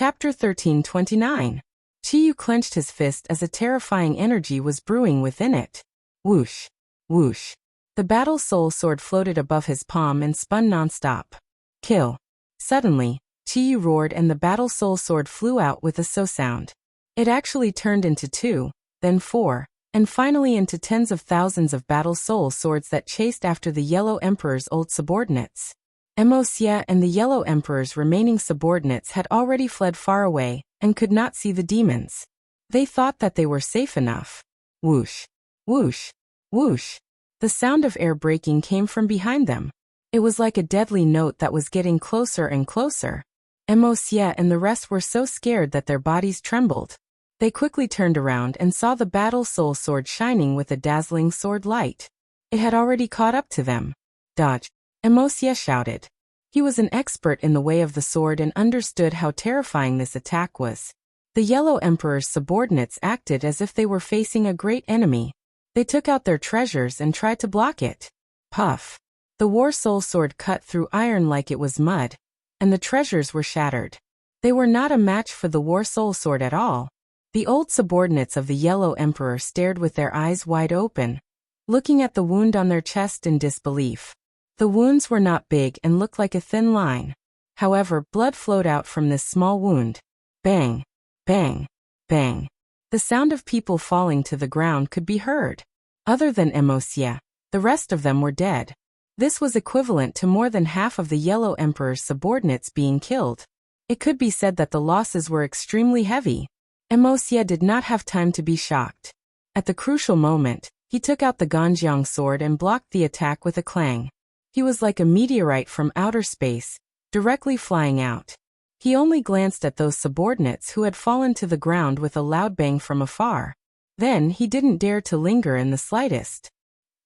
Chapter 1329. Chiyu clenched his fist as a terrifying energy was brewing within it. Whoosh! Whoosh! The battle soul sword floated above his palm and spun non-stop. Kill! Suddenly, Chiyu roared and the battle soul sword flew out with a sound. It actually turned into 2, then 4, and finally into tens of thousands of battle soul swords that chased after the Yellow Emperor's old subordinates. Xia and the Yellow Emperor's remaining subordinates had already fled far away and could not see the demons. They thought that they were safe enough. Whoosh! Whoosh! Whoosh! The sound of air breaking came from behind them. It was like a deadly note that was getting closer and closer. Xia and the rest were so scared that their bodies trembled. They quickly turned around and saw the battle soul sword shining with a dazzling sword light. It had already caught up to them. Dodge! Xia shouted. He was an expert in the way of the sword and understood how terrifying this attack was. The Yellow Emperor's subordinates acted as if they were facing a great enemy. They took out their treasures and tried to block it. Puff! The war soul sword cut through iron like it was mud, and the treasures were shattered. They were not a match for the war soul sword at all. The old subordinates of the Yellow Emperor stared with their eyes wide open, looking at the wound on their chest in disbelief. The wounds were not big and looked like a thin line. However, blood flowed out from this small wound. Bang! Bang! Bang! The sound of people falling to the ground could be heard. Other than Xia, the rest of them were dead. This was equivalent to more than half of the Yellow Emperor's subordinates being killed. It could be said that the losses were extremely heavy. Xia did not have time to be shocked. At the crucial moment, he took out the Ganjiang sword and blocked the attack with a clang. He was like a meteorite from outer space, directly flying out. He only glanced at those subordinates who had fallen to the ground with a loud bang from afar. Then he didn't dare to linger in the slightest.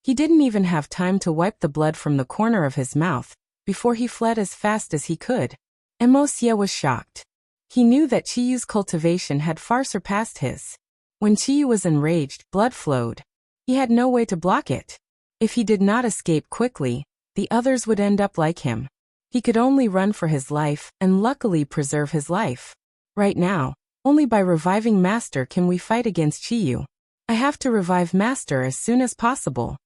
He didn't even have time to wipe the blood from the corner of his mouth before he fled as fast as he could. Xia was shocked. He knew that Chiyu's cultivation had far surpassed his. When Chiyu was enraged, blood flowed. He had no way to block it. If he did not escape quickly, the others would end up like him. He could only run for his life and luckily preserve his life. Right now, only by reviving Master can we fight against Chiyu. I have to revive Master as soon as possible.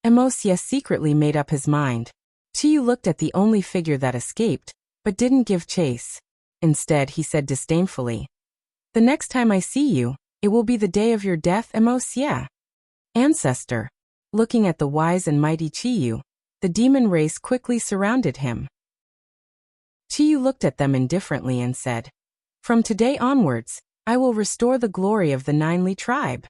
Xia secretly made up his mind. Chiyu looked at the only figure that escaped, but didn't give chase. Instead, he said disdainfully, "The next time I see you, it will be the day of your death, Xia." Ancestor. Looking at the wise and mighty Chiyu, the demon race quickly surrounded him. Chiyu looked at them indifferently and said, "From today onwards, I will restore the glory of the Ninely tribe.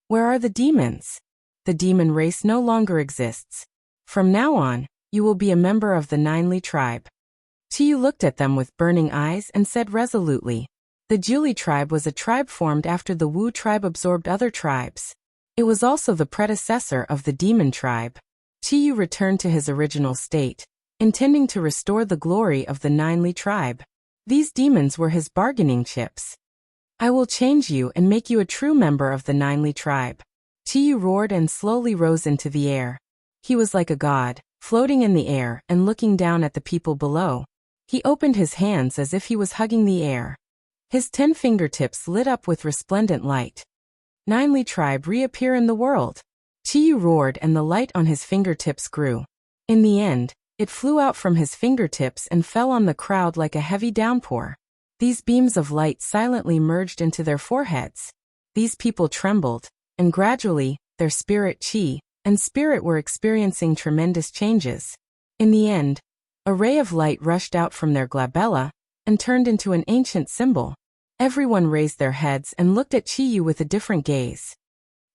Where are the demons? The demon race no longer exists. From now on, you will be a member of the Ninely tribe." Chiyu looked at them with burning eyes and said resolutely, "The Juli tribe was a tribe formed after the Wu tribe absorbed other tribes. It was also the predecessor of the demon tribe." Chiyu returned to his original state, intending to restore the glory of the Ninely tribe. These demons were his bargaining chips. "I will change you and make you a true member of the Ninely tribe." Chiyu roared and slowly rose into the air. He was like a god, floating in the air and looking down at the people below. He opened his hands as if he was hugging the air. His 10 fingertips lit up with resplendent light. Ninely tribe reappear in the world. Chiyu roared and the light on his fingertips grew. In the end, it flew out from his fingertips and fell on the crowd like a heavy downpour. These beams of light silently merged into their foreheads. These people trembled, and gradually, their spirit chi and spirit were experiencing tremendous changes. In the end, a ray of light rushed out from their glabella and turned into an ancient symbol. Everyone raised their heads and looked at Chiyu with a different gaze.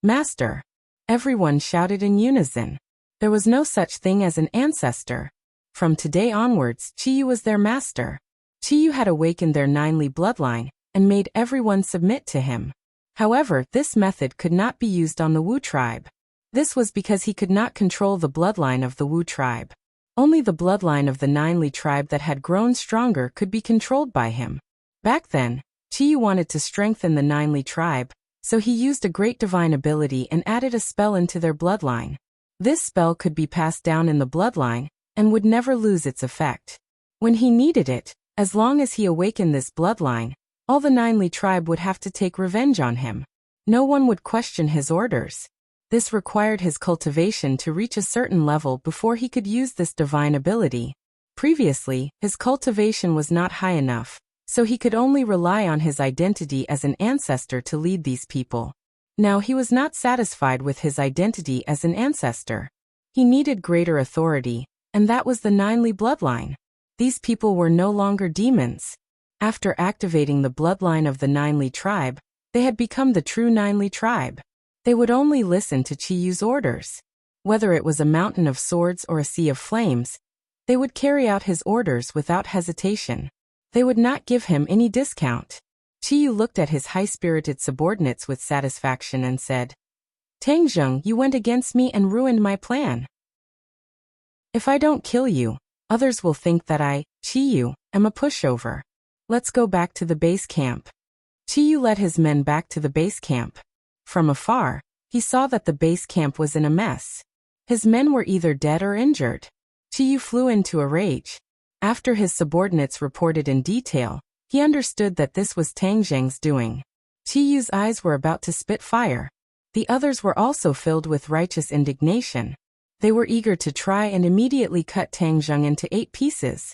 "Master!" Everyone shouted in unison. There was no such thing as an ancestor. From today onwards, Chiyu was their master. Chiyu had awakened their Ninely bloodline and made everyone submit to him. However, this method could not be used on the Wu tribe. This was because he could not control the bloodline of the Wu tribe. Only the bloodline of the Ninely tribe that had grown stronger could be controlled by him. Back then, Chiyu wanted to strengthen the Ninely tribe, so he used a great divine ability and added a spell into their bloodline. This spell could be passed down in the bloodline and would never lose its effect. When he needed it, As long as he awakened this bloodline, all the Ninely tribe would have to take revenge on him. No one would question his orders. This required his cultivation to reach a certain level before he could use this divine ability. Previously, his cultivation was not high enough, so he could only rely on his identity as an ancestor to lead these people. Now he was not satisfied with his identity as an ancestor. He needed greater authority, and that was the Ninely bloodline. These people were no longer demons. After activating the bloodline of the Ninely tribe, they had become the true Ninely tribe. They would only listen to Chiyu's orders. Whether it was a mountain of swords or a sea of flames, they would carry out his orders without hesitation. They would not give him any discount. Chiyu looked at his high-spirited subordinates with satisfaction and said, "Tangzheng, you went against me and ruined my plan. If I don't kill you, others will think that I, Chiyu, am a pushover. Let's go back to the base camp." Chiyu led his men back to the base camp. From afar, he saw that the base camp was in a mess. His men were either dead or injured. Chiyu flew into a rage. After his subordinates reported in detail, he understood that this was Tangzheng's doing. Chiyu's eyes were about to spit fire. The others were also filled with righteous indignation. They were eager to try and immediately cut Tangzheng into 8 pieces.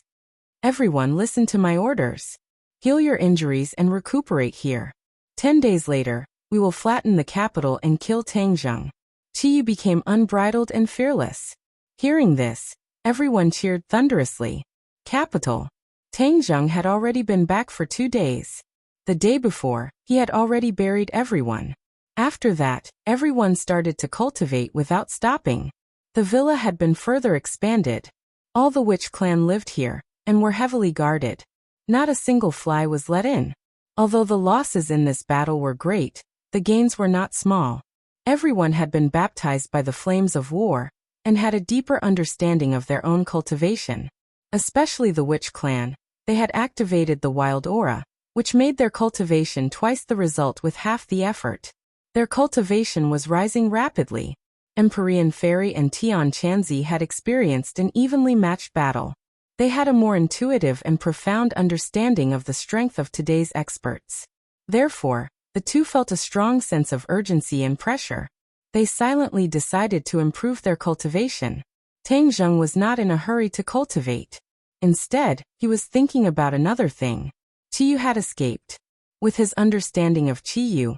"Everyone listen to my orders. Heal your injuries and recuperate here. 10 days later, we will flatten the capital and kill Tangzheng." Chiyu became unbridled and fearless. Hearing this, everyone cheered thunderously. Capital. Tangzheng had already been back for 2 days. The day before, he had already buried everyone. After that, everyone started to cultivate without stopping. The villa had been further expanded. All the witch clan lived here, and were heavily guarded. Not a single fly was let in. Although the losses in this battle were great, the gains were not small. Everyone had been baptized by the flames of war, and had a deeper understanding of their own cultivation. Especially the witch clan, they had activated the wild aura, which made their cultivation twice the result with half the effort. Their cultivation was rising rapidly. Empyrean Fairy and Tian Chanzi had experienced an evenly matched battle. They had a more intuitive and profound understanding of the strength of today's experts. Therefore, the two felt a strong sense of urgency and pressure. They silently decided to improve their cultivation. Tangzheng was not in a hurry to cultivate. Instead, he was thinking about another thing. Chiyu had escaped. With his understanding of Chiyu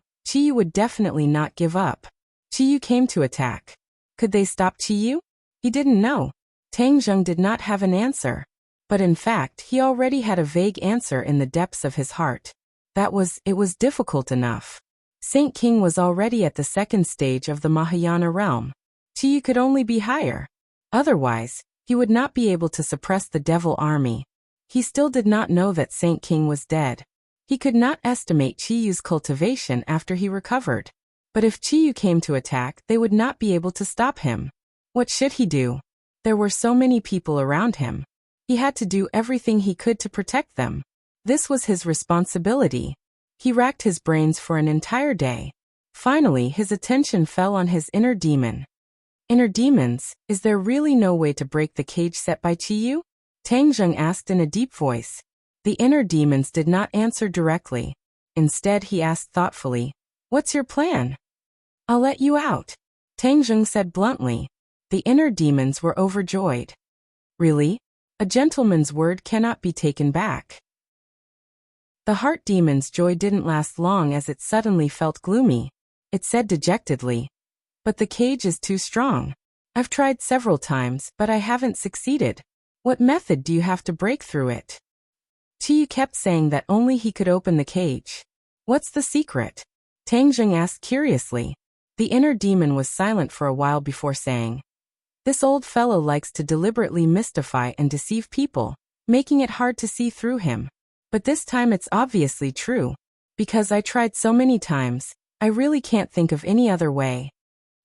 would definitely not give up. Chiyu came to attack. Could they stop Chiyu? He didn't know. Tangzheng did not have an answer. But in fact, he already had a vague answer in the depths of his heart. It was difficult enough. Saint King was already at the 2nd stage of the Mahayana realm. Chiyu could only be higher. Otherwise, he would not be able to suppress the devil army. He still did not know that Saint King was dead. He could not estimate Chiyu's cultivation after he recovered. But if Chiyu came to attack, they would not be able to stop him. What should he do? There were so many people around him. He had to do everything he could to protect them. This was his responsibility. He racked his brains for an entire day. Finally, his attention fell on his inner demon. "Inner demons, is there really no way to break the cage set by Chiyu?" Tangzheng asked in a deep voice. The inner demons did not answer directly. Instead, he asked thoughtfully, "What's your plan?" "I'll let you out," Tangzheng said bluntly. The inner demons were overjoyed. "Really? A gentleman's word cannot be taken back." The heart demon's joy didn't last long as it suddenly felt gloomy. It said dejectedly, "But the cage is too strong. I've tried several times, but I haven't succeeded. What method do you have to break through it?" Chiyu kept saying that only he could open the cage. "What's the secret?" Tangzheng asked curiously. The inner demon was silent for a while before saying, "This old fellow likes to deliberately mystify and deceive people, making it hard to see through him. But this time it's obviously true. Because I tried so many times, I really can't think of any other way."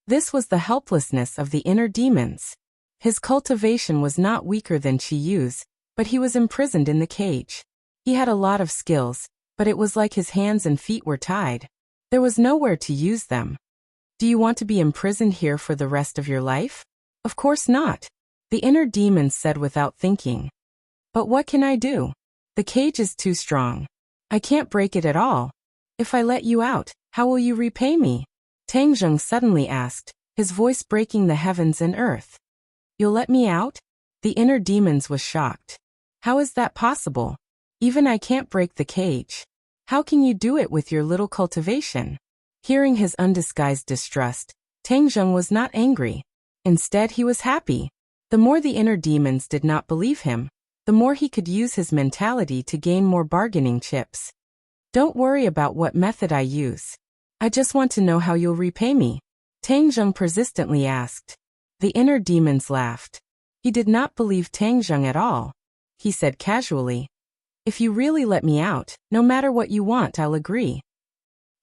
This was the helplessness of the inner demons. His cultivation was not weaker than Chiyu's, but he was imprisoned in the cage. He had a lot of skills, but it was like his hands and feet were tied. There was nowhere to use them. "Do you want to be imprisoned here for the rest of your life?" "Of course not," the inner demon said without thinking. "But what can I do?" The cage is too strong. I can't break it at all. If I let you out, how will you repay me? Tang Zheng suddenly asked, his voice breaking the heavens and earth. You'll let me out? The inner demons was shocked. How is that possible? Even I can't break the cage. How can you do it with your little cultivation? Hearing his undisguised distrust, Tang Zheng was not angry. Instead, he was happy. The more the inner demons did not believe him, the more he could use his mentality to gain more bargaining chips. Don't worry about what method I use. I just want to know how you'll repay me. Tang Zheng persistently asked. The inner demons laughed. He did not believe Tang Zheng at all. He said casually, if you really let me out, no matter what you want, I'll agree.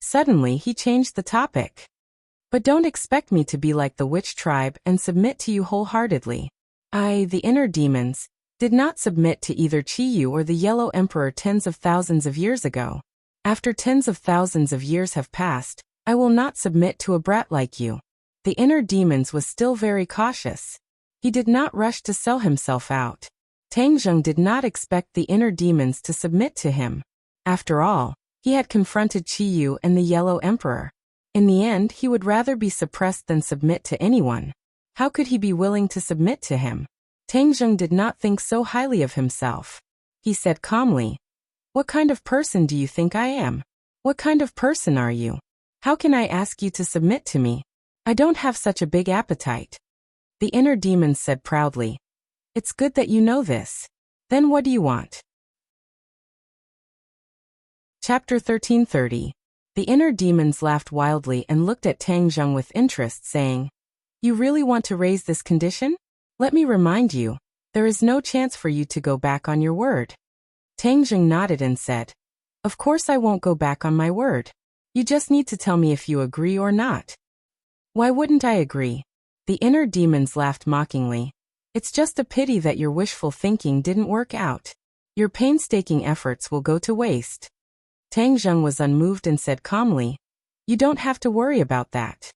Suddenly, he changed the topic. But don't expect me to be like the witch tribe and submit to you wholeheartedly. I, the inner demons, did not submit to either Qiyu or the Yellow Emperor tens of thousands of years ago. After tens of thousands of years have passed, I will not submit to a brat like you. The inner demons was still very cautious. He did not rush to sell himself out. Tang Zheng did not expect the inner demons to submit to him. After all, he had confronted Qiyu and the Yellow Emperor. In the end, he would rather be suppressed than submit to anyone. How could he be willing to submit to him? Tang Zheng did not think so highly of himself. He said calmly, what kind of person do you think I am? What kind of person are you? How can I ask you to submit to me? I don't have such a big appetite. The inner demons said proudly, it's good that you know this. Then what do you want? Chapter 1330. The inner demons laughed wildly and looked at Tang Zheng with interest, saying, you really want to raise this condition? Let me remind you, there is no chance for you to go back on your word. Tang Zheng nodded and said, of course I won't go back on my word. You just need to tell me if you agree or not. Why wouldn't I agree? The inner demons laughed mockingly. It's just a pity that your wishful thinking didn't work out. Your painstaking efforts will go to waste. Tang Zheng was unmoved and said calmly, you don't have to worry about that.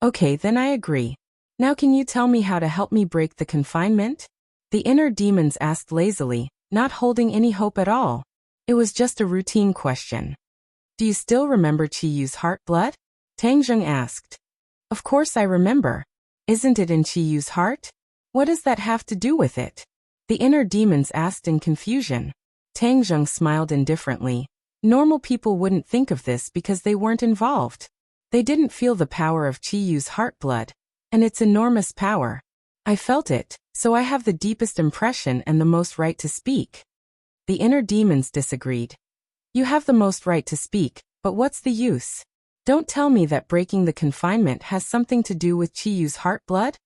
Okay, then I agree. Now can you tell me how to help me break the confinement? The inner demons asked lazily, not holding any hope at all. It was just a routine question. Do you still remember Qiyu's heart blood? Tang Zheng asked. Of course I remember. Isn't it in Qiyu's heart? What does that have to do with it? The inner demons asked in confusion. Tang Zheng smiled indifferently. Normal people wouldn't think of this because they weren't involved. They didn't feel the power of Qiyu's heart blood, and its enormous power. I felt it, so I have the deepest impression and the most right to speak. The inner demons disagreed. You have the most right to speak, but what's the use? Don't tell me that breaking the confinement has something to do with Qiyu's heart blood?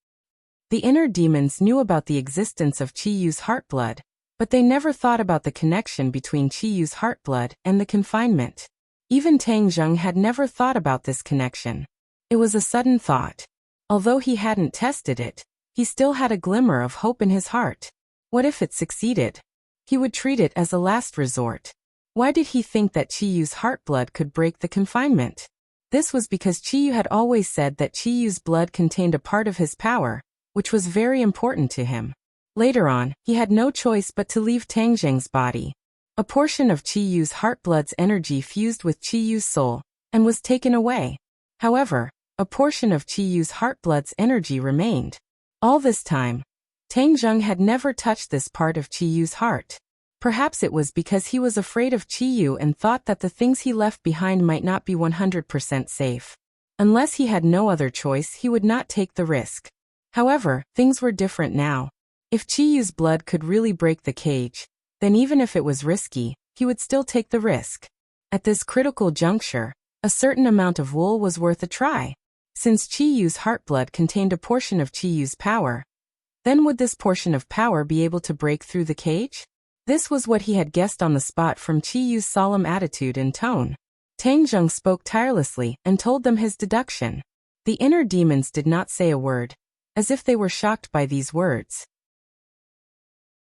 The inner demons knew about the existence of Qiyu's heart blood, but they never thought about the connection between Qiyu's heart blood and the confinement. Even Tang Zheng had never thought about this connection. It was a sudden thought. Although he hadn't tested it, he still had a glimmer of hope in his heart. What if it succeeded? He would treat it as a last resort. Why did he think that Qiyu's heart blood could break the confinement? This was because Qiyu had always said that Qiyu's blood contained a part of his power, which was very important to him. Later on, he had no choice but to leave Tang Zheng's body. A portion of Qiyu's heart blood's energy fused with Qiyu's soul, and was taken away. However, a portion of Qiyu's heart blood's energy remained. All this time, Tang Zheng had never touched this part of Qiyu's heart. Perhaps it was because he was afraid of Qiyu and thought that the things he left behind might not be 100% safe. Unless he had no other choice, he would not take the risk. However, things were different now. If Qiyu's blood could really break the cage, then even if it was risky, he would still take the risk. At this critical juncture, a certain amount of wool was worth a try. Since Qiyu's heart blood contained a portion of Qiyu's power, then would this portion of power be able to break through the cage? This was what he had guessed on the spot from Qiyu's solemn attitude and tone. Tang Zheng spoke tirelessly and told them his deduction. The inner demons did not say a word, as if they were shocked by these words.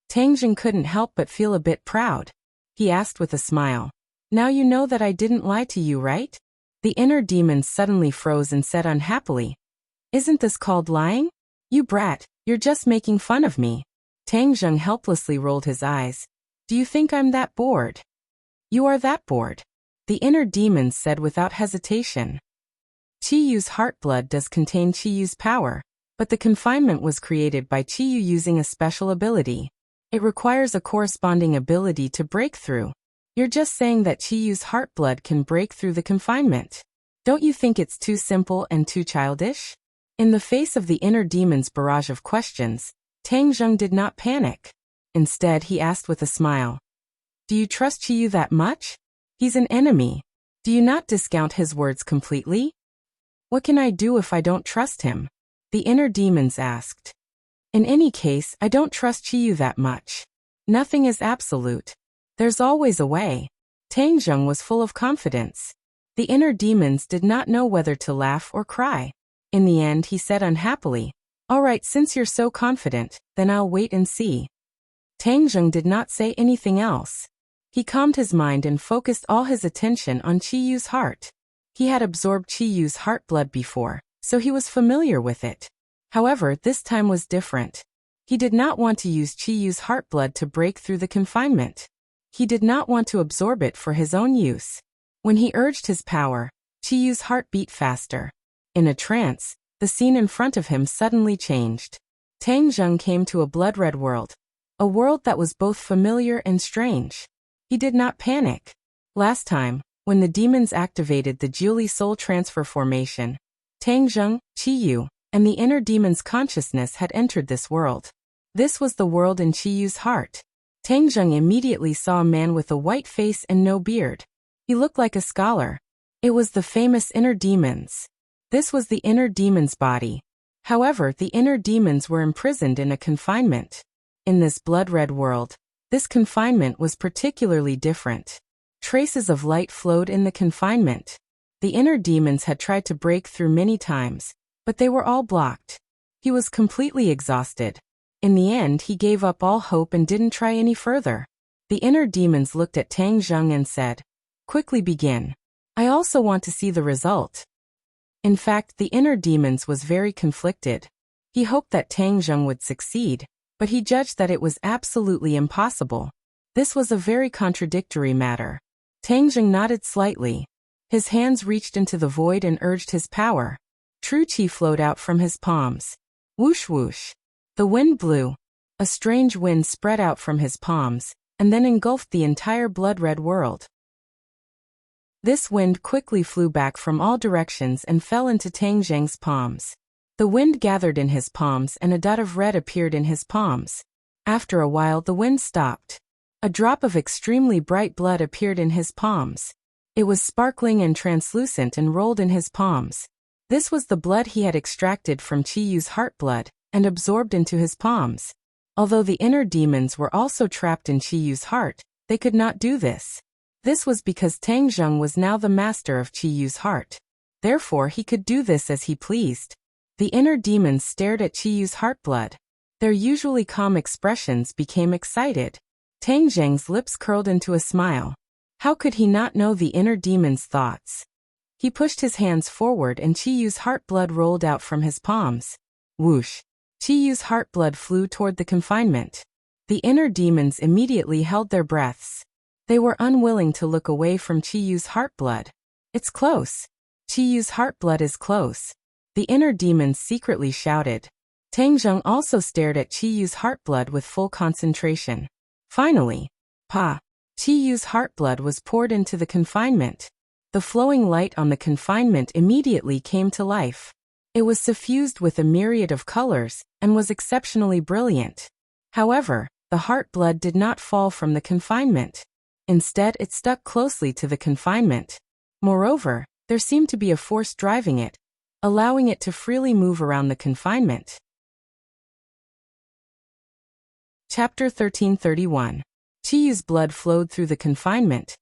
Tang Zheng couldn't help but feel a bit proud. He asked with a smile, now you know that I didn't lie to you, right? The inner demons suddenly froze and said unhappily, isn't this called lying? You brat, you're just making fun of me. Tang Zheng helplessly rolled his eyes. Do you think I'm that bored? You are that bored, the inner demons said without hesitation. Chiyu's heartblood does contain Chiyu's power, but the confinement was created by Chiyu using a special ability. It requires a corresponding ability to break through. You're just saying that Chiyu's heartblood can break through the confinement. Don't you think it's too simple and too childish? In the face of the inner demon's barrage of questions, Tang Zheng did not panic. Instead, he asked with a smile, "Do you trust Chiyu that much? He's an enemy. Do you not discount his words completely?" "What can I do if I don't trust him?" the inner demons asked. "In any case, I don't trust Chiyu that much. Nothing is absolute. There's always a way." Tang Zheng was full of confidence. The inner demons did not know whether to laugh or cry. In the end, he said unhappily, "All right, since you're so confident, then I'll wait and see." Tang Zheng did not say anything else. He calmed his mind and focused all his attention on Chiyu's heart. He had absorbed Chiyu's heartblood before, so he was familiar with it. However, this time was different. He did not want to use Chiyu's heartblood to break through the confinement. He did not want to absorb it for his own use. When he urged his power, Chiyu's heart beat faster. In a trance, the scene in front of him suddenly changed. Tang Zheng came to a blood-red world, a world that was both familiar and strange. He did not panic. Last time, when the demons activated the Jiuli soul transfer formation, Tang Zheng, Chiyu, and the inner demon's consciousness had entered this world. This was the world in Chiyu's heart. Tang Zheng immediately saw a man with a white face and no beard. He looked like a scholar. It was the famous inner demons. This was the inner demon's body. However, the inner demons were imprisoned in a confinement. In this blood-red world, this confinement was particularly different. Traces of light flowed in the confinement. The inner demons had tried to break through many times, but they were all blocked. He was completely exhausted. In the end, he gave up all hope and didn't try any further. The inner demons looked at Tang Zheng and said, "Quickly begin. I also want to see the result." In fact, the inner demons was very conflicted. He hoped that Tang Zheng would succeed, but he judged that it was absolutely impossible. This was a very contradictory matter. Tang Zheng nodded slightly. His hands reached into the void and urged his power. True Qi flowed out from his palms. Whoosh whoosh. The wind blew. A strange wind spread out from his palms, and then engulfed the entire blood-red world. This wind quickly flew back from all directions and fell into Tang Zheng's palms. The wind gathered in his palms and a dot of red appeared in his palms. After a while the wind stopped. A drop of extremely bright blood appeared in his palms. It was sparkling and translucent and rolled in his palms. This was the blood he had extracted from Chiyu's heartblood and absorbed into his palms. Although the inner demons were also trapped in Chiyu's heart, they could not do this. This was because Tang Zheng was now the master of Chiyu's heart. Therefore he could do this as he pleased. The inner demons stared at Chiyu's heartblood. Their usually calm expressions became excited. Tang Zheng's lips curled into a smile. How could he not know the inner demon's thoughts? He pushed his hands forward and Chiyu's heartblood rolled out from his palms. Whoosh! Chiyu's heartblood flew toward the confinement. The inner demons immediately held their breaths. They were unwilling to look away from Chiyu's heartblood. It's close. Chiyu's heartblood is close. The inner demons secretly shouted. Tang Zheng also stared at Chiyu's heartblood with full concentration. Finally, Chiyu's heartblood was poured into the confinement. The flowing light on the confinement immediately came to life. It was suffused with a myriad of colors and was exceptionally brilliant. However, the heartblood did not fall from the confinement. Instead, it stuck closely to the confinement. Moreover, there seemed to be a force driving it, allowing it to freely move around the confinement. Chapter 1331. Chiyu's blood flowed through the confinement,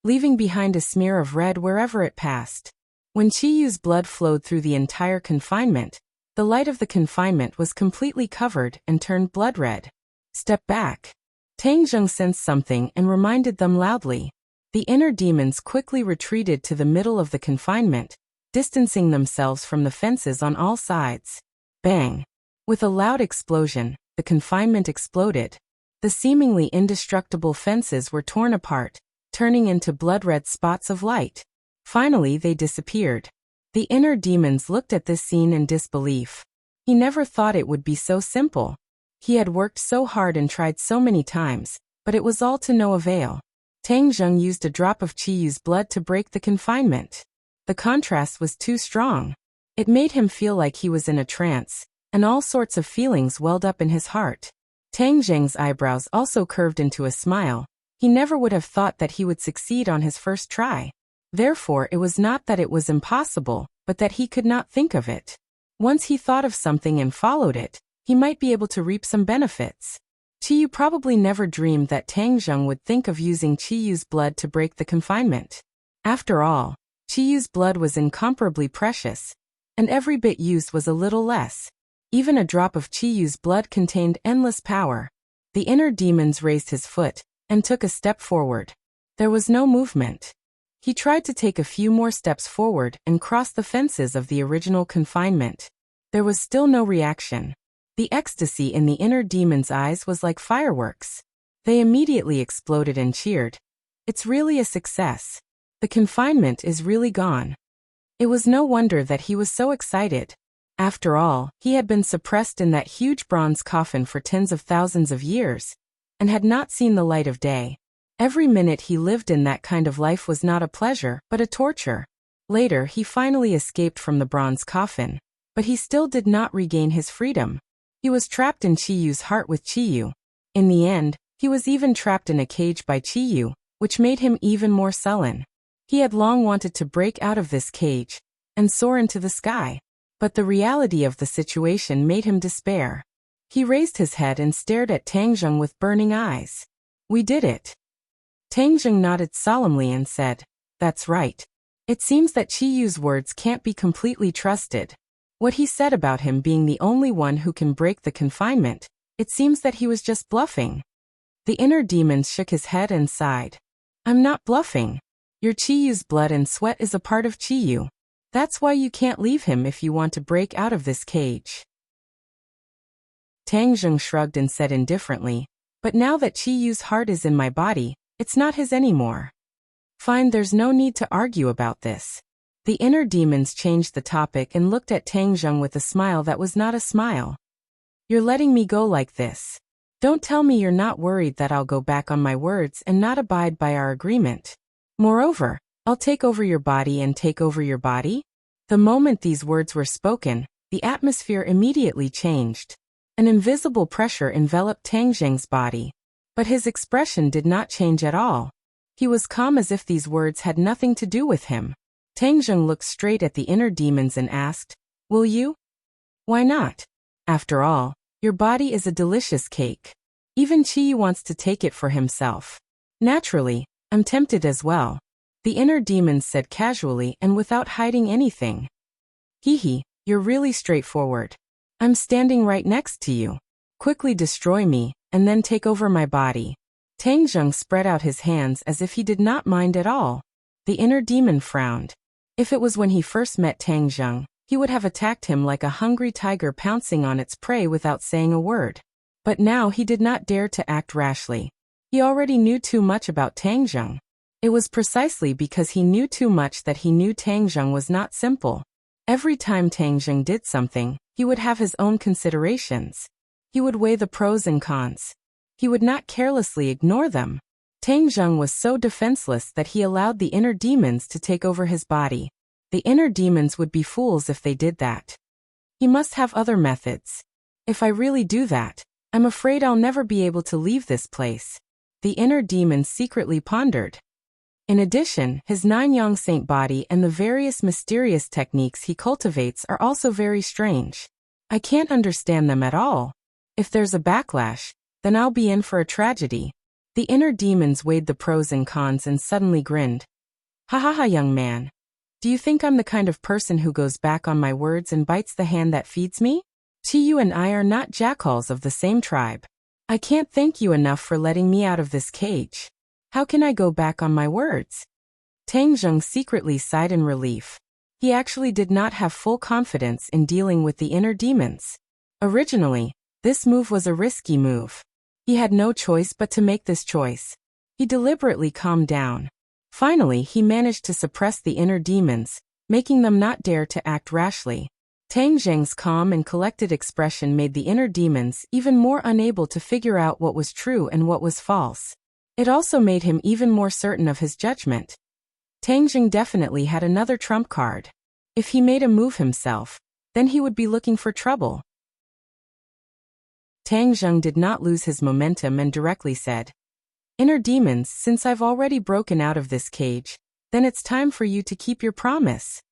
leaving behind a smear of red wherever it passed. When Chiyu's blood flowed through the entire confinement, the light of the confinement was completely covered and turned blood red. Step back. Tang Zheng sensed something and reminded them loudly. The inner demons quickly retreated to the middle of the confinement, distancing themselves from the fences on all sides. Bang! With a loud explosion, the confinement exploded. The seemingly indestructible fences were torn apart, turning into blood-red spots of light. Finally, they disappeared. The inner demons looked at this scene in disbelief. He never thought it would be so simple. He had worked so hard and tried so many times, but it was all to no avail. Tang Zheng used a drop of Qiyu's blood to break the confinement. The contrast was too strong. It made him feel like he was in a trance, and all sorts of feelings welled up in his heart. Tang Zheng's eyebrows also curved into a smile. He never would have thought that he would succeed on his first try. Therefore, it was not that it was impossible, but that he could not think of it. Once he thought of something and followed it, he might be able to reap some benefits. Qiyu probably never dreamed that Tang Zheng would think of using Qiyu's blood to break the confinement. After all, Qiyu's blood was incomparably precious, and every bit used was a little less. Even a drop of Qiyu's blood contained endless power. The inner demons raised his foot and took a step forward. There was no movement. He tried to take a few more steps forward and cross the fences of the original confinement. There was still no reaction. The ecstasy in the inner demon's eyes was like fireworks. They immediately exploded and cheered. It's really a success. The confinement is really gone. It was no wonder that he was so excited. After all, he had been suppressed in that huge bronze coffin for tens of thousands of years, and had not seen the light of day. Every minute he lived in that kind of life was not a pleasure, but a torture. Later, he finally escaped from the bronze coffin, but he still did not regain his freedom. He was trapped in Qiyu's heart with Qiyu. In the end, he was even trapped in a cage by Qiyu, which made him even more sullen. He had long wanted to break out of this cage and soar into the sky, but the reality of the situation made him despair. He raised his head and stared at Tang Zheng with burning eyes. "We did it." Tang Zheng nodded solemnly and said, "That's right. It seems that Qiyu's words can't be completely trusted. What he said about him being the only one who can break the confinement, it seems that he was just bluffing." The inner demons shook his head and sighed. "I'm not bluffing. Your Qiyu's blood and sweat is a part of Qiyu. That's why you can't leave him if you want to break out of this cage." Tang Zheng shrugged and said indifferently, "But now that Qiyu's heart is in my body, it's not his anymore." "Fine, there's no need to argue about this." The inner demons changed the topic and looked at Tang Zheng with a smile that was not a smile. "You're letting me go like this. Don't tell me you're not worried that I'll go back on my words and not abide by our agreement. Moreover, I'll take over your body and take over your body?" The moment these words were spoken, the atmosphere immediately changed. An invisible pressure enveloped Tang Zheng's body. But his expression did not change at all. He was calm as if these words had nothing to do with him. Tang Zheng looked straight at the inner demons and asked, "Will you?" "Why not? After all, your body is a delicious cake. Even Qiyu wants to take it for himself. Naturally, I'm tempted as well," the inner demons said casually and without hiding anything. "Hee, you're really straightforward. I'm standing right next to you. Quickly destroy me, and then take over my body." Tang Zheng spread out his hands as if he did not mind at all. The inner demon frowned. If it was when he first met Tang Zheng, he would have attacked him like a hungry tiger pouncing on its prey without saying a word. But now he did not dare to act rashly. He already knew too much about Tang Zheng. It was precisely because he knew too much that he knew Tang Zheng was not simple. Every time Tang Zheng did something, he would have his own considerations. He would weigh the pros and cons. He would not carelessly ignore them. Tang Zheng was so defenseless that he allowed the inner demons to take over his body. The inner demons would be fools if they did that. He must have other methods. If I really do that, I'm afraid I'll never be able to leave this place. The inner demons secretly pondered. In addition, his 9-yang saint body and the various mysterious techniques he cultivates are also very strange. I can't understand them at all. If there's a backlash, then I'll be in for a tragedy. The inner demons weighed the pros and cons and suddenly grinned. "Ha ha ha, young man. Do you think I'm the kind of person who goes back on my words and bites the hand that feeds me? Qiyu and I are not jackals of the same tribe. I can't thank you enough for letting me out of this cage. How can I go back on my words?" Tang Zheng secretly sighed in relief. He actually did not have full confidence in dealing with the inner demons. Originally, this move was a risky move. He had no choice but to make this choice. He deliberately calmed down. Finally, he managed to suppress the inner demons, making them not dare to act rashly. Tang Zheng's calm and collected expression made the inner demons even more unable to figure out what was true and what was false. It also made him even more certain of his judgment. Tang Zheng definitely had another trump card. If he made a move himself, then he would be looking for trouble. Tang Zheng did not lose his momentum and directly said, "Inner demons, since I've already broken out of this cage, then it's time for you to keep your promise."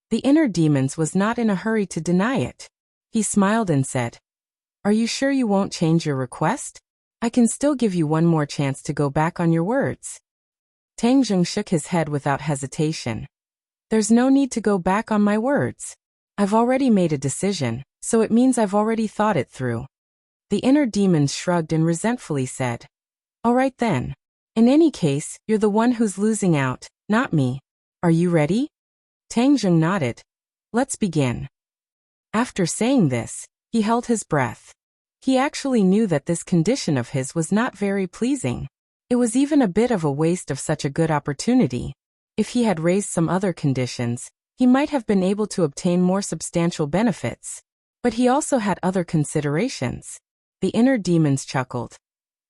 The inner demons was not in a hurry to deny it. He smiled and said, "Are you sure you won't change your request? I can still give you one more chance to go back on your words." Tang Zheng shook his head without hesitation. "There's no need to go back on my words. I've already made a decision, so it means I've already thought it through." The inner demons shrugged and resentfully said, "All right then. In any case, you're the one who's losing out, not me. Are you ready?" Tang Zheng nodded. "Let's begin." After saying this, he held his breath. He actually knew that this condition of his was not very pleasing. It was even a bit of a waste of such a good opportunity. If he had raised some other conditions, he might have been able to obtain more substantial benefits. But he also had other considerations. The inner demons chuckled.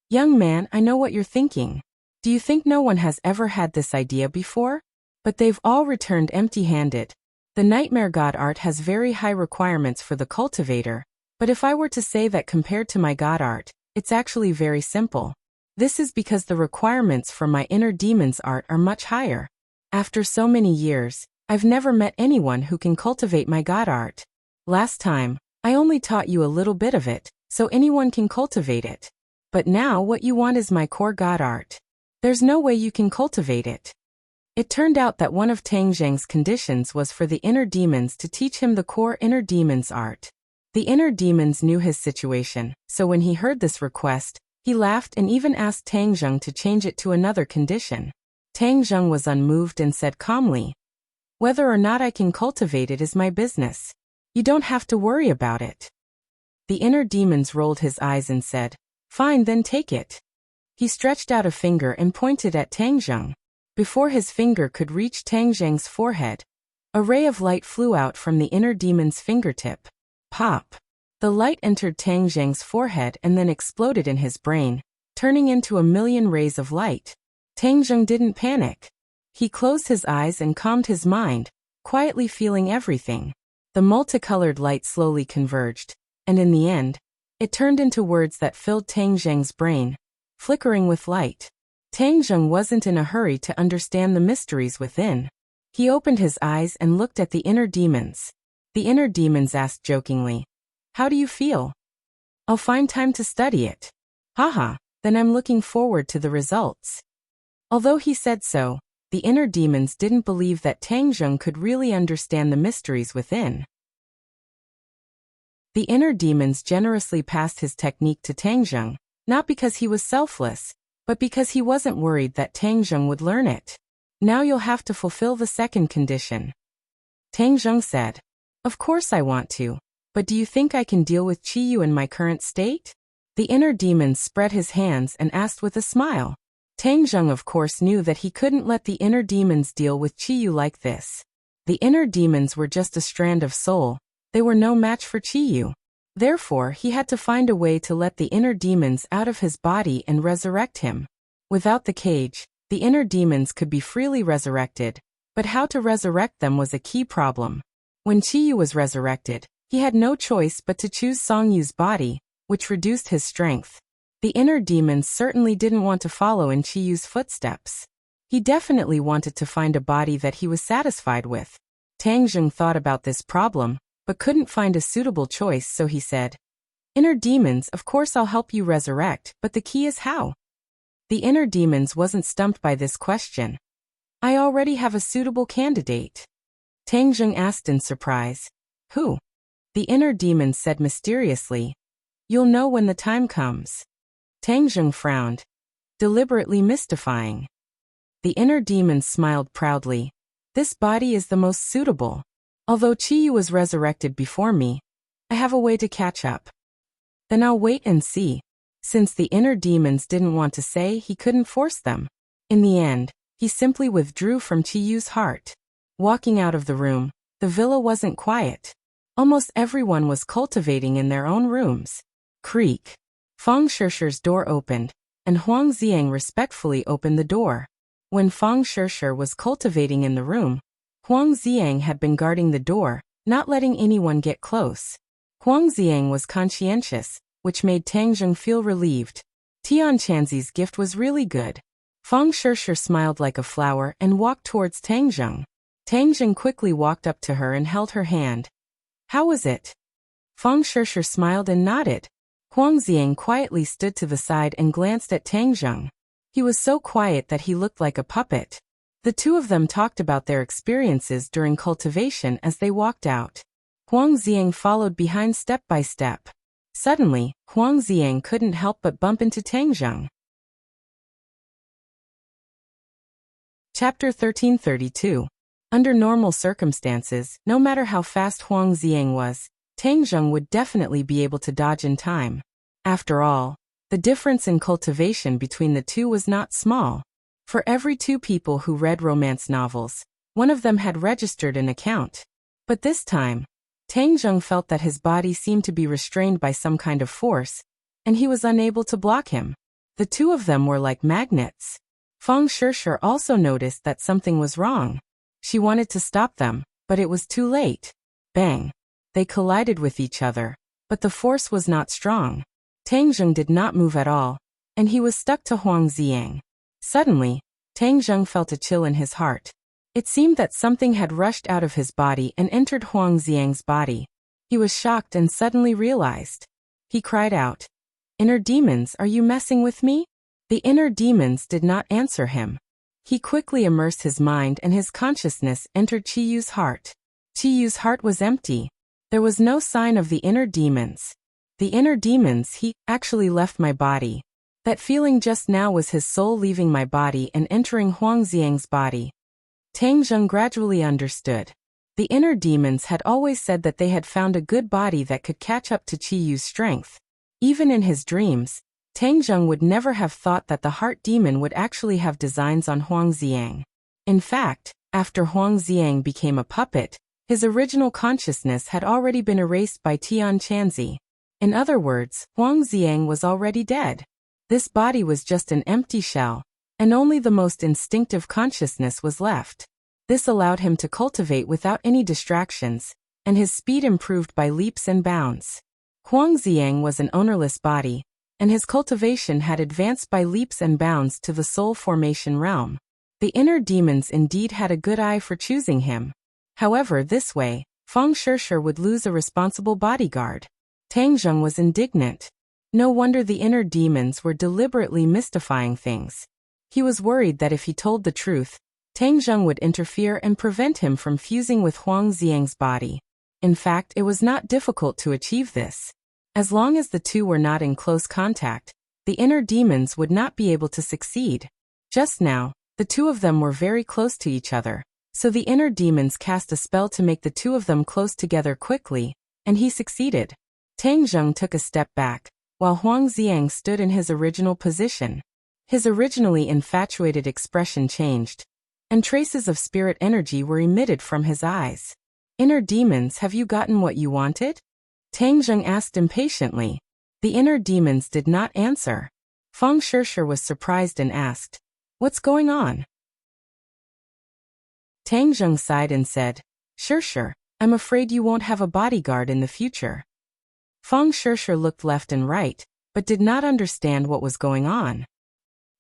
"Young man, I know what you're thinking. Do you think no one has ever had this idea before? But they've all returned empty-handed. The Nightmare God art has very high requirements for the cultivator, but if I were to say that compared to my God art, it's actually very simple. This is because the requirements for my inner demons art are much higher. After so many years, I've never met anyone who can cultivate my God art. Last time, I only taught you a little bit of it, so anyone can cultivate it. But now what you want is my core God art. There's no way you can cultivate it." It turned out that one of Tang Zheng's conditions was for the inner demons to teach him the core inner demons art. The inner demons knew his situation, so when he heard this request, he laughed and even asked Tang Zheng to change it to another condition. Tang Zheng was unmoved and said calmly, "Whether or not I can cultivate it is my business. You don't have to worry about it." The inner demons rolled his eyes and said, "Fine, then take it." He stretched out a finger and pointed at Tang Zheng. Before his finger could reach Tang Zheng's forehead, a ray of light flew out from the inner demon's fingertip. Pop! The light entered Tang Zheng's forehead and then exploded in his brain, turning into a million rays of light. Tang Zheng didn't panic. He closed his eyes and calmed his mind, quietly feeling everything. The multicolored light slowly converged, and in the end, it turned into words that filled Tang Zheng's brain, flickering with light. Tang Zheng wasn't in a hurry to understand the mysteries within. He opened his eyes and looked at the inner demons. The inner demons asked jokingly, "How do you feel?" "I'll find time to study it." "Haha, then I'm looking forward to the results." Although he said so, the inner demons didn't believe that Tang Zheng could really understand the mysteries within. The inner demons generously passed his technique to Tang Zheng, not because he was selfless, but because he wasn't worried that Tang Zheng would learn it. "Now you'll have to fulfill the second condition." Tang Zheng said, "Of course I want to, but do you think I can deal with Qiyu in my current state?" The inner demon spread his hands and asked with a smile. Tang Zheng of course knew that he couldn't let the inner demons deal with Qiyu like this. The inner demons were just a strand of soul. They were no match for Qiyu. Therefore, he had to find a way to let the inner demons out of his body and resurrect him. Without the cage, the inner demons could be freely resurrected, but how to resurrect them was a key problem. When Qiyu was resurrected, he had no choice but to choose Songyu's body, which reduced his strength. The inner demons certainly didn't want to follow in Qiyu's footsteps. He definitely wanted to find a body that he was satisfied with. Tang Zheng thought about this problem, but couldn't find a suitable choice, so he said, "Inner demons, of course I'll help you resurrect, but the key is how?" The inner demons wasn't stumped by this question. "I already have a suitable candidate." Tang Zheng asked in surprise. "Who?" The inner demons said mysteriously, "You'll know when the time comes." Tang Zheng frowned, deliberately mystifying. The inner demons smiled proudly. "This body is the most suitable. Although Qiyu was resurrected before me, I have a way to catch up." "Then I'll wait and see." Since the inner demons didn't want to say, he couldn't force them. In the end, he simply withdrew from Chiyu's heart. Walking out of the room, the villa wasn't quiet. Almost everyone was cultivating in their own rooms. Creak. Feng Shishi's door opened, and Huang Xiang respectfully opened the door. When Feng Shishi was cultivating in the room, Huang Xiang had been guarding the door, not letting anyone get close. Huang Xiang was conscientious, which made Tang Zheng feel relieved. Tian Chanzi's gift was really good. Feng Shishi smiled like a flower and walked towards Tang Zheng. Tang Zheng quickly walked up to her and held her hand. How was it? Feng Shishi smiled and nodded. Huang Xiang quietly stood to the side and glanced at Tang Zheng. He was so quiet that he looked like a puppet. The two of them talked about their experiences during cultivation as they walked out. Huang Xiang followed behind step by step. Suddenly, Huang Xiang couldn't help but bump into Tang Zheng. Chapter 1332. Under normal circumstances, no matter how fast Huang Xiang was, Tang Zheng would definitely be able to dodge in time. After all, the difference in cultivation between the two was not small. For every 2 people who read romance novels, one of them had registered an account. But this time, Tang Zheng felt that his body seemed to be restrained by some kind of force, and he was unable to block him. The two of them were like magnets. Feng Shishi also noticed that something was wrong. She wanted to stop them, but it was too late. Bang! They collided with each other, but the force was not strong. Tang Zheng did not move at all, and he was stuck to Huang Xiang. Suddenly, Tang Zheng felt a chill in his heart. It seemed that something had rushed out of his body and entered Huang Xiang's body. He was shocked and suddenly realized. He cried out, "Inner demons, are you messing with me?" The inner demons did not answer him. He quickly immersed his mind and his consciousness entered Chiyu's heart. Chiyu's heart was empty. There was no sign of the inner demons. The inner demons, he actually left my body. That feeling just now was his soul leaving my body and entering Huang Xiang's body. Tang Zheng gradually understood. The inner demons had always said that they had found a good body that could catch up to Chiyu's strength. Even in his dreams, Tang Zheng would never have thought that the heart demon would actually have designs on Huang Xiang. In fact, after Huang Xiang became a puppet, his original consciousness had already been erased by Tian Chanzi. In other words, Huang Xiang was already dead. This body was just an empty shell, and only the most instinctive consciousness was left. This allowed him to cultivate without any distractions, and his speed improved by leaps and bounds. Huang Xiang was an ownerless body, and his cultivation had advanced by leaps and bounds to the soul formation realm. The inner demons indeed had a good eye for choosing him. However, this way, Feng Shishi would lose a responsible bodyguard. Tang Zheng was indignant. No wonder the inner demons were deliberately mystifying things. He was worried that if he told the truth, Tang Zheng would interfere and prevent him from fusing with Huang Xiang's body. In fact, it was not difficult to achieve this. As long as the two were not in close contact, the inner demons would not be able to succeed. Just now, the two of them were very close to each other, so the inner demons cast a spell to make the two of them close together quickly, and he succeeded. Tang Zheng took a step back, while Huang Xiang stood in his original position. His originally infatuated expression changed, and traces of spirit energy were emitted from his eyes. "Inner demons, have you gotten what you wanted?" Tang Zheng asked impatiently. The inner demons did not answer. Feng Shishi was surprised and asked, "What's going on?" Tang Zheng sighed and said, "Shishi, I'm afraid you won't have a bodyguard in the future." Feng Shishi looked left and right, but did not understand what was going on.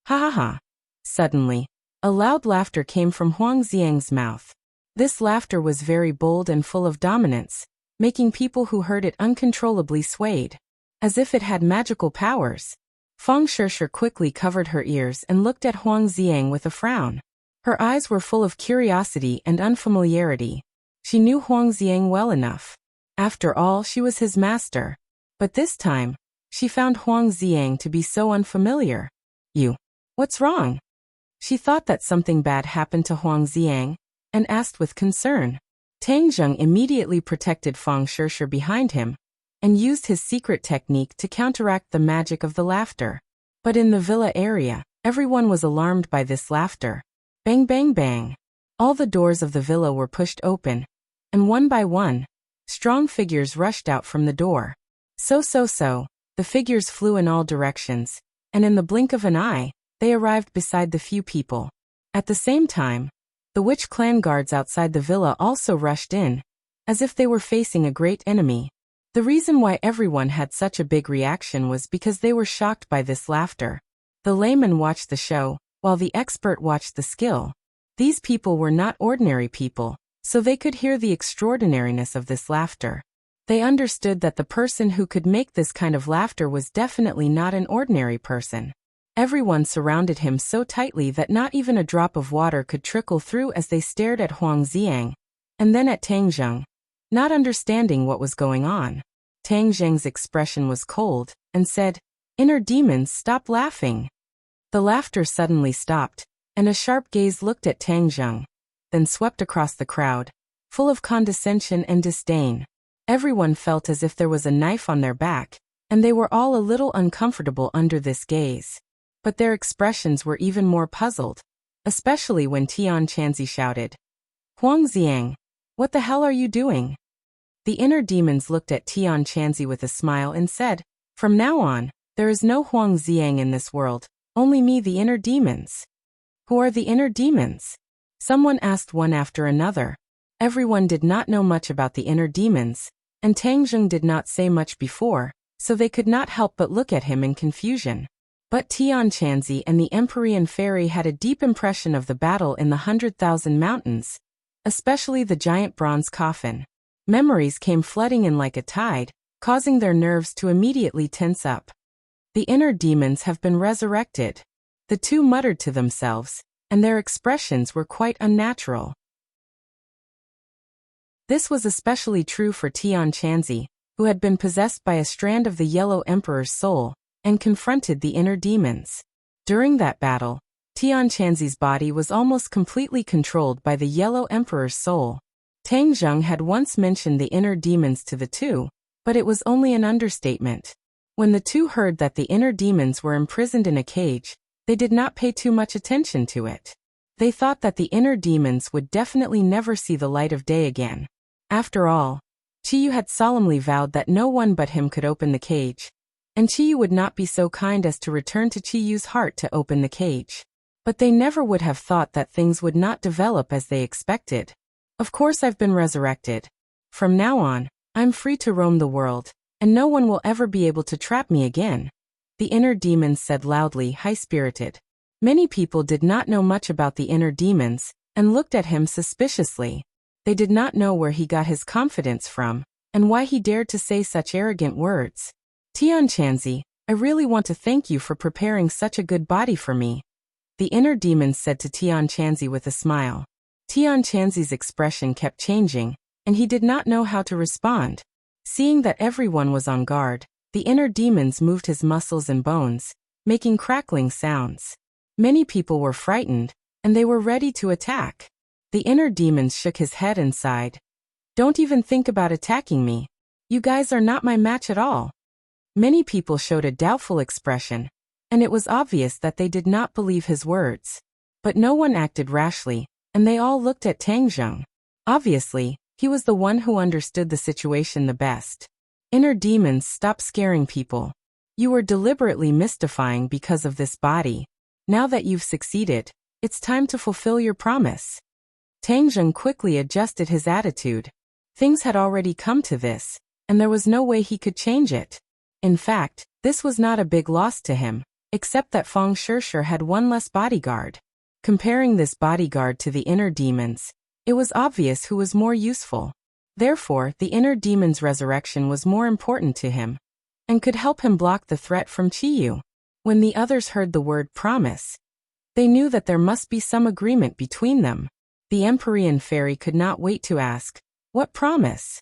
Ha ha ha. Suddenly, a loud laughter came from Huang Xiang's mouth. This laughter was very bold and full of dominance, making people who heard it uncontrollably swayed, as if it had magical powers. Feng Shishi quickly covered her ears and looked at Huang Xiang with a frown. Her eyes were full of curiosity and unfamiliarity. She knew Huang Xiang well enough. After all, she was his master. But this time, she found Huang Xiang to be so unfamiliar. What's wrong?" She thought that something bad happened to Huang Xiang, and asked with concern. Tang Zheng immediately protected Feng Shishi behind him, and used his secret technique to counteract the magic of the laughter. But in the villa area, everyone was alarmed by this laughter. Bang bang bang. All the doors of the villa were pushed open, and one by one, strong figures rushed out from the door. So. The figures flew in all directions, and in the blink of an eye, they arrived beside the few people. At the same time, the witch clan guards outside the villa also rushed in, as if they were facing a great enemy. The reason why everyone had such a big reaction was because they were shocked by this laughter. The layman watched the show, while the expert watched the skill. These people were not ordinary people, so they could hear the extraordinariness of this laughter. They understood that the person who could make this kind of laughter was definitely not an ordinary person. Everyone surrounded him so tightly that not even a drop of water could trickle through as they stared at Huang Xiang, and then at Tang Zheng, not understanding what was going on. Tang Zheng's expression was cold, and said, "Inner demons, stop laughing." The laughter suddenly stopped, and a sharp gaze looked at Tang Zheng, then swept across the crowd, full of condescension and disdain. Everyone felt as if there was a knife on their back, and they were all a little uncomfortable under this gaze. But their expressions were even more puzzled, especially when Tian Chanzi shouted, "Huang Xiang, what the hell are you doing?" The inner demons looked at Tian Chanzi with a smile and said, "From now on, there is no Huang Xiang in this world, only me, the inner demons." "Who are the inner demons?" Someone asked one after another. Everyone did not know much about the inner demons, and Tang Zheng did not say much before, so they could not help but look at him in confusion. But Tian Chanzi and the Empyrean Fairy had a deep impression of the battle in the 100,000 Mountains, especially the giant bronze coffin. Memories came flooding in like a tide, causing their nerves to immediately tense up. "The inner demons have been resurrected," the two muttered to themselves, and their expressions were quite unnatural. This was especially true for Tian Chanzi, who had been possessed by a strand of the Yellow Emperor's soul, and confronted the inner demons. During that battle, Tian Chanzi's body was almost completely controlled by the Yellow Emperor's soul. Tang Zheng had once mentioned the inner demons to the two, but it was only an understatement. When the two heard that the inner demons were imprisoned in a cage, they did not pay too much attention to it. They thought that the inner demons would definitely never see the light of day again. After all, Qiyu had solemnly vowed that no one but him could open the cage, and Qiyu would not be so kind as to return to Qiyu's heart to open the cage. But they never would have thought that things would not develop as they expected. "Of course I've been resurrected. From now on, I'm free to roam the world, and no one will ever be able to trap me again," the inner demons said loudly, high-spirited. Many people did not know much about the inner demons, and looked at him suspiciously. They did not know where he got his confidence from, and why he dared to say such arrogant words. "Tian Chanzi, I really want to thank you for preparing such a good body for me," the inner demons said to Tian Chanzi with a smile. Tian Chanzi's expression kept changing, and he did not know how to respond. Seeing that everyone was on guard, the inner demons moved his muscles and bones, making crackling sounds. Many people were frightened, and they were ready to attack. The inner demons shook his head and sighed. "Don't even think about attacking me. You guys are not my match at all." Many people showed a doubtful expression, and it was obvious that they did not believe his words. But no one acted rashly, and they all looked at Tang Zheng. Obviously, he was the one who understood the situation the best. "Inner demons, stop scaring people. You were deliberately mystifying because of this body. Now that you've succeeded, it's time to fulfill your promise." Tang Zheng quickly adjusted his attitude. Things had already come to this, and there was no way he could change it. In fact, this was not a big loss to him, except that Fang Shishir had one less bodyguard. Comparing this bodyguard to the inner demons, it was obvious who was more useful. Therefore, the inner demon's resurrection was more important to him, and could help him block the threat from Qiyu. When the others heard the word promise, they knew that there must be some agreement between them. The Empyrean Fairy could not wait to ask, "What promise?"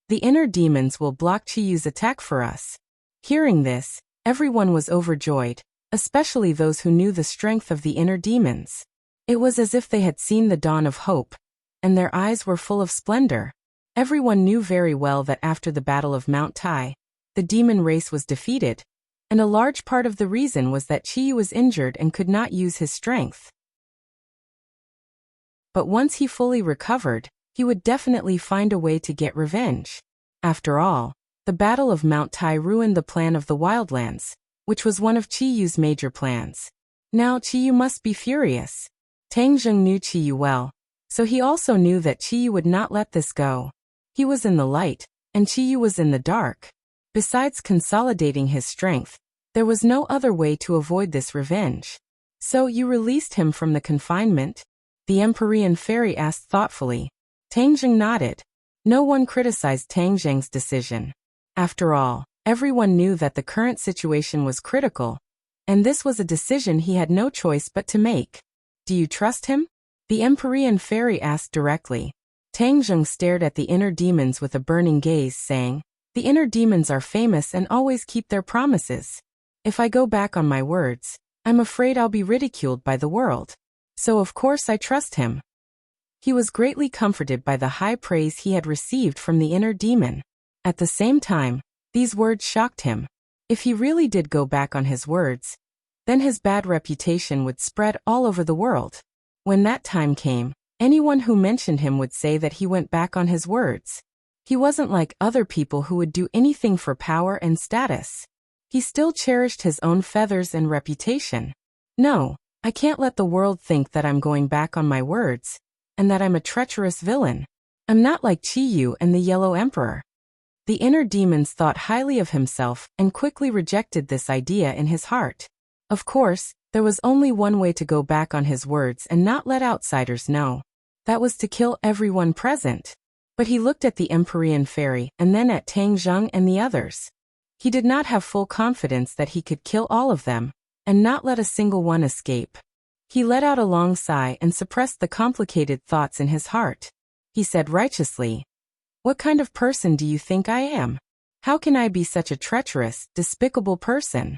"The inner demons will block Qiyu's attack for us." Hearing this, everyone was overjoyed, especially those who knew the strength of the inner demons. It was as if they had seen the dawn of hope, and their eyes were full of splendor. Everyone knew very well that after the Battle of Mount Tai, the demon race was defeated, and a large part of the reason was that Qiyu was injured and could not use his strength. But once he fully recovered, he would definitely find a way to get revenge. After all, the Battle of Mount Tai ruined the plan of the Wildlands, which was one of Qiyu's major plans. Now Qiyu must be furious. Tang Zheng knew Qiyu well, so he also knew that Qiyu would not let this go. He was in the light, and Qiyu was in the dark. Besides consolidating his strength, there was no other way to avoid this revenge. So you released him from the confinement? The Empyrean fairy asked thoughtfully. Tang Zheng nodded. No one criticized Tang Zheng's decision. After all, everyone knew that the current situation was critical, and this was a decision he had no choice but to make. Do you trust him? The Empyrean fairy asked directly. Tang Zheng stared at the inner demons with a burning gaze, saying, "The inner demons are famous and always keep their promises. If I go back on my words, I'm afraid I'll be ridiculed by the world. So of course I trust him." He was greatly comforted by the high praise he had received from the inner demon. At the same time, these words shocked him. If he really did go back on his words, then his bad reputation would spread all over the world. When that time came, anyone who mentioned him would say that he went back on his words. He wasn't like other people who would do anything for power and status. He still cherished his own feathers and reputation. No, I can't let the world think that I'm going back on my words, and that I'm a treacherous villain. I'm not like Qiyu and the Yellow Emperor. The inner demons thought highly of himself and quickly rejected this idea in his heart. Of course, there was only one way to go back on his words and not let outsiders know. That was to kill everyone present. But he looked at the Empyrean fairy and then at Tang Zheng and the others. He did not have full confidence that he could kill all of them, and not let a single one escape. He let out a long sigh and suppressed the complicated thoughts in his heart. He said righteously, "What kind of person do you think I am? How can I be such a treacherous, despicable person?"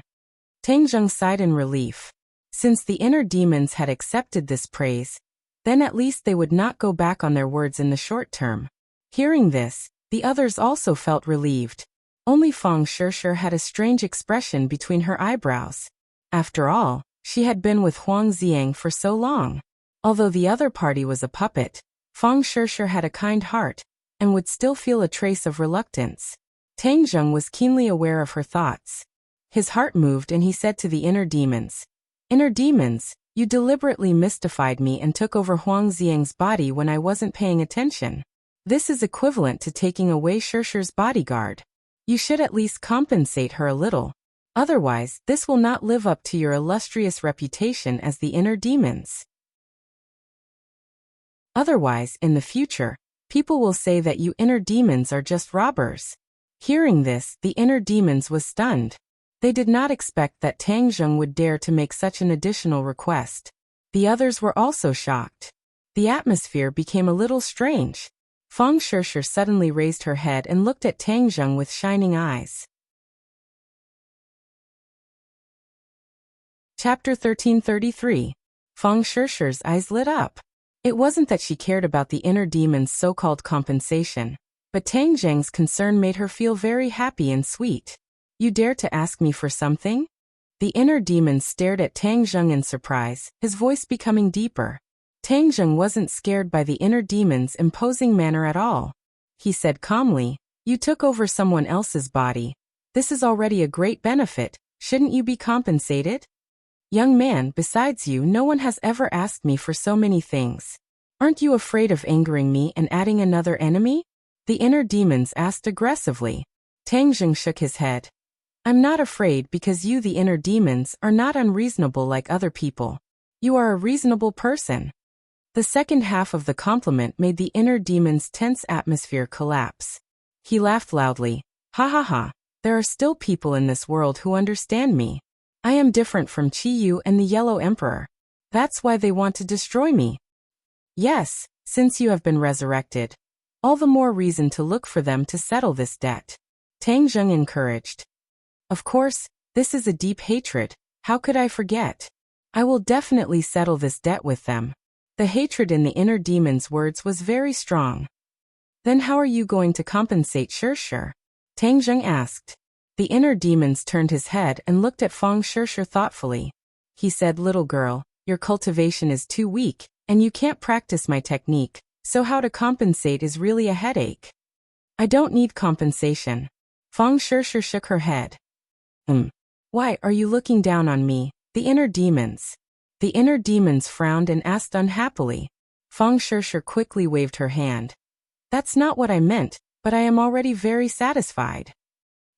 Tang Zheng sighed in relief. Since the inner demons had accepted this praise, then at least they would not go back on their words in the short term. Hearing this, the others also felt relieved. Only Fang Shishir had a strange expression between her eyebrows. After all, she had been with Huang Xiang for so long. Although the other party was a puppet, Fang Shishir had a kind heart, and would still feel a trace of reluctance. Tang Zheng was keenly aware of her thoughts. His heart moved and he said to the inner demons, "Inner demons, you deliberately mystified me and took over Huang Xiang's body when I wasn't paying attention. This is equivalent to taking away Shishir's bodyguard. You should at least compensate her a little. Otherwise, this will not live up to your illustrious reputation as the inner demons. Otherwise, in the future, people will say that you inner demons are just robbers." Hearing this, the inner demons was stunned. They did not expect that Tang Zheng would dare to make such an additional request. The others were also shocked. The atmosphere became a little strange. Fang Shishir suddenly raised her head and looked at Tang Zheng with shining eyes. Chapter 1333. Fang Shishir's eyes lit up. It wasn't that she cared about the inner demon's so-called compensation, but Tang Zheng's concern made her feel very happy and sweet. "You dare to ask me for something?" The inner demon stared at Tang Zheng in surprise, his voice becoming deeper. Tang Zheng wasn't scared by the inner demon's imposing manner at all. He said calmly, "You took over someone else's body. This is already a great benefit. Shouldn't you be compensated?" "Young man, besides you, no one has ever asked me for so many things. Aren't you afraid of angering me and adding another enemy?" The inner demons asked aggressively. Tang Zheng shook his head. "I'm not afraid because you, the inner demons, are not unreasonable like other people. You are a reasonable person." The second half of the compliment made the inner demon's tense atmosphere collapse. He laughed loudly. "Ha ha ha, there are still people in this world who understand me. I am different from Qiyu and the Yellow Emperor. That's why they want to destroy me. Yes, since you have been resurrected, all the more reason to look for them to settle this debt." Tang Zheng encouraged. "Of course, this is a deep hatred. How could I forget? I will definitely settle this debt with them." The hatred in the inner demon's words was very strong. "Then how are you going to compensate Shishir?" Tang Zheng asked. The inner demons turned his head and looked at Feng Shisher thoughtfully. He said, "Little girl, your cultivation is too weak, and you can't practice my technique, so how to compensate is really a headache." "I don't need compensation." Feng Shisher shook her head. Why are you looking down on me, the inner demons?" The inner demons frowned and asked unhappily. Feng Shisher quickly waved her hand. "That's not what I meant, but I am already very satisfied."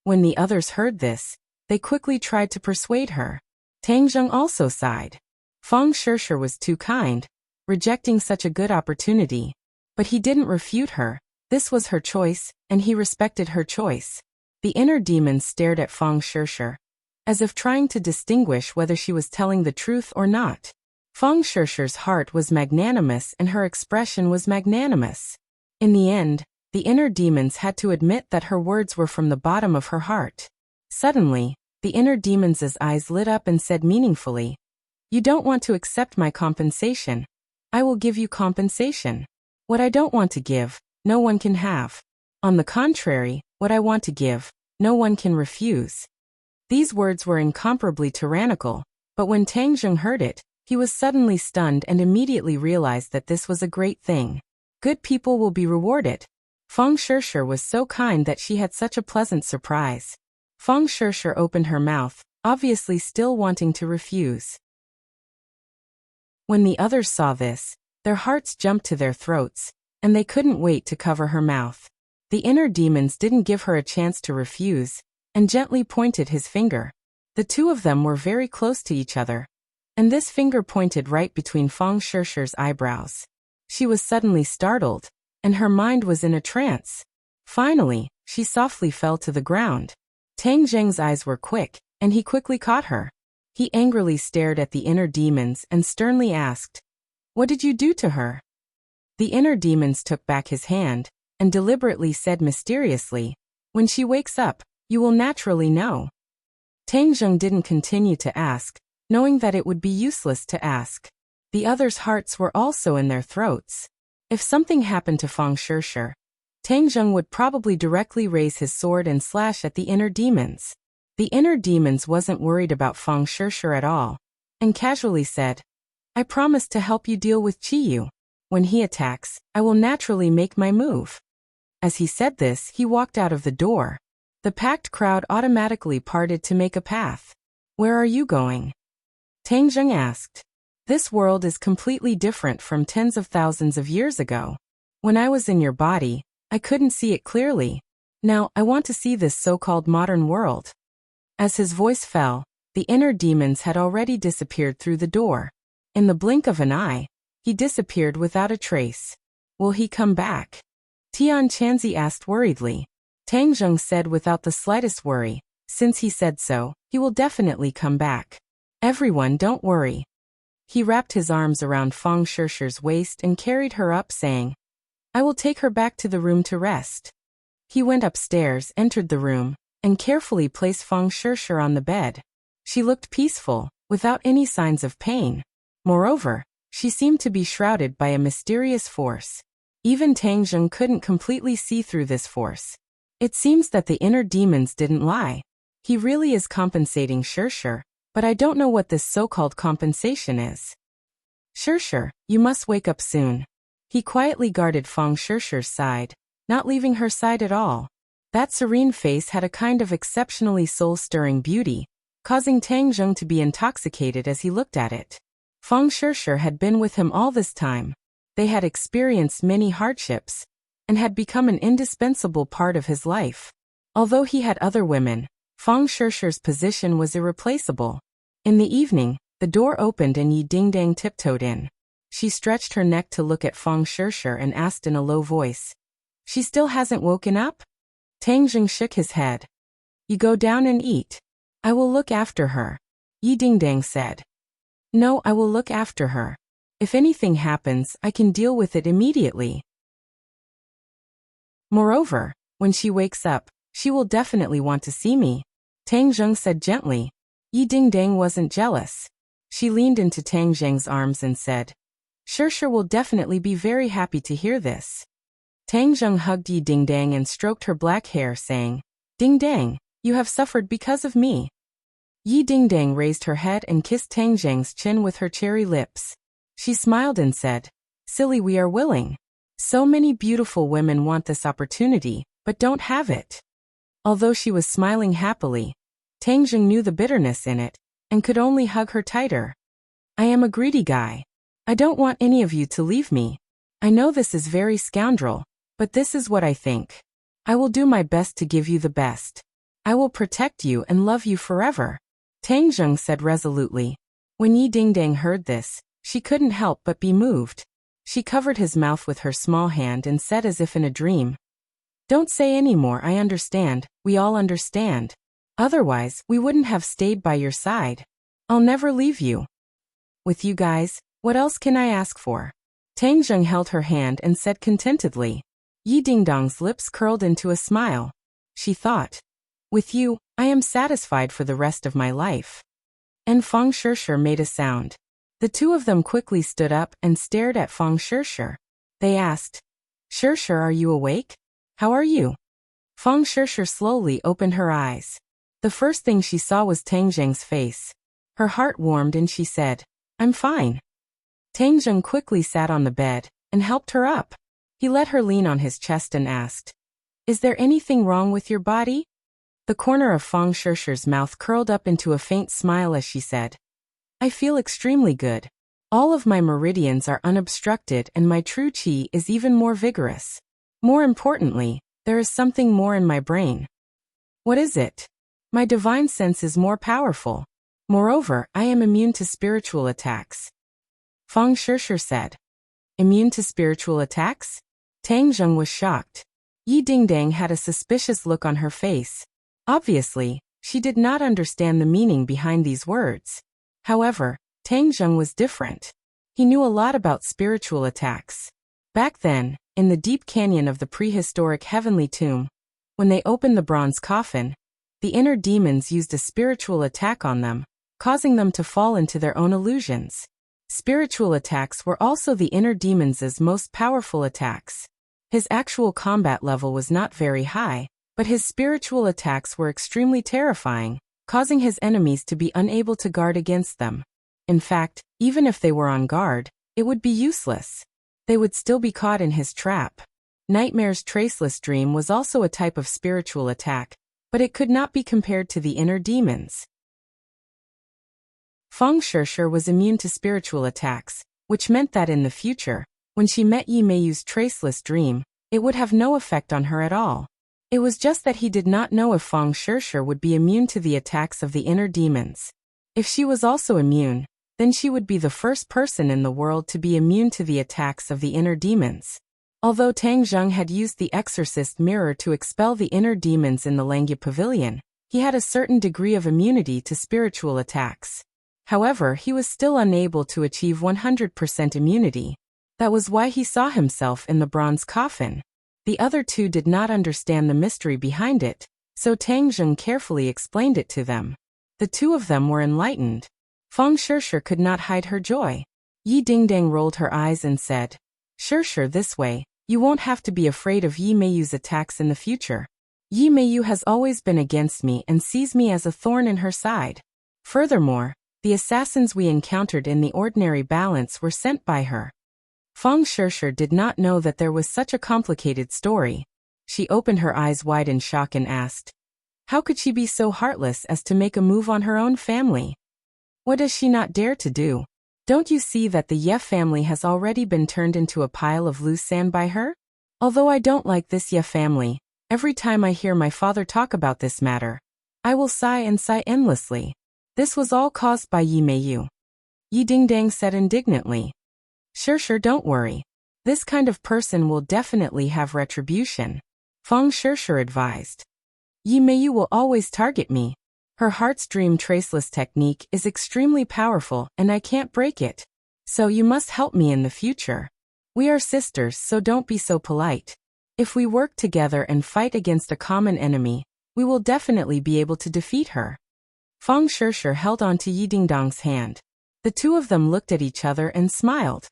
When the others heard this, they quickly tried to persuade her. Tang Zheng also sighed. Feng Shisher was too kind, rejecting such a good opportunity. But he didn't refute her. This was her choice, and he respected her choice. The inner demons stared at Feng Shisher, as if trying to distinguish whether she was telling the truth or not. Feng Shisher's heart was magnanimous and her expression was magnanimous. In the end, the inner demons had to admit that her words were from the bottom of her heart. Suddenly, the inner demons' eyes lit up and said meaningfully, "You don't want to accept my compensation. I will give you compensation. What I don't want to give, no one can have. On the contrary, what I want to give, no one can refuse." These words were incomparably tyrannical, but when Tang Zheng heard it, he was suddenly stunned and immediately realized that this was a great thing. Good people will be rewarded. Feng Shisher was so kind that she had such a pleasant surprise. Feng Shisher opened her mouth, obviously still wanting to refuse. When the others saw this, their hearts jumped to their throats, and they couldn't wait to cover her mouth. The inner demons didn't give her a chance to refuse, and gently pointed his finger. The two of them were very close to each other, and this finger pointed right between Feng Shisher's eyebrows. She was suddenly startled, and her mind was in a trance. Finally, she softly fell to the ground. Tang Zheng's eyes were quick, and he quickly caught her. He angrily stared at the inner demons and sternly asked, "What did you do to her?" The inner demons took back his hand, and deliberately said mysteriously, "When she wakes up, you will naturally know." Tang Zheng didn't continue to ask, knowing that it would be useless to ask. The others' hearts were also in their throats. If something happened to Feng Shisher, Tang Zheng would probably directly raise his sword and slash at the inner demons. The inner demons wasn't worried about Feng Shisher at all, and casually said, "I promise to help you deal with Chiyu. When he attacks, I will naturally make my move." As he said this, he walked out of the door. The packed crowd automatically parted to make a path. "Where are you going?" Tang Zheng asked. "This world is completely different from tens of thousands of years ago. When I was in your body, I couldn't see it clearly. Now I want to see this so-called modern world." As his voice fell, the inner demons had already disappeared through the door. In the blink of an eye, he disappeared without a trace. "Will he come back?" Tian Chanzi asked worriedly. Tang Zheng said without the slightest worry, "Since he said so, he will definitely come back. Everyone, don't worry." He wrapped his arms around Feng Shisher's waist and carried her up, saying, "I will take her back to the room to rest." He went upstairs, entered the room, and carefully placed Feng Shisher on the bed. She looked peaceful, without any signs of pain. Moreover, she seemed to be shrouded by a mysterious force. Even Tang Zheng couldn't completely see through this force. It seems that the inner demons didn't lie. He really is compensating Shisher, but I don't know what this so-called compensation is. "Shisher, you must wake up soon." He quietly guarded Feng Shisher's side, not leaving her side at all. That serene face had a kind of exceptionally soul-stirring beauty, causing Tang Zheng to be intoxicated as he looked at it. Feng Shisher had been with him all this time. They had experienced many hardships, and had become an indispensable part of his life. Although he had other women, Feng Shisher's position was irreplaceable. In the evening, the door opened and Yi Dingdang tiptoed in. She stretched her neck to look at Feng Shisher and asked in a low voice, "She still hasn't woken up?" Tang Zheng shook his head. "You go down and eat. I will look after her," Yi Dingdang said. "No, I will look after her. If anything happens, I can deal with it immediately. Moreover, when she wakes up, she will definitely want to see me," Tang Zheng said gently. Yi Dingdang wasn't jealous. She leaned into Tang Zheng's arms and said, "Shisher will definitely be very happy to hear this." Tang Zheng hugged Yi Dingdang and stroked her black hair, saying, "Dingdang, You have suffered because of me. Yi Dingdang raised her head and kissed Tang Zheng's chin with her cherry lips. She smiled and said, "Silly, we are willing. So many beautiful women want this opportunity, but don't have it." Although she was smiling happily, Tang Zheng knew the bitterness in it, and could only hug her tighter. "I am a greedy guy. I don't want any of you to leave me. I know this is very scoundrel, but this is what I think. I will do my best to give you the best. I will protect you and love you forever," Tang Zheng said resolutely. When Yi Dingdang heard this, she couldn't help but be moved. She covered his mouth with her small hand and said as if in a dream, "Don't say any more, I understand, we all understand. Otherwise, we wouldn't have stayed by your side. I'll never leave you. With you guys, what else can I ask for?" Tang Zheng held her hand and said contentedly. Yi Dingdang's lips curled into a smile. She thought, "With you, I am satisfied for the rest of my life." And Feng Shishir made a sound. The two of them quickly stood up and stared at Feng Shishir. They asked, "Shishir, are you awake? How are you?" Feng Shishir slowly opened her eyes. The first thing she saw was Tang Zheng's face. Her heart warmed and she said, "I'm fine." Tang Zheng quickly sat on the bed and helped her up. He let her lean on his chest and asked, "Is there anything wrong with your body?" The corner of Feng Shishir's mouth curled up into a faint smile as she said, "I feel extremely good. All of my meridians are unobstructed and my true qi is even more vigorous. More importantly, there is something more in my brain." "What is it?" "My divine sense is more powerful. Moreover, I am immune to spiritual attacks," Feng Shishir said. "Immune to spiritual attacks?" Tang Zheng was shocked. Yi Dingdang had a suspicious look on her face. Obviously, she did not understand the meaning behind these words. However, Tang Zheng was different. He knew a lot about spiritual attacks. Back then, in the deep canyon of the prehistoric heavenly tomb, when they opened the bronze coffin, the inner demons used a spiritual attack on them, causing them to fall into their own illusions. Spiritual attacks were also the inner demons' most powerful attacks. His actual combat level was not very high, but his spiritual attacks were extremely terrifying, causing his enemies to be unable to guard against them. In fact, even if they were on guard, it would be useless. They would still be caught in his trap. Nightmare's traceless dream was also a type of spiritual attack, but it could not be compared to the inner demons. Feng Shishir was immune to spiritual attacks, which meant that in the future, when she met Yi Meiyu's traceless dream, it would have no effect on her at all. It was just that he did not know if Feng Shishir would be immune to the attacks of the inner demons. If she was also immune, then she would be the first person in the world to be immune to the attacks of the inner demons. Although Tang Zheng had used the exorcist mirror to expel the inner demons in the Langya Pavilion, he had a certain degree of immunity to spiritual attacks. However, he was still unable to achieve 100% immunity. That was why he saw himself in the bronze coffin. The other two did not understand the mystery behind it, so Tang Zheng carefully explained it to them. The two of them were enlightened. Feng Shishir could not hide her joy. Yi Dingdang rolled her eyes and said, "Shishir, this way, you won't have to be afraid of Yi Meiyu's attacks in the future. Yi Meiyu has always been against me and sees me as a thorn in her side. Furthermore, the assassins we encountered in the ordinary balance were sent by her." Feng Shishir did not know that there was such a complicated story. She opened her eyes wide in shock and asked, "How could she be so heartless as to make a move on her own family? What does she not dare to do? Don't you see that the Ye family has already been turned into a pile of loose sand by her? Although I don't like this Ye family, every time I hear my father talk about this matter, I will sigh and sigh endlessly. This was all caused by Yi Meiyu," Yi Dingdang said indignantly. "Shishir, don't worry. This kind of person will definitely have retribution," Feng Shishir advised. "Yi Meiyu will always target me. Her heart's dream traceless technique is extremely powerful and I can't break it. So you must help me in the future. We are sisters, so don't be so polite. If we work together and fight against a common enemy, we will definitely be able to defeat her." Feng Shishir held on to Yi Dingdang's hand. The two of them looked at each other and smiled.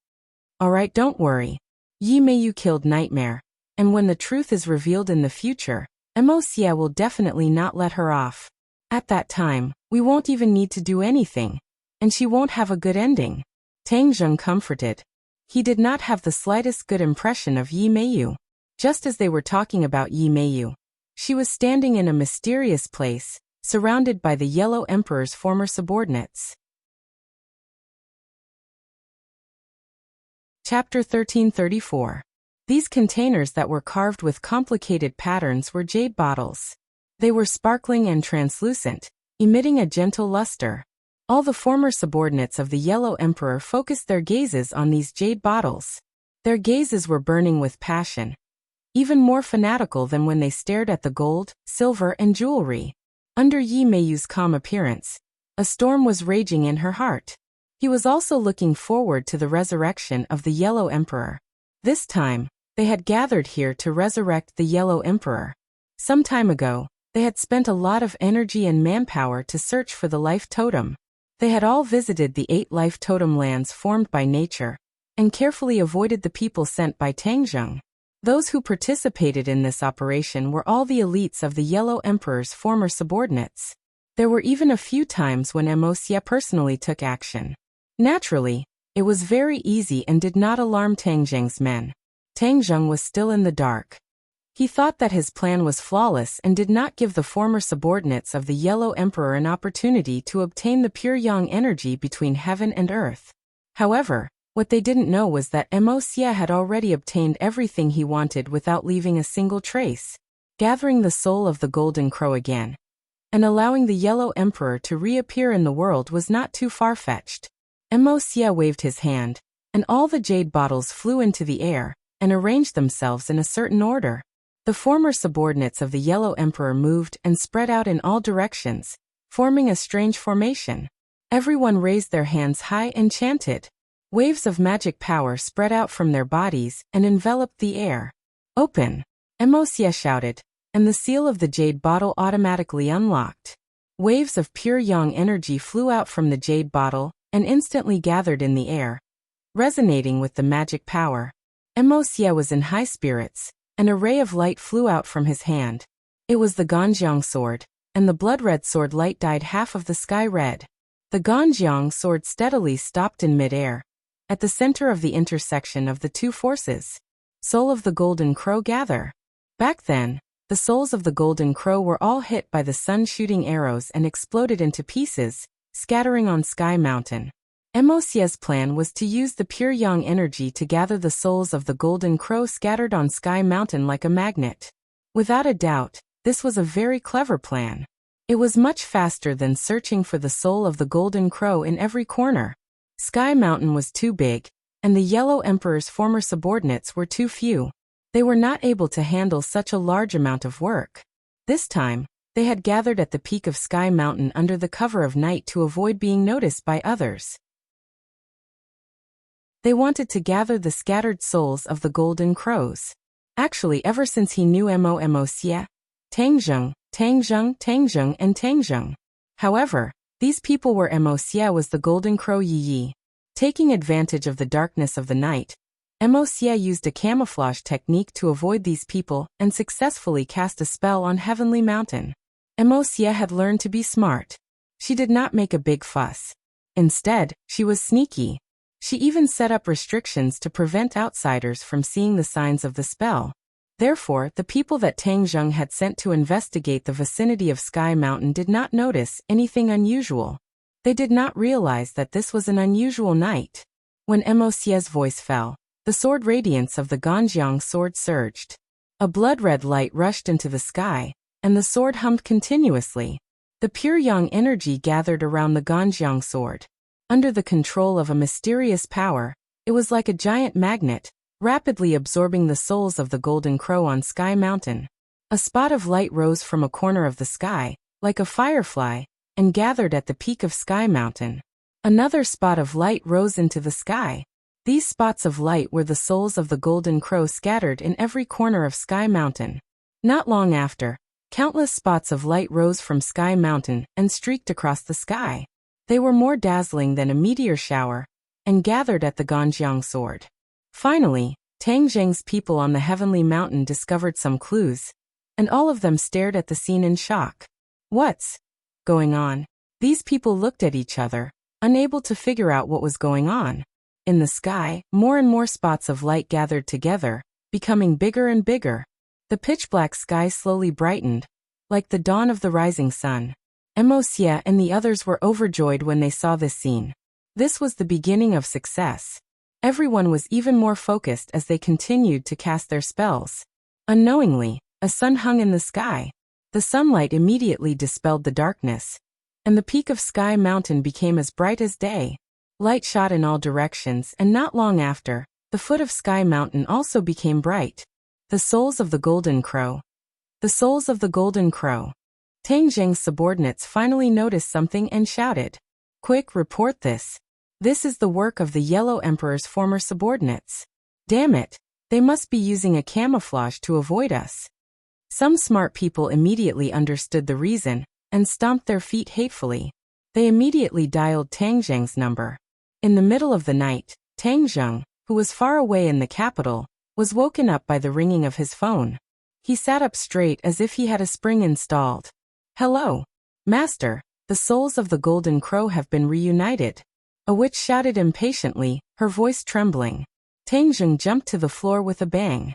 "Alright, don't worry. Yi Meiyu killed Nightmare, and when the truth is revealed in the future, Emosia will definitely not let her off. At that time, we won't even need to do anything. And she won't have a good ending. Tang Zheng comforted. He did not have the slightest good impression of Yi Meiyu. Just as they were talking about Yi Meiyu, she was standing in a mysterious place, surrounded by the Yellow Emperor's former subordinates. Chapter 1334. These containers that were carved with complicated patterns were jade bottles. They were sparkling and translucent, emitting a gentle luster. All the former subordinates of the Yellow Emperor focused their gazes on these jade bottles. Their gazes were burning with passion, even more fanatical than when they stared at the gold, silver, and jewelry. Under Yi Meiyu's calm appearance, a storm was raging in her heart. He was also looking forward to the resurrection of the Yellow Emperor. This time, they had gathered here to resurrect the Yellow Emperor. Some time ago, they had spent a lot of energy and manpower to search for the life totem. They had all visited the 8 life totem lands formed by nature, and carefully avoided the people sent by Tang Zheng. Those who participated in this operation were all the elites of the Yellow Emperor's former subordinates. There were even a few times when Emosia personally took action. Naturally, it was very easy and did not alarm Tang Zheng's men. Tang Zheng was still in the dark. He thought that his plan was flawless and did not give the former subordinates of the Yellow Emperor an opportunity to obtain the pure yang energy between heaven and earth. However, what they didn't know was that Emosia had already obtained everything he wanted without leaving a single trace. Gathering the soul of the Golden Crow again, and allowing the Yellow Emperor to reappear in the world was not too far-fetched. Emosia waved his hand, and all the jade bottles flew into the air, and arranged themselves in a certain order. The former subordinates of the Yellow Emperor moved and spread out in all directions, forming a strange formation. Everyone raised their hands high and chanted. Waves of magic power spread out from their bodies and enveloped the air. "Open!" Emosia shouted, and the seal of the jade bottle automatically unlocked. Waves of pure yang energy flew out from the jade bottle and instantly gathered in the air, resonating with the magic power. Emosia was in high spirits. An ray of light flew out from his hand. It was the Ganjiang sword, and the blood-red sword light dyed half of the sky red. The Ganjiang sword steadily stopped in mid-air, at the center of the intersection of the two forces. Soul of the Golden Crow gather. Back then, the souls of the Golden Crow were all hit by the sun shooting arrows and exploded into pieces, scattering on Sky Mountain. Emosia's plan was to use the pure yang energy to gather the souls of the Golden Crow scattered on Sky Mountain like a magnet. Without a doubt, this was a very clever plan. It was much faster than searching for the soul of the Golden Crow in every corner. Sky Mountain was too big, and the Yellow Emperor's former subordinates were too few. They were not able to handle such a large amount of work. This time, they had gathered at the peak of Sky Mountain under the cover of night to avoid being noticed by others. They wanted to gather the scattered souls of the Golden Crows. Actually, ever since he knew Emosia, Tang Zheng, and Tang Zheng. However, these people were Emosia was the Golden Crow Yi. Taking advantage of the darkness of the night, Emosia used a camouflage technique to avoid these people and successfully cast a spell on Heavenly Mountain. Emosia had learned to be smart. She did not make a big fuss. Instead, she was sneaky. She even set up restrictions to prevent outsiders from seeing the signs of the spell. Therefore, the people that Tang Zheng had sent to investigate the vicinity of Sky Mountain did not notice anything unusual. They did not realize that this was an unusual night. When Emosia's voice fell, the sword radiance of the Ganjiang sword surged. A blood-red light rushed into the sky, and the sword hummed continuously. The pure yang energy gathered around the Ganjiang sword. Under the control of a mysterious power, it was like a giant magnet, rapidly absorbing the souls of the Golden Crow on Sky Mountain. A spot of light rose from a corner of the sky, like a firefly, and gathered at the peak of Sky Mountain. Another spot of light rose into the sky. These spots of light were the souls of the Golden Crow scattered in every corner of Sky Mountain. Not long after, countless spots of light rose from Sky Mountain and streaked across the sky. They were more dazzling than a meteor shower, and gathered at the Ganjiang sword. Finally, Tang Zheng's people on the Heavenly Mountain discovered some clues. and all of them stared at the scene in shock. What's going on? These people looked at each other, unable to figure out what was going on. In the sky, more and more spots of light gathered together, becoming bigger and bigger. The pitch-black sky slowly brightened, like the dawn of the rising sun. Emosia and the others were overjoyed when they saw this scene. This was the beginning of success. Everyone was even more focused as they continued to cast their spells. Unknowingly, a sun hung in the sky. The sunlight immediately dispelled the darkness, and the peak of Sky Mountain became as bright as day. Light shot in all directions, and not long after, the foot of Sky Mountain also became bright. The souls of the Golden Crow. The souls of the Golden Crow. Tang Zheng's subordinates finally noticed something and shouted, "Quick, report this. This is the work of the Yellow Emperor's former subordinates. Damn it, they must be using a camouflage to avoid us." Some smart people immediately understood the reason, and stomped their feet hatefully. They immediately dialed Tang Zheng's number. In the middle of the night, Tang Zheng, who was far away in the capital, was woken up by the ringing of his phone. He sat up straight as if he had a spring installed. "Hello, Master, the souls of the Golden Crow have been reunited," a witch shouted impatiently, her voice trembling. Tang Zheng jumped to the floor with a bang.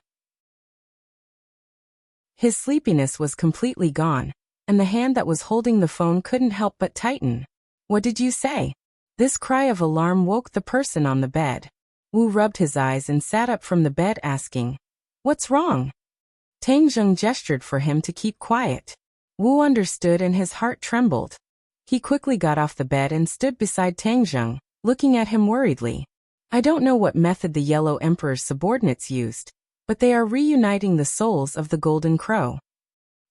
His sleepiness was completely gone, and the hand that was holding the phone couldn't help but tighten. "What did you say?" This cry of alarm woke the person on the bed. Wu rubbed his eyes and sat up from the bed asking, "What's wrong?" Tang Zheng gestured for him to keep quiet. Wu understood and his heart trembled. He quickly got off the bed and stood beside Tang Zheng, looking at him worriedly. "I don't know what method the Yellow Emperor's subordinates used, but they are reuniting the souls of the Golden Crow."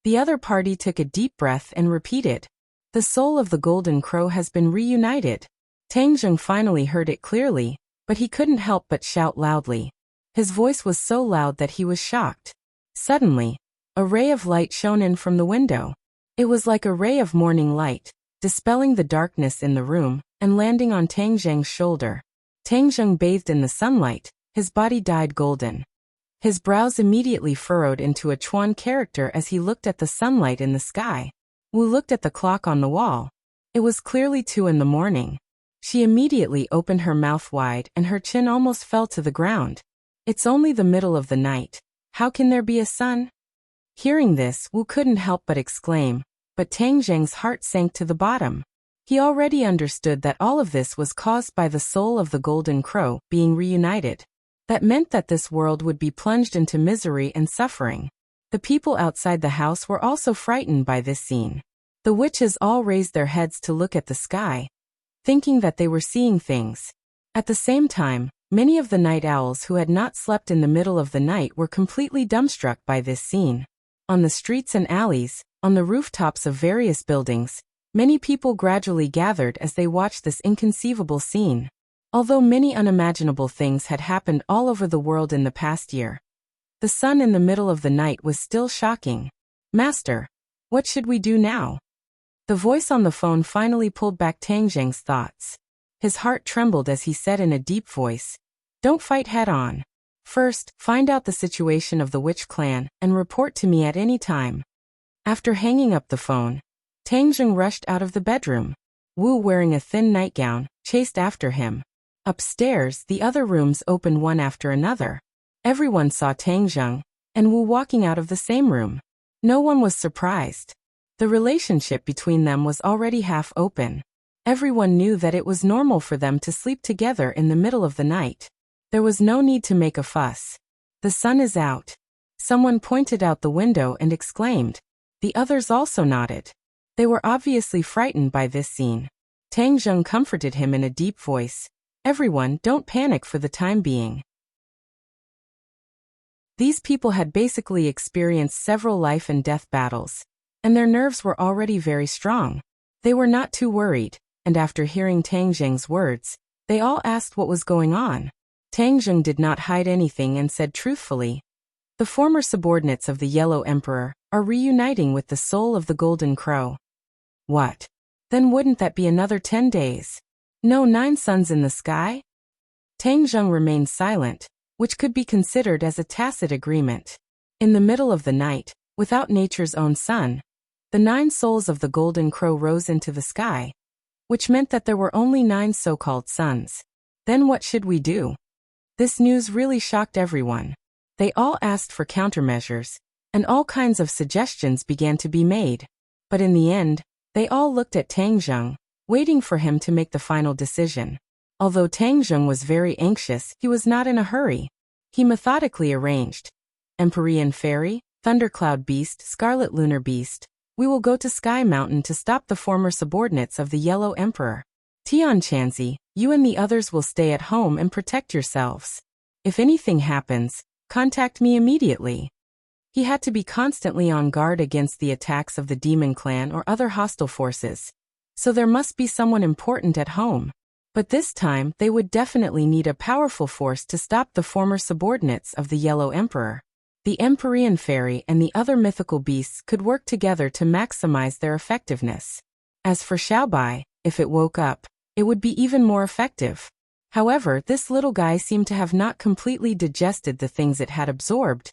The other party took a deep breath and repeated, "The soul of the Golden Crow has been reunited." Tang Zheng finally heard it clearly, but he couldn't help but shout loudly. His voice was so loud that he was shocked. Suddenly, a ray of light shone in from the window. It was like a ray of morning light, dispelling the darkness in the room, and landing on Tang Zheng's shoulder. Tang Zheng bathed in the sunlight, his body dyed golden. His brows immediately furrowed into a Chuan character as he looked at the sunlight in the sky. Wu looked at the clock on the wall. It was clearly 2 in the morning. She immediately opened her mouth wide and her chin almost fell to the ground. "It's only the middle of the night. How can there be a sun?" Hearing this, Wu couldn't help but exclaim, but Tang Zheng's heart sank to the bottom. He already understood that all of this was caused by the soul of the Golden Crow being reunited. That meant that this world would be plunged into misery and suffering. The people outside the house were also frightened by this scene. The witches all raised their heads to look at the sky, thinking that they were seeing things. At the same time, many of the night owls who had not slept in the middle of the night were completely dumbstruck by this scene. On the streets and alleys, on the rooftops of various buildings, many people gradually gathered as they watched this inconceivable scene. Although many unimaginable things had happened all over the world in the past year, the sun in the middle of the night was still shocking. "Master, what should we do now?" The voice on the phone finally pulled back Tang Zheng's thoughts. His heart trembled as he said in a deep voice, "Don't fight head-on. First, find out the situation of the witch clan and report to me at any time." After hanging up the phone, Tang Zheng rushed out of the bedroom. Wu, wearing a thin nightgown, chased after him. Upstairs, the other rooms opened one after another. Everyone saw Tang Zheng and Wu walking out of the same room. No one was surprised. The relationship between them was already half open. Everyone knew that it was normal for them to sleep together in the middle of the night. There was no need to make a fuss. "The sun is out." Someone pointed out the window and exclaimed. The others also nodded. They were obviously frightened by this scene. Tang Zheng comforted him in a deep voice. "Everyone, don't panic for the time being." These people had basically experienced several life and death battles, and their nerves were already very strong. They were not too worried, and after hearing Tang Zheng's words, they all asked what was going on. Tang Zheng did not hide anything and said truthfully, "The former subordinates of the Yellow Emperor are reuniting with the soul of the Golden Crow." "What? Then wouldn't that be another 10 days? No 9 suns in the sky?" Tang Zheng remained silent, which could be considered as a tacit agreement. In the middle of the night, without nature's own sun. The 9 souls of the golden crow rose into the sky, which meant that there were only 9 so-called suns. Then what should we do? This news really shocked everyone. They all asked for countermeasures, and all kinds of suggestions began to be made. But in the end, they all looked at Tang Zheng, waiting for him to make the final decision. Although Tang Zheng was very anxious, he was not in a hurry. He methodically arranged. Empyrean Fairy, Thundercloud Beast, Scarlet Lunar Beast, we will go to Sky Mountain to stop the former subordinates of the Yellow Emperor. Tian Chanzi, you and the others will stay at home and protect yourselves. If anything happens, contact me immediately. He had to be constantly on guard against the attacks of the Demon Clan or other hostile forces. So there must be someone important at home. But this time, they would definitely need a powerful force to stop the former subordinates of the Yellow Emperor. The Empyrean Fairy and the other mythical beasts could work together to maximize their effectiveness. As for Xiaobai, if it woke up, it would be even more effective. However, this little guy seemed to have not completely digested the things it had absorbed,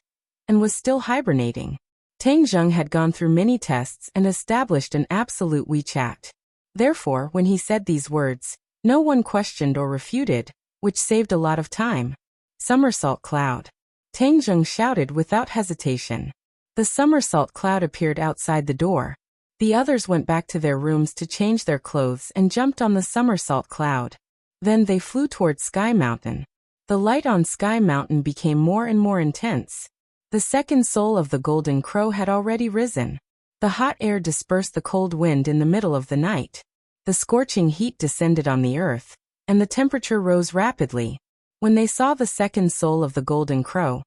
and was still hibernating. Tang Zheng had gone through many tests and established an absolute WeChat. Therefore, when he said these words, no one questioned or refuted, which saved a lot of time. Somersault Cloud. Tang Zheng shouted without hesitation. The somersault cloud appeared outside the door. The others went back to their rooms to change their clothes and jumped on the somersault cloud. Then they flew toward Sky Mountain. The light on Sky Mountain became more and more intense. The second soul of the golden crow had already risen. The hot air dispersed the cold wind in the middle of the night. The scorching heat descended on the earth, and the temperature rose rapidly. When they saw the second soul of the golden crow,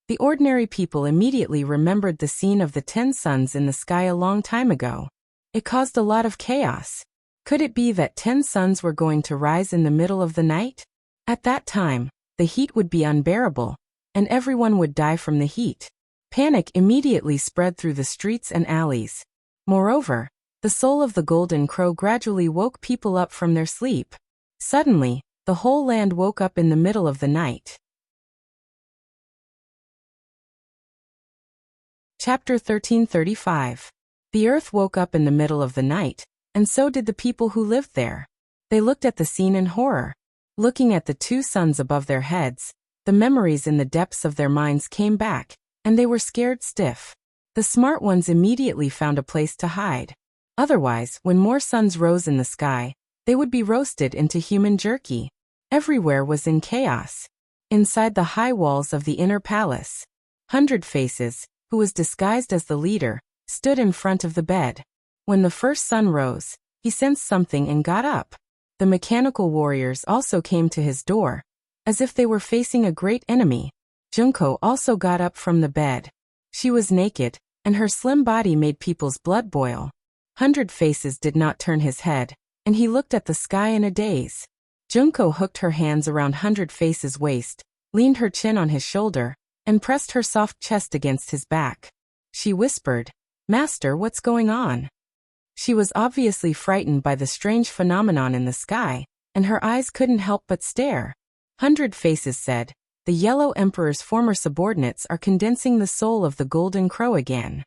the ordinary people immediately remembered the scene of the 10 suns in the sky a long time ago. It caused a lot of chaos. Could it be that 10 suns were going to rise in the middle of the night? At that time, the heat would be unbearable, and everyone would die from the heat. Panic immediately spread through the streets and alleys. Moreover, the soul of the golden crow gradually woke people up from their sleep. Suddenly, the whole land woke up in the middle of the night. Chapter 1335. The earth woke up in the middle of the night, and so did the people who lived there. They looked at the scene in horror. Looking at the 2 suns above their heads, the memories in the depths of their minds came back, and they were scared stiff. The smart ones immediately found a place to hide. Otherwise, when more suns rose in the sky, they would be roasted into human jerky. Everywhere was in chaos. Inside the high walls of the inner palace, 100 Faces, who was disguised as the leader, stood in front of the bed. When the first sun rose, he sensed something and got up. The mechanical warriors also came to his door, as if they were facing a great enemy. Junko also got up from the bed. She was naked, and her slim body made people's blood boil. 100 Faces did not turn his head, and he looked at the sky in a daze. Junko hooked her hands around 100 Faces' waist, leaned her chin on his shoulder, and pressed her soft chest against his back. She whispered, "Master, what's going on?" She was obviously frightened by the strange phenomenon in the sky, and her eyes couldn't help but stare. 100 Faces said, "The Yellow Emperor's former subordinates are condensing the soul of the golden crow again."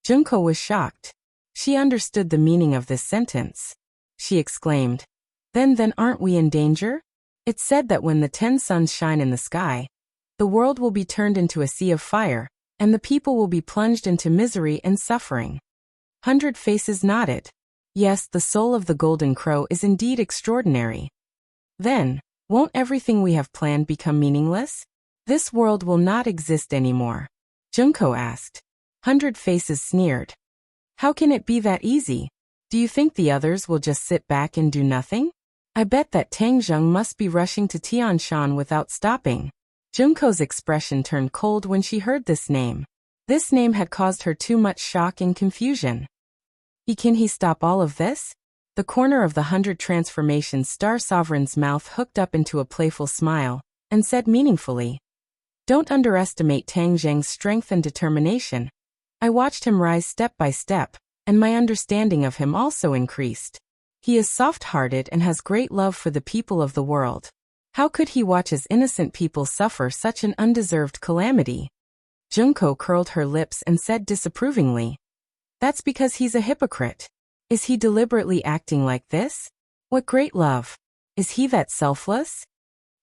Junko was shocked. She understood the meaning of this sentence. She exclaimed, Then aren't we in danger? It's said that when the 10 suns shine in the sky, the world will be turned into a sea of fire, and the people will be plunged into misery and suffering." 100 Faces nodded. Yes, the soul of the golden crow is indeed extraordinary. Then, won't everything we have planned become meaningless? This world will not exist anymore. Junko asked. 100 Faces sneered. How can it be that easy? Do you think the others will just sit back and do nothing? I bet that Tang Zheng must be rushing to Tian Shan without stopping. Junko's expression turned cold when she heard this name. This name had caused her too much shock and confusion. Can he stop all of this? The corner of the 100 Transformation Star Sovereign's mouth hooked up into a playful smile, and said meaningfully, "Don't underestimate Tang Zheng's strength and determination. I watched him rise step by step, and my understanding of him also increased. He is soft-hearted and has great love for the people of the world. How could he watch as innocent people suffer such an undeserved calamity?" Junko curled her lips and said disapprovingly. That's because he's a hypocrite. Is he deliberately acting like this? What great love. Is he that selfless?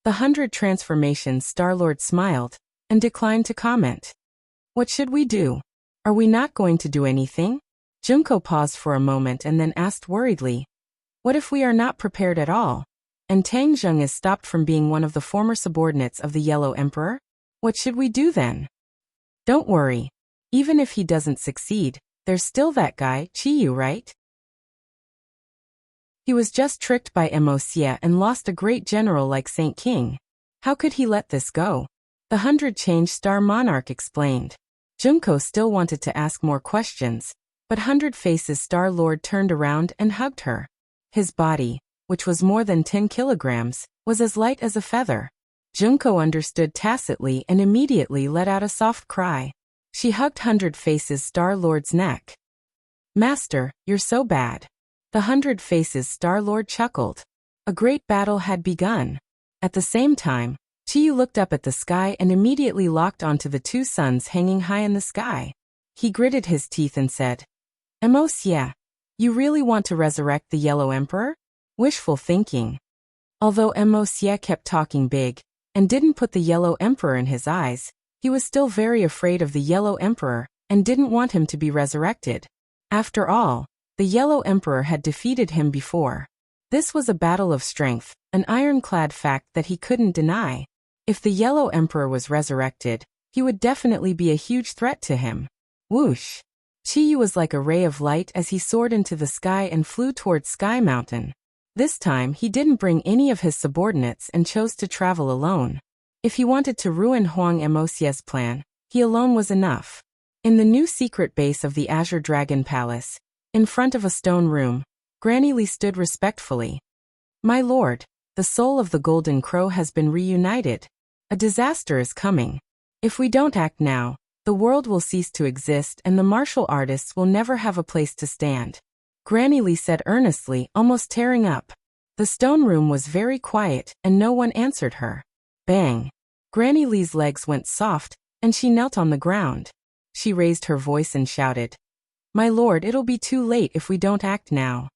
The 100 Transformations Star-Lord smiled and declined to comment. What should we do? Are we not going to do anything? Junko paused for a moment and then asked worriedly. What if we are not prepared at all? And Tang Zheng is stopped from being one of the former subordinates of the Yellow Emperor? What should we do then? Don't worry. Even if he doesn't succeed, there's still that guy, Chiyu, right? He was just tricked by Xie and lost a great general like Saint King. How could he let this go? The 100 Change Star Monarch explained. Junko still wanted to ask more questions, but 100 Faces Star Lord turned around and hugged her. His body, which was more than 10 kilograms, was as light as a feather. Junko understood tacitly and immediately let out a soft cry. She hugged 100 Faces Star Lord's neck. Master, you're so bad. The 100 Faces Star Lord chuckled. A great battle had begun. At the same time, Chiyu looked up at the sky and immediately locked onto the two suns hanging high in the sky. He gritted his teeth and said, Xie, you really want to resurrect the Yellow Emperor? Wishful thinking. Although Xie kept talking big and didn't put the Yellow Emperor in his eyes, he was still very afraid of the Yellow Emperor and didn't want him to be resurrected. After all, the Yellow Emperor had defeated him before. This was a battle of strength, an ironclad fact that he couldn't deny. If the Yellow Emperor was resurrected, he would definitely be a huge threat to him. Whoosh! Chiyu was like a ray of light as he soared into the sky and flew towards Sky Mountain. This time he didn't bring any of his subordinates and chose to travel alone. If he wanted to ruin Huang Emosie's plan, he alone was enough. In the new secret base of the Azure Dragon Palace, in front of a stone room, Granny Li stood respectfully. My lord, the soul of the Golden Crow has been reunited. A disaster is coming. If we don't act now, the world will cease to exist and the martial artists will never have a place to stand. Granny Li said earnestly, almost tearing up. The stone room was very quiet and no one answered her. Bang! Granny Li's legs went soft and she knelt on the ground. She raised her voice and shouted, My lord, it'll be too late if we don't act now.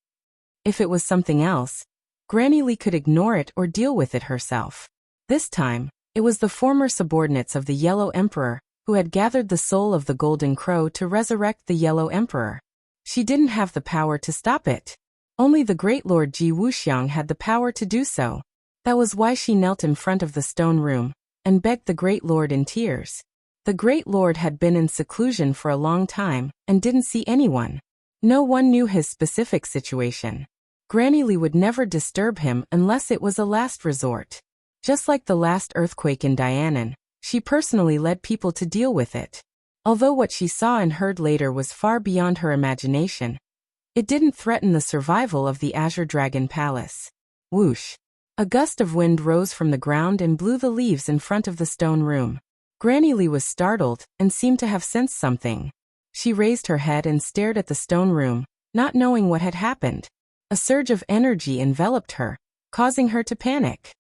If it was something else, Granny Li could ignore it or deal with it herself. This time, it was the former subordinates of the Yellow Emperor who had gathered the soul of the Golden Crow to resurrect the Yellow Emperor. She didn't have the power to stop it. Only the great Lord Ji Wuxiang had the power to do so. That was why she knelt in front of the stone room and begged the great lord in tears. The great lord had been in seclusion for a long time and didn't see anyone. No one knew his specific situation. Granny Li would never disturb him unless it was a last resort. Just like the last earthquake in Dianan, she personally led people to deal with it. Although what she saw and heard later was far beyond her imagination, it didn't threaten the survival of the Azure Dragon Palace. Whoosh! A gust of wind rose from the ground and blew the leaves in front of the stone room. Granny Li was startled and seemed to have sensed something. She raised her head and stared at the stone room, not knowing what had happened. A surge of energy enveloped her, causing her to panic.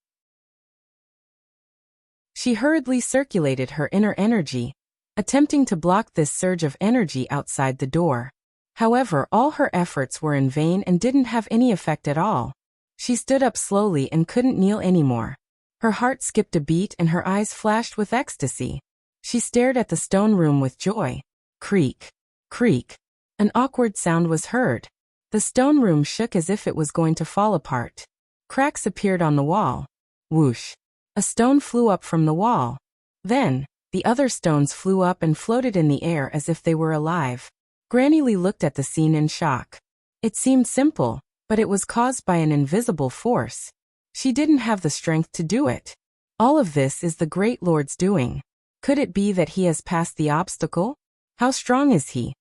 She hurriedly circulated her inner energy, attempting to block this surge of energy outside the door. However, all her efforts were in vain and didn't have any effect at all. She stood up slowly and couldn't kneel anymore. Her heart skipped a beat and her eyes flashed with ecstasy. She stared at the stone room with joy. Creak, creak. An awkward sound was heard. The stone room shook as if it was going to fall apart. Cracks appeared on the wall. Whoosh. A stone flew up from the wall. Then, the other stones flew up and floated in the air as if they were alive. Granny Li looked at the scene in shock. It seemed simple, but it was caused by an invisible force. She didn't have the strength to do it. All of this is the Great Lord's doing. Could it be that he has passed the obstacle? How strong is he?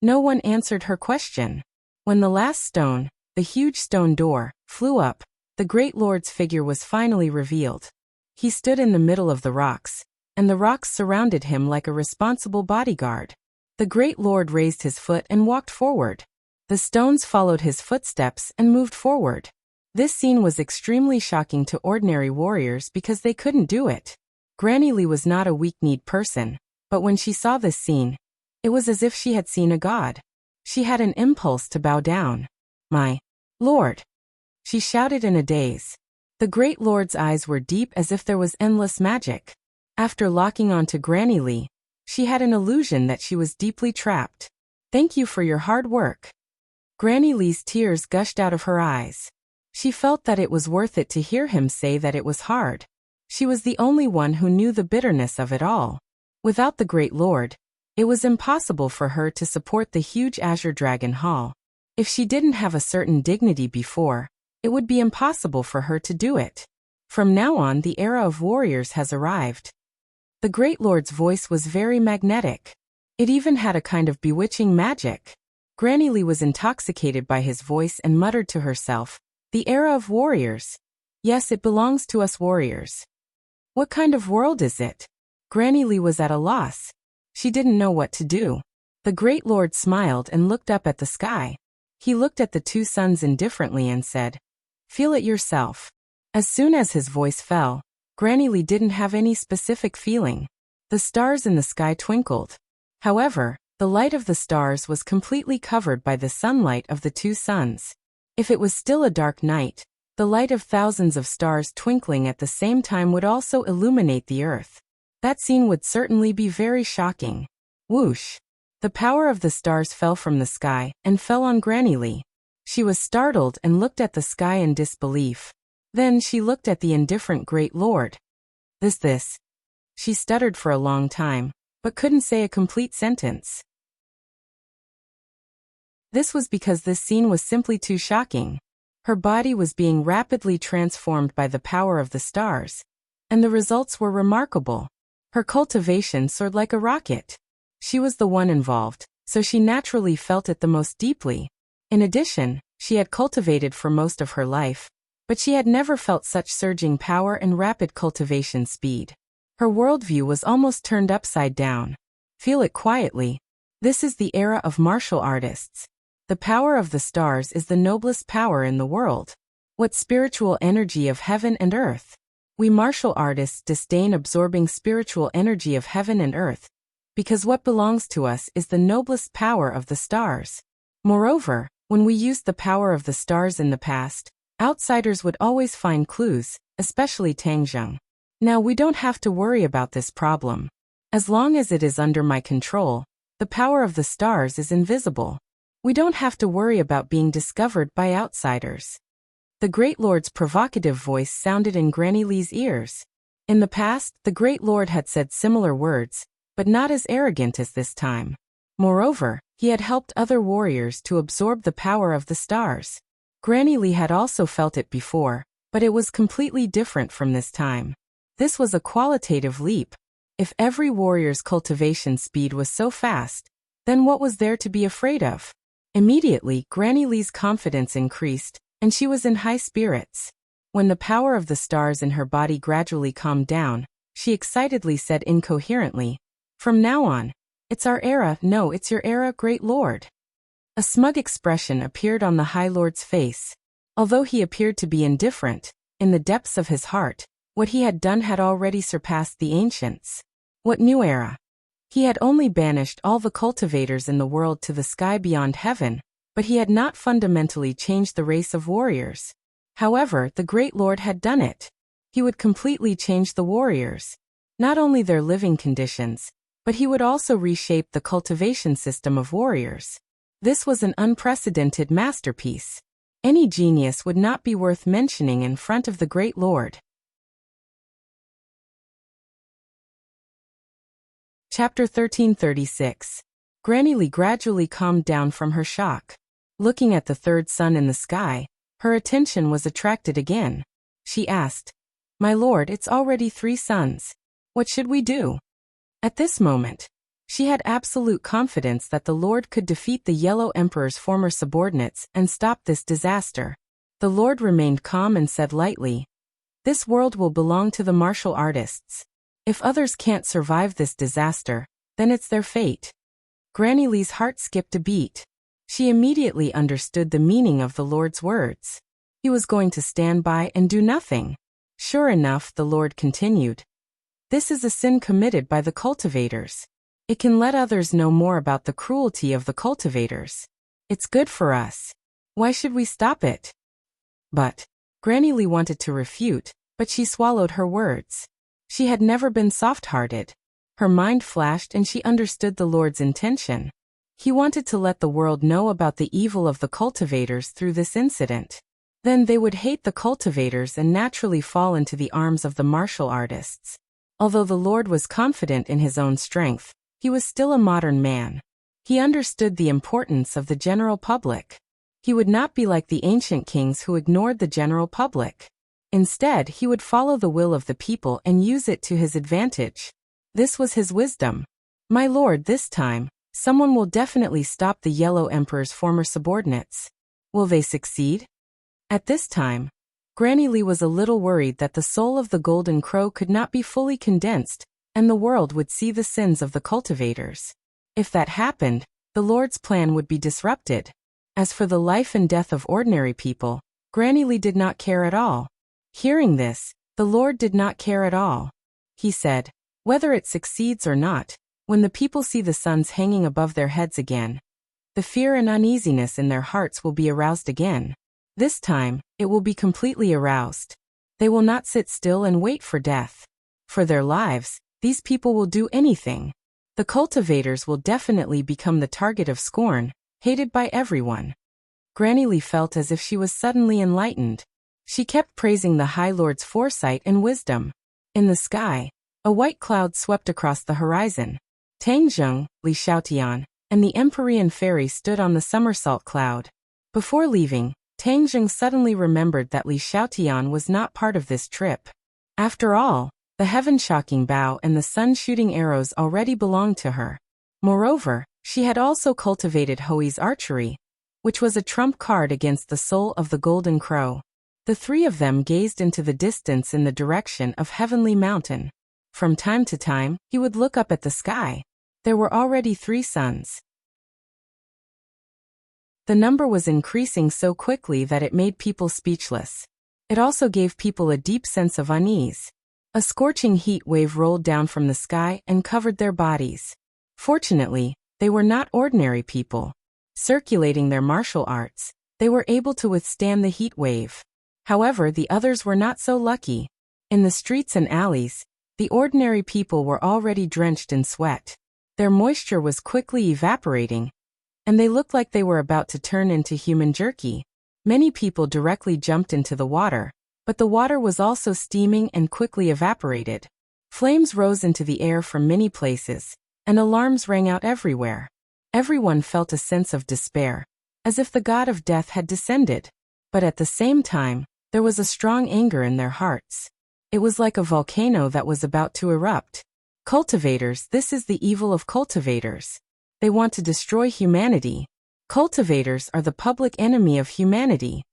No one answered her question. When the last stone, the huge stone door, flew up, the Great Lord's figure was finally revealed. He stood in the middle of the rocks, and the rocks surrounded him like a responsible bodyguard. The Great Lord raised his foot and walked forward. The stones followed his footsteps and moved forward. This scene was extremely shocking to ordinary warriors because they couldn't do it. Granny Li was not a weak-kneed person. But when she saw this scene, it was as if she had seen a god. She had an impulse to bow down. "My Lord!" she shouted in a daze. The great lord's eyes were deep as if there was endless magic. After locking onto Granny Lee, she had an illusion that she was deeply trapped. "Thank you for your hard work." Granny Lee's tears gushed out of her eyes. She felt that it was worth it to hear him say that it was hard. She was the only one who knew the bitterness of it all. Without the Great Lord, it was impossible for her to support the huge Azure Dragon Hall. If she didn't have a certain dignity before, it would be impossible for her to do it. From now on, the era of warriors has arrived. The Great Lord's voice was very magnetic. It even had a kind of bewitching magic. Granny Lee was intoxicated by his voice and muttered to herself, "The era of warriors. Yes, it belongs to us warriors. What kind of world is it?" Granny Lee was at a loss. She didn't know what to do. The Great Lord smiled and looked up at the sky. He looked at the two suns indifferently and said, "Feel it yourself." As soon as his voice fell, Granny Lee didn't have any specific feeling. The stars in the sky twinkled. However, the light of the stars was completely covered by the sunlight of the two suns. If it was still a dark night, the light of thousands of stars twinkling at the same time would also illuminate the earth. That scene would certainly be very shocking. Whoosh! The power of the stars fell from the sky and fell on Granny Lee. She was startled and looked at the sky in disbelief. Then she looked at the indifferent Great Lord. This. She stuttered for a long time, but couldn't say a complete sentence. This was because this scene was simply too shocking. Her body was being rapidly transformed by the power of the stars, and the results were remarkable. Her cultivation soared like a rocket. She was the one involved, so she naturally felt it the most deeply. In addition, she had cultivated for most of her life, but she had never felt such surging power and rapid cultivation speed. Her worldview was almost turned upside down. Feel it quietly. This is the era of martial artists. The power of the stars is the noblest power in the world. What spiritual energy of heaven and earth? We martial artists disdain absorbing spiritual energy of heaven and earth, because what belongs to us is the noblest power of the stars. Moreover, when we used the power of the stars in the past, outsiders would always find clues, especially Tangzheng. Now we don't have to worry about this problem. As long as it is under my control, the power of the stars is invisible. We don't have to worry about being discovered by outsiders. The Great Lord's provocative voice sounded in Granny Lee's ears. In the past, the Great Lord had said similar words, but not as arrogant as this time. Moreover, he had helped other warriors to absorb the power of the stars. Granny Lee had also felt it before, but it was completely different from this time. This was a qualitative leap. If every warrior's cultivation speed was so fast, then what was there to be afraid of? Immediately, Granny Lee's confidence increased, and she was in high spirits. When the power of the stars in her body gradually calmed down, she excitedly said incoherently, "From now on, it's our era. No, it's your era, Great Lord." A smug expression appeared on the High Lord's face. Although he appeared to be indifferent, in the depths of his heart, what he had done had already surpassed the ancients. What new era? He had only banished all the cultivators in the world to the sky beyond heaven, but he had not fundamentally changed the race of warriors. However, the Great Lord had done it. He would completely change the warriors. Not only their living conditions, but he would also reshape the cultivation system of warriors. This was an unprecedented masterpiece. Any genius would not be worth mentioning in front of the Great Lord. Chapter 1336. Granny Lee gradually calmed down from her shock. Looking at the third sun in the sky, her attention was attracted again. She asked, "My lord, it's already 3 suns. What should we do?" At this moment, she had absolute confidence that the Lord could defeat the Yellow Emperor's former subordinates and stop this disaster. The Lord remained calm and said lightly, "This world will belong to the martial artists. If others can't survive this disaster, then it's their fate." Granny Lee's heart skipped a beat. She immediately understood the meaning of the Lord's words. He was going to stand by and do nothing. Sure enough, the Lord continued, "This is a sin committed by the cultivators. It can let others know more about the cruelty of the cultivators. It's good for us. Why should we stop it? But Granny Lee wanted to refute, but she swallowed her words. She had never been soft-hearted. Her mind flashed and she understood the Lord's intention. He wanted to let the world know about the evil of the cultivators through this incident. Then they would hate the cultivators and naturally fall into the arms of the martial artists. Although the Lord was confident in his own strength, he was still a modern man. He understood the importance of the general public. He would not be like the ancient kings who ignored the general public. Instead, he would follow the will of the people and use it to his advantage. This was his wisdom. My lord, this time, someone will definitely stop the Yellow Emperor's former subordinates. Will they succeed? At this time, Granny Lee was a little worried that the soul of the Golden Crow could not be fully condensed, and the world would see the sins of the cultivators. If that happened, the Lord's plan would be disrupted. As for the life and death of ordinary people, Granny Lee did not care at all. Hearing this, the Lord did not care at all. He said, whether it succeeds or not, when the people see the suns hanging above their heads again, the fear and uneasiness in their hearts will be aroused again. This time, it will be completely aroused. They will not sit still and wait for death. For their lives, these people will do anything. The cultivators will definitely become the target of scorn, hated by everyone. Granny Lee felt as if she was suddenly enlightened. She kept praising the High Lord's foresight and wisdom. In the sky, a white cloud swept across the horizon. Tang Zheng, Li Xiaotian, and the Empyrean fairy stood on the somersault cloud. Before leaving, Tang Zheng suddenly remembered that Li Xiaotian was not part of this trip. After all, the heaven-shocking bow and the sun-shooting arrows already belonged to her. Moreover, she had also cultivated Hoi's archery, which was a trump card against the soul of the Golden Crow. The three of them gazed into the distance in the direction of Heavenly Mountain. From time to time, he would look up at the sky. There were already 3 suns. The number was increasing so quickly that it made people speechless. It also gave people a deep sense of unease. A scorching heat wave rolled down from the sky and covered their bodies. Fortunately, they were not ordinary people. Circulating their martial arts, they were able to withstand the heat wave. However, the others were not so lucky. In the streets and alleys, the ordinary people were already drenched in sweat. Their moisture was quickly evaporating, and they looked like they were about to turn into human jerky. Many people directly jumped into the water, but the water was also steaming and quickly evaporated. Flames rose into the air from many places, and alarms rang out everywhere. Everyone felt a sense of despair, as if the god of death had descended. But at the same time, there was a strong anger in their hearts. It was like a volcano that was about to erupt. Cultivators, this is the evil of cultivators. They want to destroy humanity. Cultivators are the public enemy of humanity.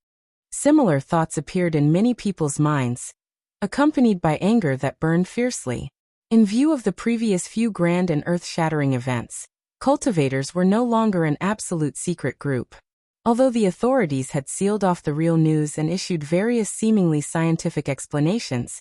Similar thoughts appeared in many people's minds, accompanied by anger that burned fiercely. In view of the previous few grand and earth-shattering events, cultivators were no longer an absolute secret group. Although the authorities had sealed off the real news and issued various seemingly scientific explanations,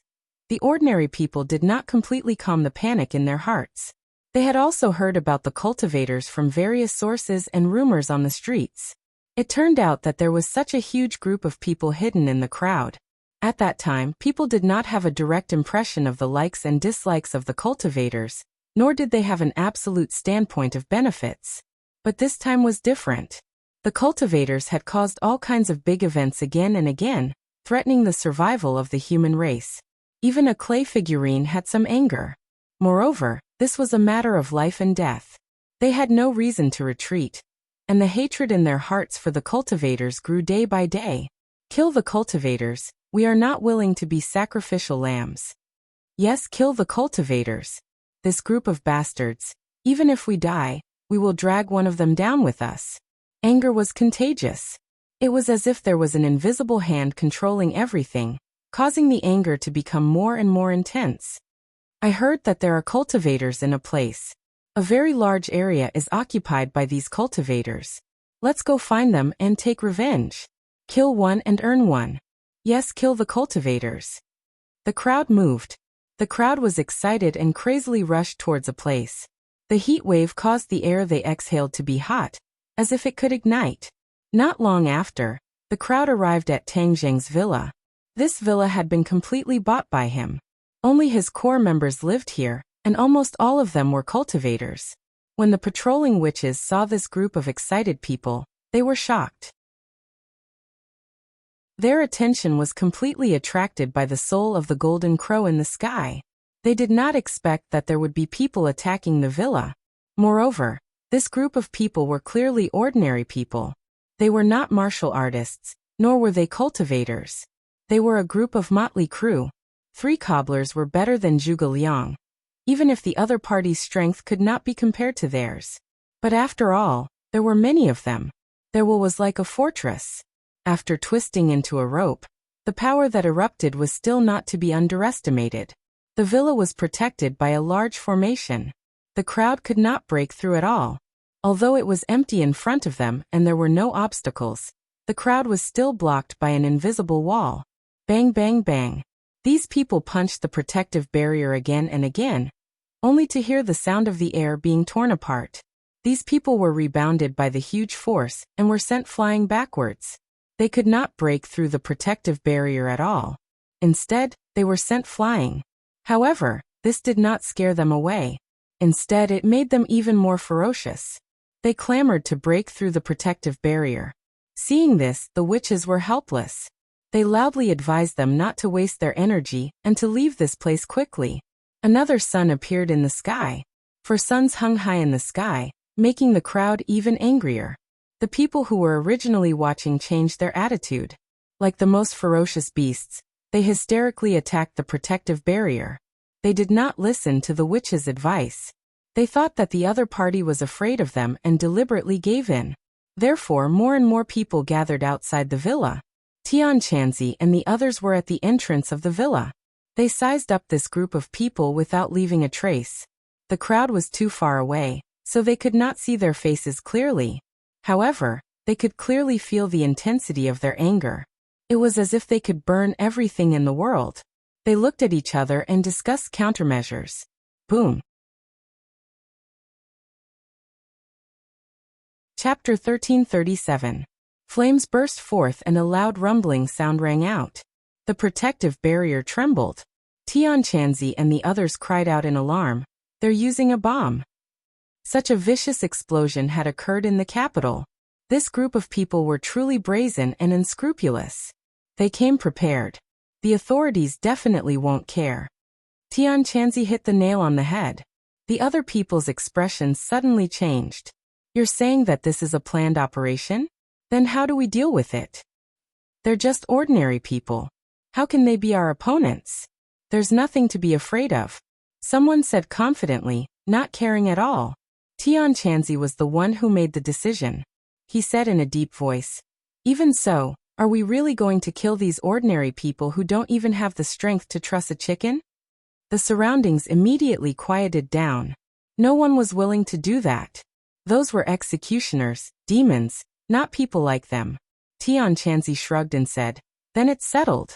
the ordinary people did not completely calm the panic in their hearts. They had also heard about the cultivators from various sources and rumors on the streets. It turned out that there was such a huge group of people hidden in the crowd. At that time, people did not have a direct impression of the likes and dislikes of the cultivators, nor did they have an absolute standpoint of benefits. But this time was different. The cultivators had caused all kinds of big events again and again, threatening the survival of the human race. Even a clay figurine had some anger. Moreover, this was a matter of life and death. They had no reason to retreat, and the hatred in their hearts for the cultivators grew day by day. Kill the cultivators, we are not willing to be sacrificial lambs. Yes, kill the cultivators. This group of bastards, even if we die, we will drag one of them down with us. Anger was contagious. It was as if there was an invisible hand controlling everything, causing the anger to become more and more intense. I heard that there are cultivators in a place. A very large area is occupied by these cultivators. Let's go find them and take revenge. Kill one and earn one. Yes, kill the cultivators. The crowd moved. The crowd was excited and crazily rushed towards a place. The heat wave caused the air they exhaled to be hot, as if it could ignite. Not long after, the crowd arrived at Tang Zheng's villa. This villa had been completely bought by him. Only his core members lived here, and almost all of them were cultivators. When the patrolling witches saw this group of excited people, they were shocked. Their attention was completely attracted by the soul of the golden crow in the sky. They did not expect that there would be people attacking the villa. Moreover, this group of people were clearly ordinary people. They were not martial artists, nor were they cultivators. They were a group of motley crew. 3 cobblers were better than Zhuge Liang, even if the other party's strength could not be compared to theirs. But after all, there were many of them. Their will was like a fortress. After twisting into a rope, the power that erupted was still not to be underestimated. The villa was protected by a large formation. The crowd could not break through at all. Although it was empty in front of them and there were no obstacles, the crowd was still blocked by an invisible wall. Bang, bang, bang. These people punched the protective barrier again and again, only to hear the sound of the air being torn apart. These people were rebounded by the huge force and were sent flying backwards. They could not break through the protective barrier at all. Instead, they were sent flying. However, this did not scare them away. Instead, it made them even more ferocious. They clamored to break through the protective barrier. Seeing this, the witches were helpless. They loudly advised them not to waste their energy and to leave this place quickly. Another sun appeared in the sky. 4 suns hung high in the sky, making the crowd even angrier. The people who were originally watching changed their attitude. Like the most ferocious beasts, they hysterically attacked the protective barrier. They did not listen to the witch's advice. They thought that the other party was afraid of them and deliberately gave in. Therefore, more and more people gathered outside the villa. Tian Chanzi and the others were at the entrance of the villa. They sized up this group of people without leaving a trace. The crowd was too far away, so they could not see their faces clearly. However, they could clearly feel the intensity of their anger. It was as if they could burn everything in the world. They looked at each other and discussed countermeasures. Boom. Chapter 1337. Flames burst forth and a loud rumbling sound rang out. The protective barrier trembled. Tian Chanzi and the others cried out in alarm. They're using a bomb. Such a vicious explosion had occurred in the capital. This group of people were truly brazen and unscrupulous. They came prepared. The authorities definitely won't care. Tian Chanzi hit the nail on the head. The other people's expressions suddenly changed. You're saying that this is a planned operation? Then how do we deal with it? They're just ordinary people. How can they be our opponents? There's nothing to be afraid of. Someone said confidently, not caring at all. Tian Chanzi was the one who made the decision. He said in a deep voice, even so, are we really going to kill these ordinary people who don't even have the strength to truss a chicken? The surroundings immediately quieted down. No one was willing to do that. Those were executioners, demons, not people like them. Tian Chanzi shrugged and said, then it's settled.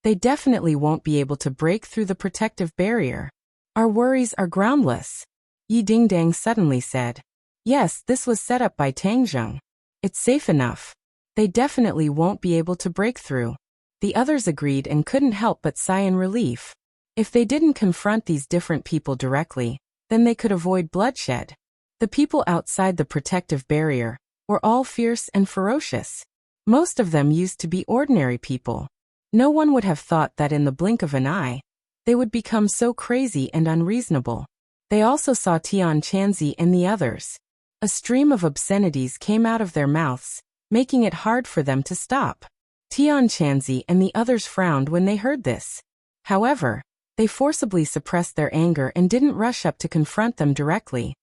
They definitely won't be able to break through the protective barrier. Our worries are groundless. Yi Dingdang suddenly said, yes, this was set up by Tang Zheng. It's safe enough. They definitely won't be able to break through. The others agreed and couldn't help but sigh in relief. If they didn't confront these different people directly, then they could avoid bloodshed. The people outside the protective barrier were all fierce and ferocious. Most of them used to be ordinary people. No one would have thought that in the blink of an eye, they would become so crazy and unreasonable. They also saw Tian Chanzi and the others. A stream of obscenities came out of their mouths, making it hard for them to stop. Tian Chanzi and the others frowned when they heard this. However, they forcibly suppressed their anger and didn't rush up to confront them directly.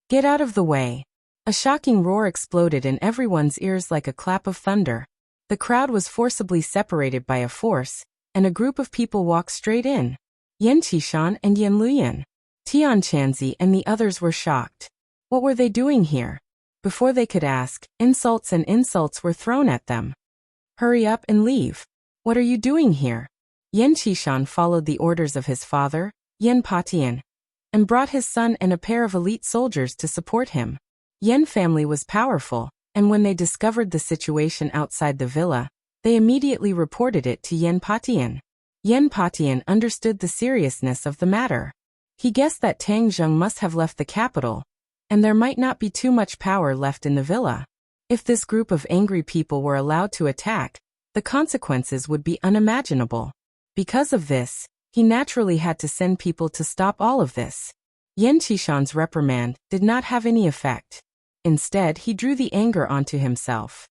Get out of the way. A shocking roar exploded in everyone's ears like a clap of thunder. The crowd was forcibly separated by a force, and a group of people walked straight in. Yan Qishan and Yan Luyan. Tian Chanzi and the others were shocked. What were they doing here? Before they could ask, insults and insults were thrown at them. Hurry up and leave. What are you doing here? Yan Qishan followed the orders of his father, Yan Patian. and brought his son and a pair of elite soldiers to support him. Yan family was powerful, and when they discovered the situation outside the villa, they immediately reported it to Yan Patian. Yan Patian understood the seriousness of the matter. He guessed that Tang Zheng must have left the capital, and there might not be too much power left in the villa. If this group of angry people were allowed to attack, the consequences would be unimaginable. Because of this, he naturally had to send people to stop all of this. Yan Qishan's reprimand did not have any effect. Instead, he drew the anger onto himself.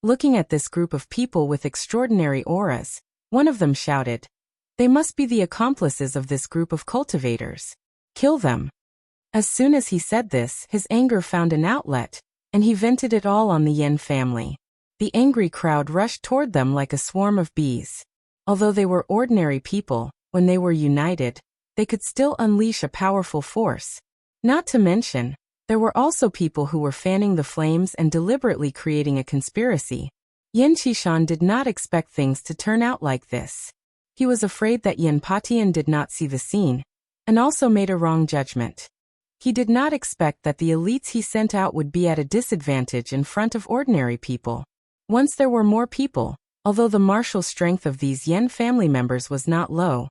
Looking at this group of people with extraordinary auras, one of them shouted, "They must be the accomplices of this group of cultivators. Kill them." As soon as he said this, his anger found an outlet, and he vented it all on the Yan family. The angry crowd rushed toward them like a swarm of bees. Although they were ordinary people, when they were united, they could still unleash a powerful force. Not to mention, there were also people who were fanning the flames and deliberately creating a conspiracy. Yan Qishan did not expect things to turn out like this. He was afraid that Yan Patian did not see the scene, and also made a wrong judgment. He did not expect that the elites he sent out would be at a disadvantage in front of ordinary people. Once there were more people, although the martial strength of these Yan family members was not low,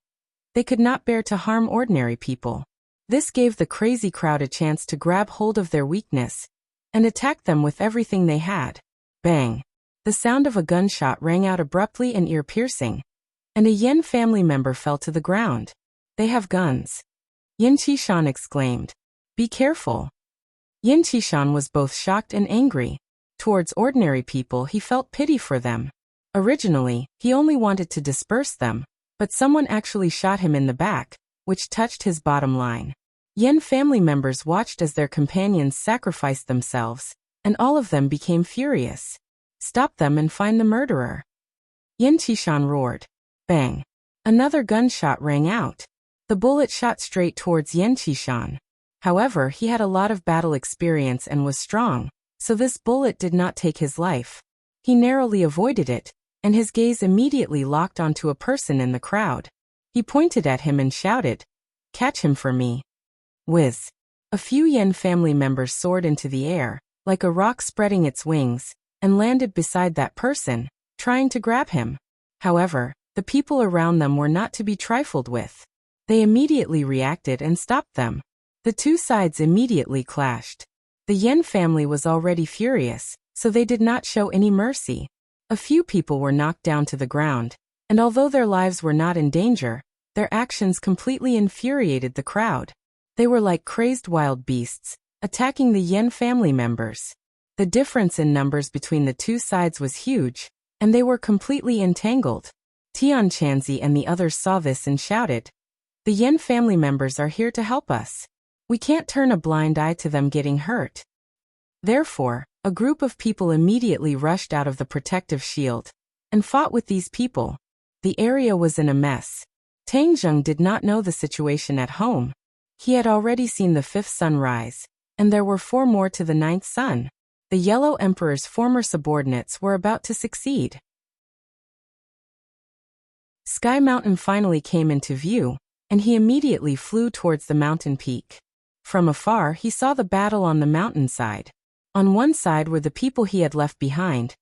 they could not bear to harm ordinary people. This gave the crazy crowd a chance to grab hold of their weakness and attack them with everything they had. Bang! The sound of a gunshot rang out abruptly and ear-piercing, and a Yan family member fell to the ground. "They have guns," Yan Qishan exclaimed. "Be careful." Yan Qishan was both shocked and angry. Towards ordinary people, he felt pity for them. Originally, he only wanted to disperse them, but someone actually shot him in the back, which touched his bottom line. Yan family members watched as their companions sacrificed themselves, and all of them became furious. "Stop them and find the murderer," Yan Qishan roared. Bang! Another gunshot rang out. The bullet shot straight towards Yan Qishan. However, he had a lot of battle experience and was strong, so this bullet did not take his life. He narrowly avoided it, and his gaze immediately locked onto a person in the crowd. He pointed at him and shouted, "Catch him for me." Whiz! A few Yan family members soared into the air, like a rock spreading its wings, and landed beside that person, trying to grab him. However, the people around them were not to be trifled with. They immediately reacted and stopped them. The two sides immediately clashed. The Yan family was already furious, so they did not show any mercy. A few people were knocked down to the ground, and although their lives were not in danger, their actions completely infuriated the crowd. They were like crazed wild beasts, attacking the Yan family members. The difference in numbers between the two sides was huge, and they were completely entangled. Tian Chanzi and the others saw this and shouted, "The Yan family members are here to help us. We can't turn a blind eye to them getting hurt." Therefore, a group of people immediately rushed out of the protective shield and fought with these people. The area was in a mess. Tang Zheng did not know the situation at home. He had already seen the fifth sun rise, and there were 4 more to the 9th sun. The Yellow Emperor's former subordinates were about to succeed. Sky Mountain finally came into view, and he immediately flew towards the mountain peak. From afar, he saw the battle on the mountainside. On one side were the people he had left behind,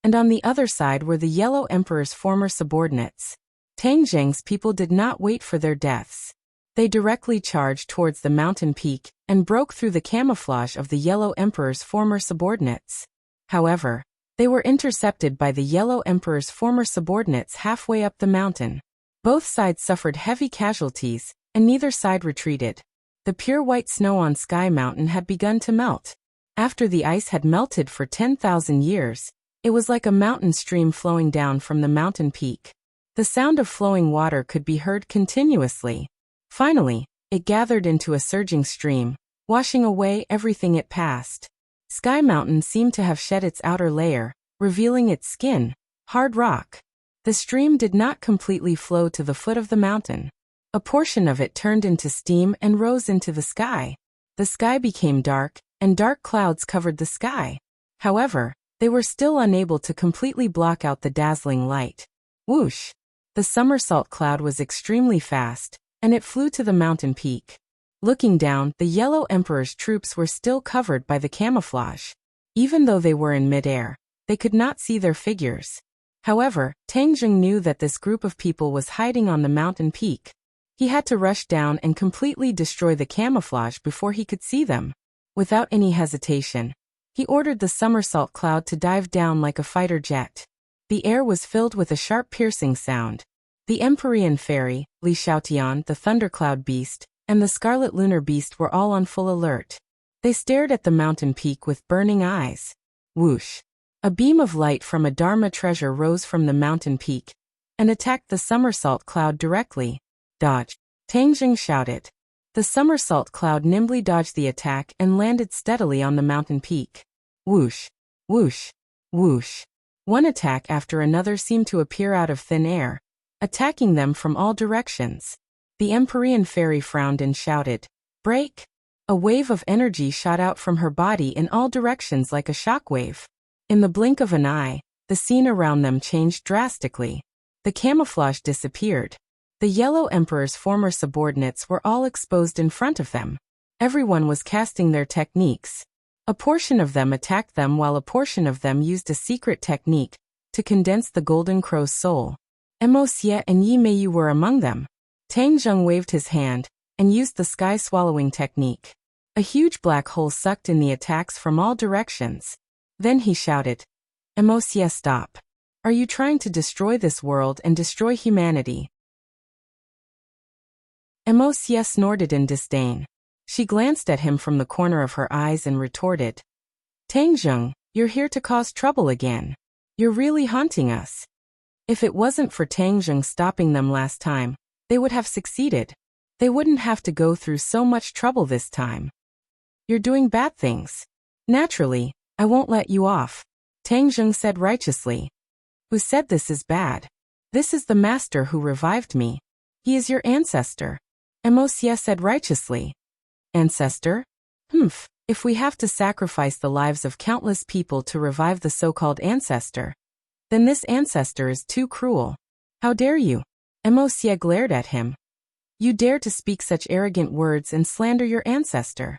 and on the other side were the Yellow Emperor's former subordinates. Tang Zheng's people did not wait for their deaths. They directly charged towards the mountain peak and broke through the camouflage of the Yellow Emperor's former subordinates. However, they were intercepted by the Yellow Emperor's former subordinates halfway up the mountain. Both sides suffered heavy casualties, and neither side retreated. The pure white snow on Sky Mountain had begun to melt. After the ice had melted for 10,000 years, it was like a mountain stream flowing down from the mountain peak. The sound of flowing water could be heard continuously. Finally, it gathered into a surging stream, washing away everything it passed. Sky Mountain seemed to have shed its outer layer, revealing its skin, hard rock. The stream did not completely flow to the foot of the mountain. A portion of it turned into steam and rose into the sky. The sky became dark, and dark clouds covered the sky. However, they were still unable to completely block out the dazzling light. Whoosh! The somersault cloud was extremely fast, and it flew to the mountain peak. Looking down, the Yellow Emperor's troops were still covered by the camouflage. Even though they were in midair, they could not see their figures. However, Tang Jing knew that this group of people was hiding on the mountain peak. He had to rush down and completely destroy the camouflage before he could see them. Without any hesitation, he ordered the somersault cloud to dive down like a fighter jet. The air was filled with a sharp piercing sound. The Empyrean Fairy, Li Xiaotian, the thundercloud beast, and the scarlet lunar beast were all on full alert. They stared at the mountain peak with burning eyes. Whoosh! A beam of light from a Dharma treasure rose from the mountain peak and attacked the somersault cloud directly. Dodge! Tang Jing shouted. The somersault cloud nimbly dodged the attack and landed steadily on the mountain peak. Whoosh! Whoosh! Whoosh! One attack after another seemed to appear out of thin air, attacking them from all directions. The Empyrean Fairy frowned and shouted, "Break!" A wave of energy shot out from her body in all directions like a shockwave. In the blink of an eye, the scene around them changed drastically. The camouflage disappeared. The Yellow Emperor's former subordinates were all exposed in front of them. Everyone was casting their techniques. A portion of them attacked them while a portion of them used a secret technique to condense the Golden Crow's soul. Mo Xie and Yi Meiyu were among them. Tang Jing waved his hand and used the sky-swallowing technique. A huge black hole sucked in the attacks from all directions. Then he shouted, "Mo Xie, stop. Are you trying to destroy this world and destroy humanity?" Mo Xie snorted in disdain. She glanced at him from the corner of her eyes and retorted, "Tang Jing, you're here to cause trouble again. You're really haunting us." If it wasn't for Tang Jing stopping them last time, they would have succeeded. They wouldn't have to go through so much trouble this time. "You're doing bad things. Naturally, I won't let you off," Tang Jing said righteously. "Who said this is bad? This is the master who revived me. He is your ancestor," Mo Xie said righteously. "Ancestor? Humph, if we have to sacrifice the lives of countless people to revive the so-called ancestor, then this ancestor is too cruel. How dare you?" Mo Xie glared at him. "You dare to speak such arrogant words and slander your ancestor."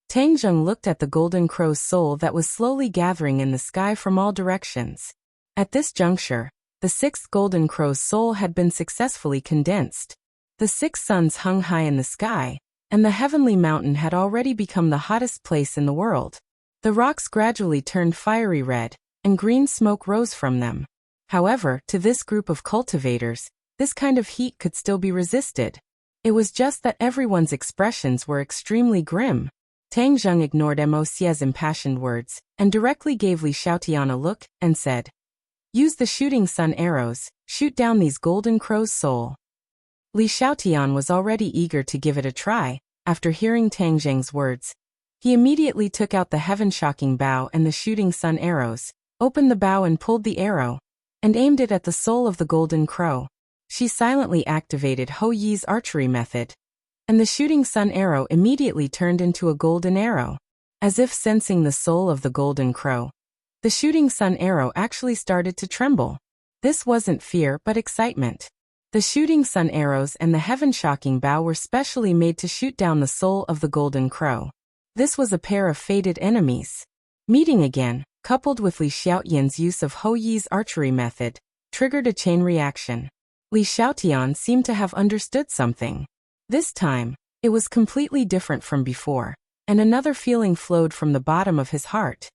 Tang Jing looked at the Golden Crow's soul that was slowly gathering in the sky from all directions. At this juncture, the sixth Golden Crow's soul had been successfully condensed. The 6 suns hung high in the sky, and the heavenly mountain had already become the hottest place in the world. The rocks gradually turned fiery red, and green smoke rose from them. However, to this group of cultivators, this kind of heat could still be resisted. It was just that everyone's expressions were extremely grim. Tang Jing ignored Mo Xie's impassioned words, and directly gave Li Xiaotian a look, and said, "Use the shooting sun arrows, shoot down these Golden Crow's soul." Li Xiaotian was already eager to give it a try. After hearing Tang Jing's words, he immediately took out the heaven-shocking bow and the shooting sun arrows, opened the bow and pulled the arrow, and aimed it at the soul of the Golden Crow. She silently activated Ho Yi's archery method, and the shooting sun arrow immediately turned into a golden arrow. As if sensing the soul of the Golden Crow, the shooting sun arrow actually started to tremble. This wasn't fear but excitement. The shooting sun arrows and the heaven-shocking bow were specially made to shoot down the soul of the Golden Crow. This was a pair of fated enemies. Meeting again, coupled with Li Xiaotian's use of Ho Yi's archery method, triggered a chain reaction. Li Xiaotian seemed to have understood something. This time, it was completely different from before, and another feeling flowed from the bottom of his heart.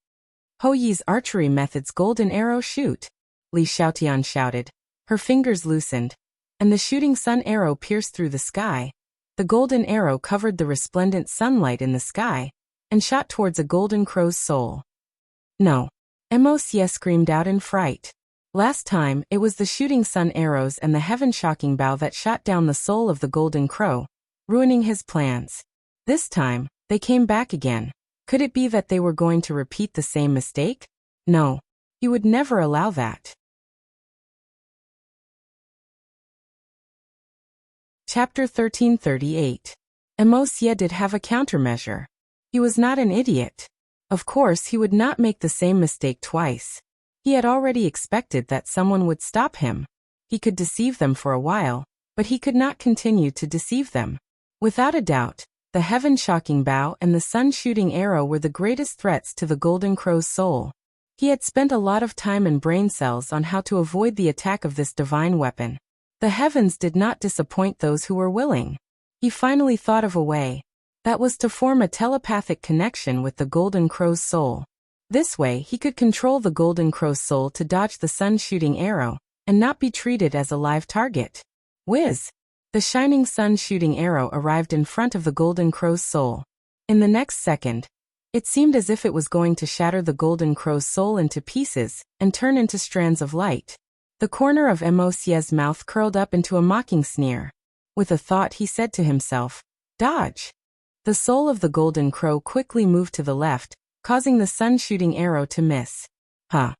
"Ho Yi's archery method's golden arrow shoot!" Li Xiaotian shouted. Her fingers loosened, and the shooting sun arrow pierced through the sky. The golden arrow covered the resplendent sunlight in the sky, and shot towards a Golden Crow's soul. "No!" Mo Xie screamed out in fright. Last time, it was the shooting sun arrows and the heaven-shocking bow that shot down the soul of the Golden Crow, ruining his plans. This time, they came back again. Could it be that they were going to repeat the same mistake? No. He would never allow that. Chapter 1338. Mo Xie did have a countermeasure. He was not an idiot. Of course, he would not make the same mistake twice. He had already expected that someone would stop him. He could deceive them for a while, but he could not continue to deceive them. Without a doubt, the heaven-shocking bow and the sun-shooting arrow were the greatest threats to the Golden Crow's soul. He had spent a lot of time and brain cells on how to avoid the attack of this divine weapon. The heavens did not disappoint those who were willing. He finally thought of a way. That was to form a telepathic connection with the Golden Crow's soul. This way he could control the Golden Crow's soul to dodge the sun-shooting arrow, and not be treated as a live target. Whiz! The shining sun-shooting arrow arrived in front of the Golden Crow's soul. In the next second, it seemed as if it was going to shatter the Golden Crow's soul into pieces, and turn into strands of light. The corner of Mosie's mouth curled up into a mocking sneer. With a thought he said to himself, "Dodge!" The soul of the Golden Crow quickly moved to the left, causing the sun-shooting arrow to miss. "Huh!"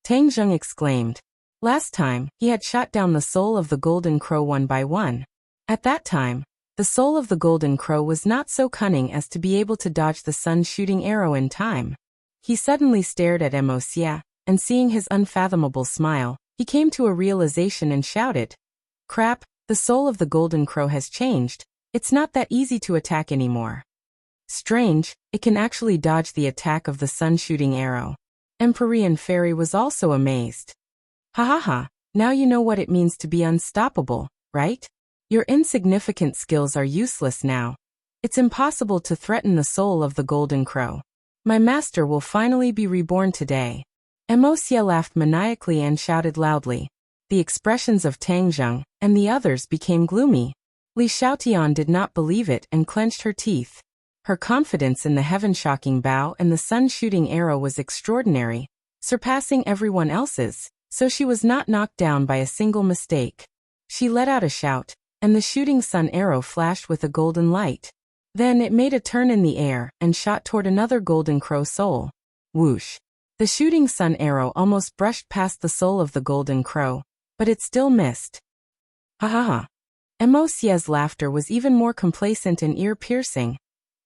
Tang Zheng exclaimed. Last time, he had shot down the soul of the Golden Crow one by one. At that time, the soul of the Golden Crow was not so cunning as to be able to dodge the sun-shooting arrow in time. He suddenly stared at Mosie, and seeing his unfathomable smile, he came to a realization and shouted, "Crap, the soul of the Golden Crow has changed. It's not that easy to attack anymore. Strange, it can actually dodge the attack of the sun-shooting arrow." Empyrean Fairy was also amazed. "Ha ha ha, now you know what it means to be unstoppable, right? Your insignificant skills are useless now. It's impossible to threaten the soul of the Golden Crow. My master will finally be reborn today." Mosie laughed maniacally and shouted loudly. The expressions of Tang Zheng and the others became gloomy. Li Xiaotian did not believe it and clenched her teeth. Her confidence in the heaven-shocking bow and the sun-shooting arrow was extraordinary, surpassing everyone else's, so she was not knocked down by a single mistake. She let out a shout, and the shooting sun arrow flashed with a golden light. Then it made a turn in the air and shot toward another Golden Crow soul. Whoosh! The shooting sun arrow almost brushed past the soul of the Golden Crow, but it still missed. Ha ha ha! Mosie's laughter was even more complacent and ear-piercing,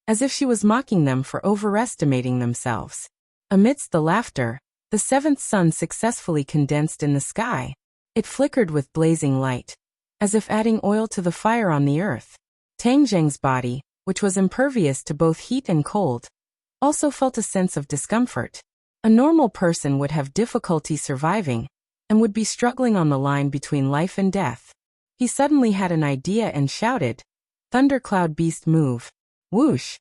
as if she was mocking them for overestimating themselves. Amidst the laughter, the seventh sun successfully condensed in the sky. It flickered with blazing light, as if adding oil to the fire on the earth. Tang Zheng's body, which was impervious to both heat and cold, also felt a sense of discomfort. A normal person would have difficulty surviving, and would be struggling on the line between life and death. He suddenly had an idea and shouted, "Thundercloud Beast, move!" Whoosh!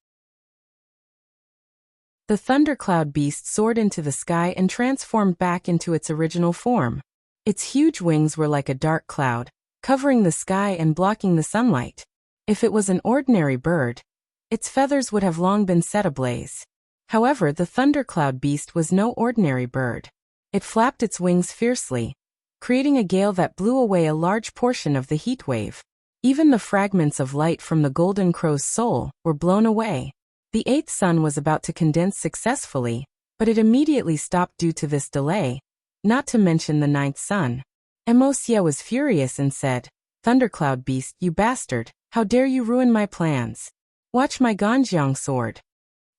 The Thundercloud Beast soared into the sky and transformed back into its original form. Its huge wings were like a dark cloud, covering the sky and blocking the sunlight. If it was an ordinary bird, its feathers would have long been set ablaze. However, the Thundercloud Beast was no ordinary bird. It flapped its wings fiercely, creating a gale that blew away a large portion of the heat wave. Even the fragments of light from the Golden Crow's soul were blown away. The eighth sun was about to condense successfully, but it immediately stopped due to this delay, not to mention the ninth sun. Mosie was furious and said, "Thundercloud Beast, you bastard, how dare you ruin my plans? Watch my Ganjiang sword."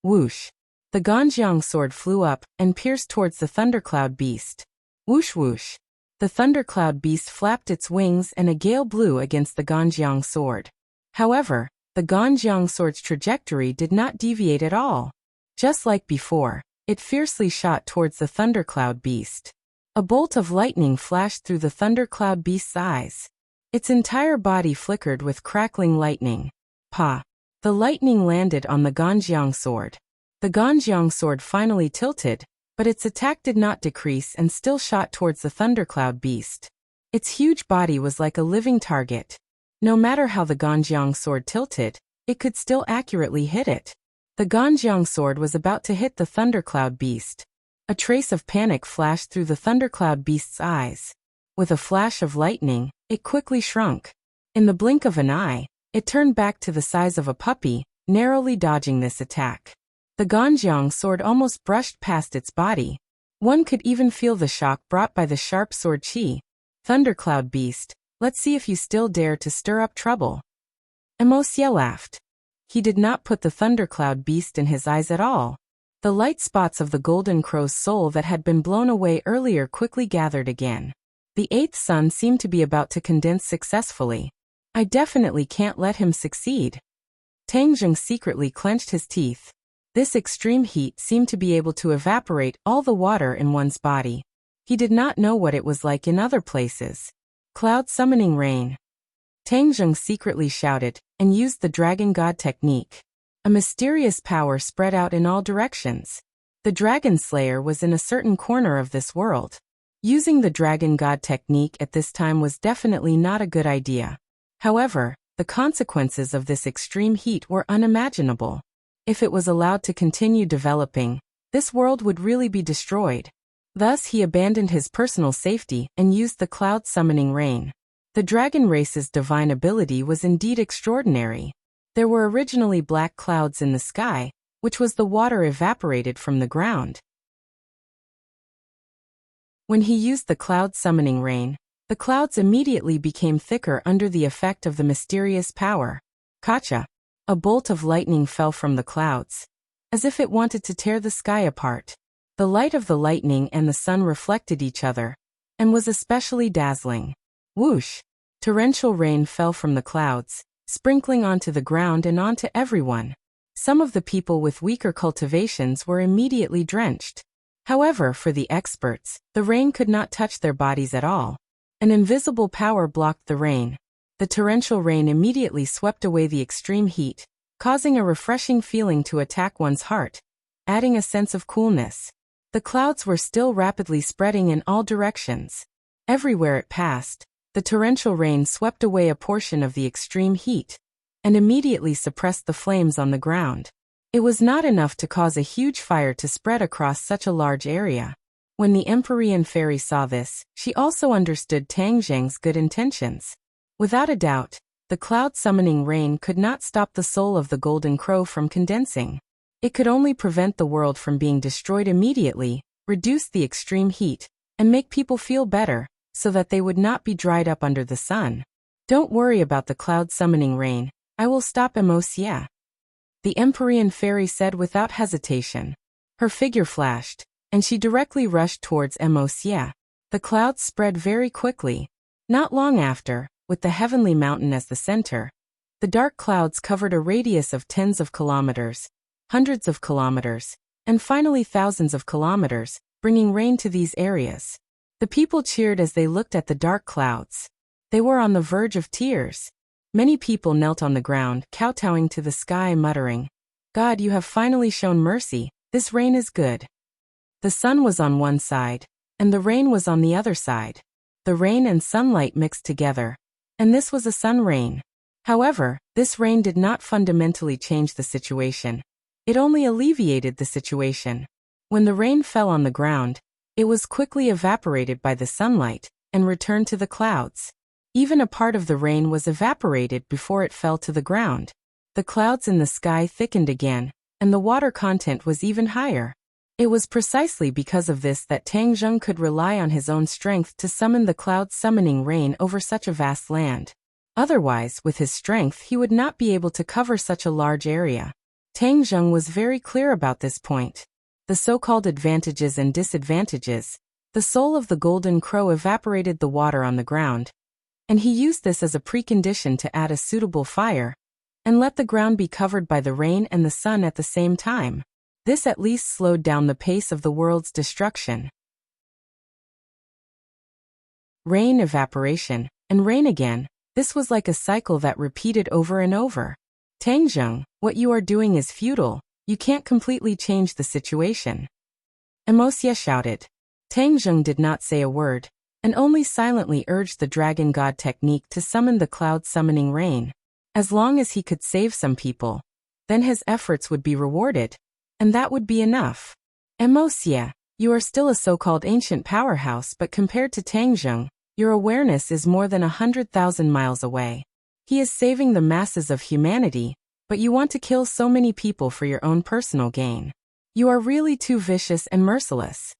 Whoosh! The Ganjiang sword flew up and pierced towards the Thundercloud Beast. Whoosh whoosh! The Thundercloud Beast flapped its wings and a gale blew against the Ganjiang sword. However, the Ganjiang sword's trajectory did not deviate at all. Just like before, it fiercely shot towards the Thundercloud Beast. A bolt of lightning flashed through the Thundercloud Beast's eyes. Its entire body flickered with crackling lightning. Pa! The lightning landed on the Ganjiang sword. The Ganjiang sword finally tilted, but its attack did not decrease and still shot towards the Thundercloud Beast. Its huge body was like a living target. No matter how the Ganjiang sword tilted, it could still accurately hit it. The Ganjiang sword was about to hit the Thundercloud Beast. A trace of panic flashed through the Thundercloud Beast's eyes. With a flash of lightning, it quickly shrunk. In the blink of an eye, it turned back to the size of a puppy, narrowly dodging this attack. The Ganjiang sword almost brushed past its body. One could even feel the shock brought by the sharp sword chi. "Thundercloud Beast, let's see if you still dare to stir up trouble." Mosie laughed. He did not put the Thundercloud Beast in his eyes at all. The light spots of the Golden Crow's soul that had been blown away earlier quickly gathered again. The eighth sun seemed to be about to condense successfully. I definitely can't let him succeed. Tang Zheng secretly clenched his teeth. This extreme heat seemed to be able to evaporate all the water in one's body. He did not know what it was like in other places. Cloud summoning rain. Tang Zheng secretly shouted, and used the dragon god technique. A mysterious power spread out in all directions. The dragon slayer was in a certain corner of this world. Using the dragon god technique at this time was definitely not a good idea. However, the consequences of this extreme heat were unimaginable. If it was allowed to continue developing, this world would really be destroyed. Thus he abandoned his personal safety and used the cloud summoning rain. The dragon race's divine ability was indeed extraordinary. There were originally black clouds in the sky, which was the water evaporated from the ground. When he used the cloud summoning rain, the clouds immediately became thicker under the effect of the mysterious power. Kacha! A bolt of lightning fell from the clouds, as if it wanted to tear the sky apart. The light of the lightning and the sun reflected each other, and was especially dazzling. Whoosh! Torrential rain fell from the clouds, sprinkling onto the ground and onto everyone. Some of the people with weaker cultivations were immediately drenched. However, for the experts, the rain could not touch their bodies at all. An invisible power blocked the rain. The torrential rain immediately swept away the extreme heat, causing a refreshing feeling to attack one's heart, adding a sense of coolness. The clouds were still rapidly spreading in all directions. Everywhere it passed, the torrential rain swept away a portion of the extreme heat, and immediately suppressed the flames on the ground. It was not enough to cause a huge fire to spread across such a large area. When the Empyrean fairy saw this, she also understood Tang Zheng's good intentions. Without a doubt, the cloud-summoning rain could not stop the soul of the golden crow from condensing. It could only prevent the world from being destroyed immediately, reduce the extreme heat, and make people feel better, so that they would not be dried up under the sun. Don't worry about the cloud-summoning rain, I will stop Emosia. The Empyrean fairy said without hesitation. Her figure flashed, and she directly rushed towards Emosia. The clouds spread very quickly. Not long after, with the heavenly mountain as the center, the dark clouds covered a radius of tens of kilometers, hundreds of kilometers, and finally thousands of kilometers, bringing rain to these areas. The people cheered as they looked at the dark clouds. They were on the verge of tears. Many people knelt on the ground, kowtowing to the sky, muttering, "God, you have finally shown mercy, this rain is good." The sun was on one side, and the rain was on the other side. The rain and sunlight mixed together, and this was a sun rain. However, this rain did not fundamentally change the situation. It only alleviated the situation. When the rain fell on the ground, it was quickly evaporated by the sunlight, and returned to the clouds. Even a part of the rain was evaporated before it fell to the ground. The clouds in the sky thickened again, and the water content was even higher. It was precisely because of this that Tang Zheng could rely on his own strength to summon the cloud-summoning rain over such a vast land. Otherwise, with his strength he would not be able to cover such a large area. Tang Zheng was very clear about this point. The so-called advantages and disadvantages. The soul of the golden crow evaporated the water on the ground, and he used this as a precondition to add a suitable fire, and let the ground be covered by the rain and the sun at the same time. This at least slowed down the pace of the world's destruction. Rain, evaporation, and rain again. This was like a cycle that repeated over and over. Tang Zheng, what you are doing is futile. You can't completely change the situation. Emosia shouted. Tang Zheng did not say a word, and only silently urged the dragon god technique to summon the cloud-summoning rain. As long as he could save some people, then his efforts would be rewarded, and that would be enough. Emosia, you are still a so-called ancient powerhouse, but compared to Tang Zheng, your awareness is more than 100,000 miles away. He is saving the masses of humanity, but you want to kill so many people for your own personal gain. You are really too vicious and merciless.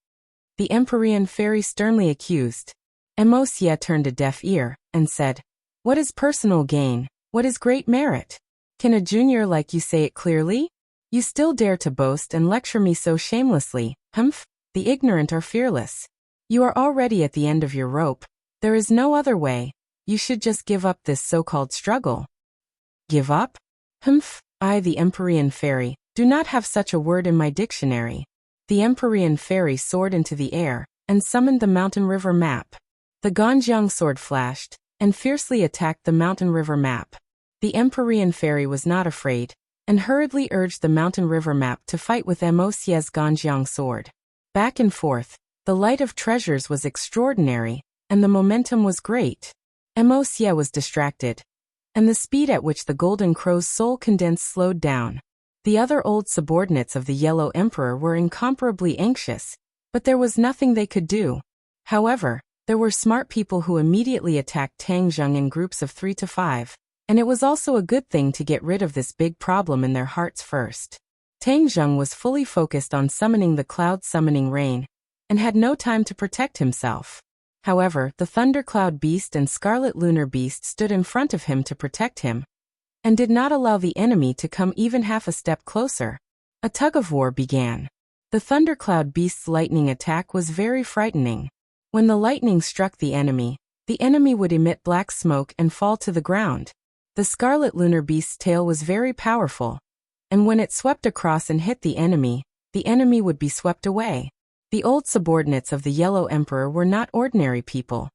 The Empyrean fairy sternly accused. Emosia turned a deaf ear, and said, "What is personal gain? What is great merit? Can a junior like you say it clearly? You still dare to boast and lecture me so shamelessly. Humph, the ignorant are fearless. You are already at the end of your rope. There is no other way. You should just give up this so-called struggle. Give up? Humph, I, the Empyrean Fairy, do not have such a word in my dictionary. The Empyrean Fairy soared into the air and summoned the mountain river map. The Ganjiang sword flashed and fiercely attacked the mountain river map. The Empyrean Fairy was not afraid and hurriedly urged the mountain river map to fight with Mosie's Ganjiang sword. Back and forth, the light of treasures was extraordinary, and the momentum was great. Mosie was distracted, and the speed at which the Golden Crow's soul condensed slowed down. The other old subordinates of the Yellow Emperor were incomparably anxious, but there was nothing they could do. However, there were smart people who immediately attacked Tang Zheng in groups of 3 to 5, and it was also a good thing to get rid of this big problem in their hearts first. Tang Zheng was fully focused on summoning the cloud summoning rain, and had no time to protect himself. However, the Thundercloud Beast and Scarlet Lunar Beast stood in front of him to protect him, and did not allow the enemy to come even half a step closer. A tug-of-war began. The Thundercloud Beast's lightning attack was very frightening. When the lightning struck the enemy would emit black smoke and fall to the ground. The Scarlet Lunar Beast's tail was very powerful, and when it swept across and hit the enemy would be swept away. The old subordinates of the Yellow Emperor were not ordinary people,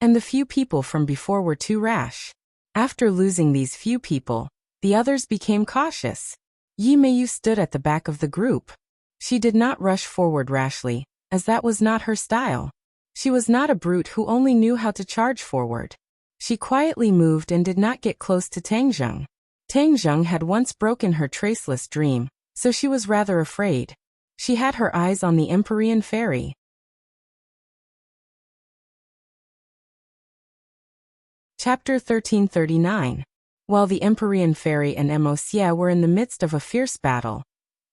and the few people from before were too rash. After losing these few people, the others became cautious. Yi Meiyu stood at the back of the group. She did not rush forward rashly, as that was not her style. She was not a brute who only knew how to charge forward. She quietly moved and did not get close to Tang Zheng. Tang Zheng had once broken her traceless dream, so she was rather afraid. She had her eyes on the Empyrean Fairy. Chapter 1339. While the Empyrean Fairy and Mosie were in the midst of a fierce battle,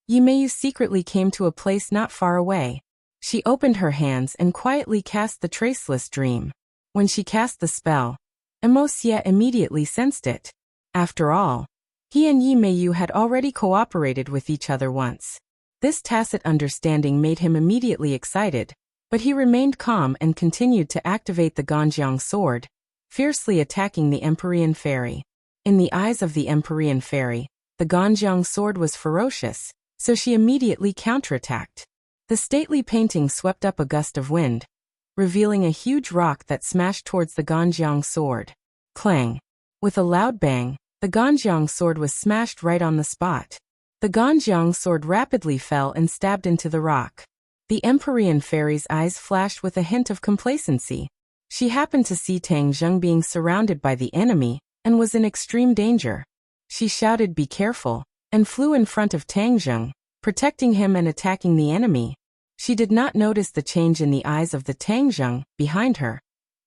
Yi Meiyu secretly came to a place not far away. She opened her hands and quietly cast the traceless dream. When she cast the spell, Mosie immediately sensed it. After all, he and Yi Meiyu had already cooperated with each other once. This tacit understanding made him immediately excited, but he remained calm and continued to activate the Ganjiang sword, fiercely attacking the Empyrean Fairy. In the eyes of the Empyrean Fairy, the Ganjiang sword was ferocious, so she immediately counterattacked. The stately painting swept up a gust of wind, revealing a huge rock that smashed towards the Ganjiang sword. Clang! With a loud bang, the Ganjiang sword was smashed right on the spot. The Ganjiang sword rapidly fell and stabbed into the rock. The Empyrean Fairy's eyes flashed with a hint of complacency. She happened to see Tang Zheng being surrounded by the enemy, and was in extreme danger. She shouted, "Be careful," and flew in front of Tang Zheng, protecting him and attacking the enemy. She did not notice the change in the eyes of the Tang Zheng behind her,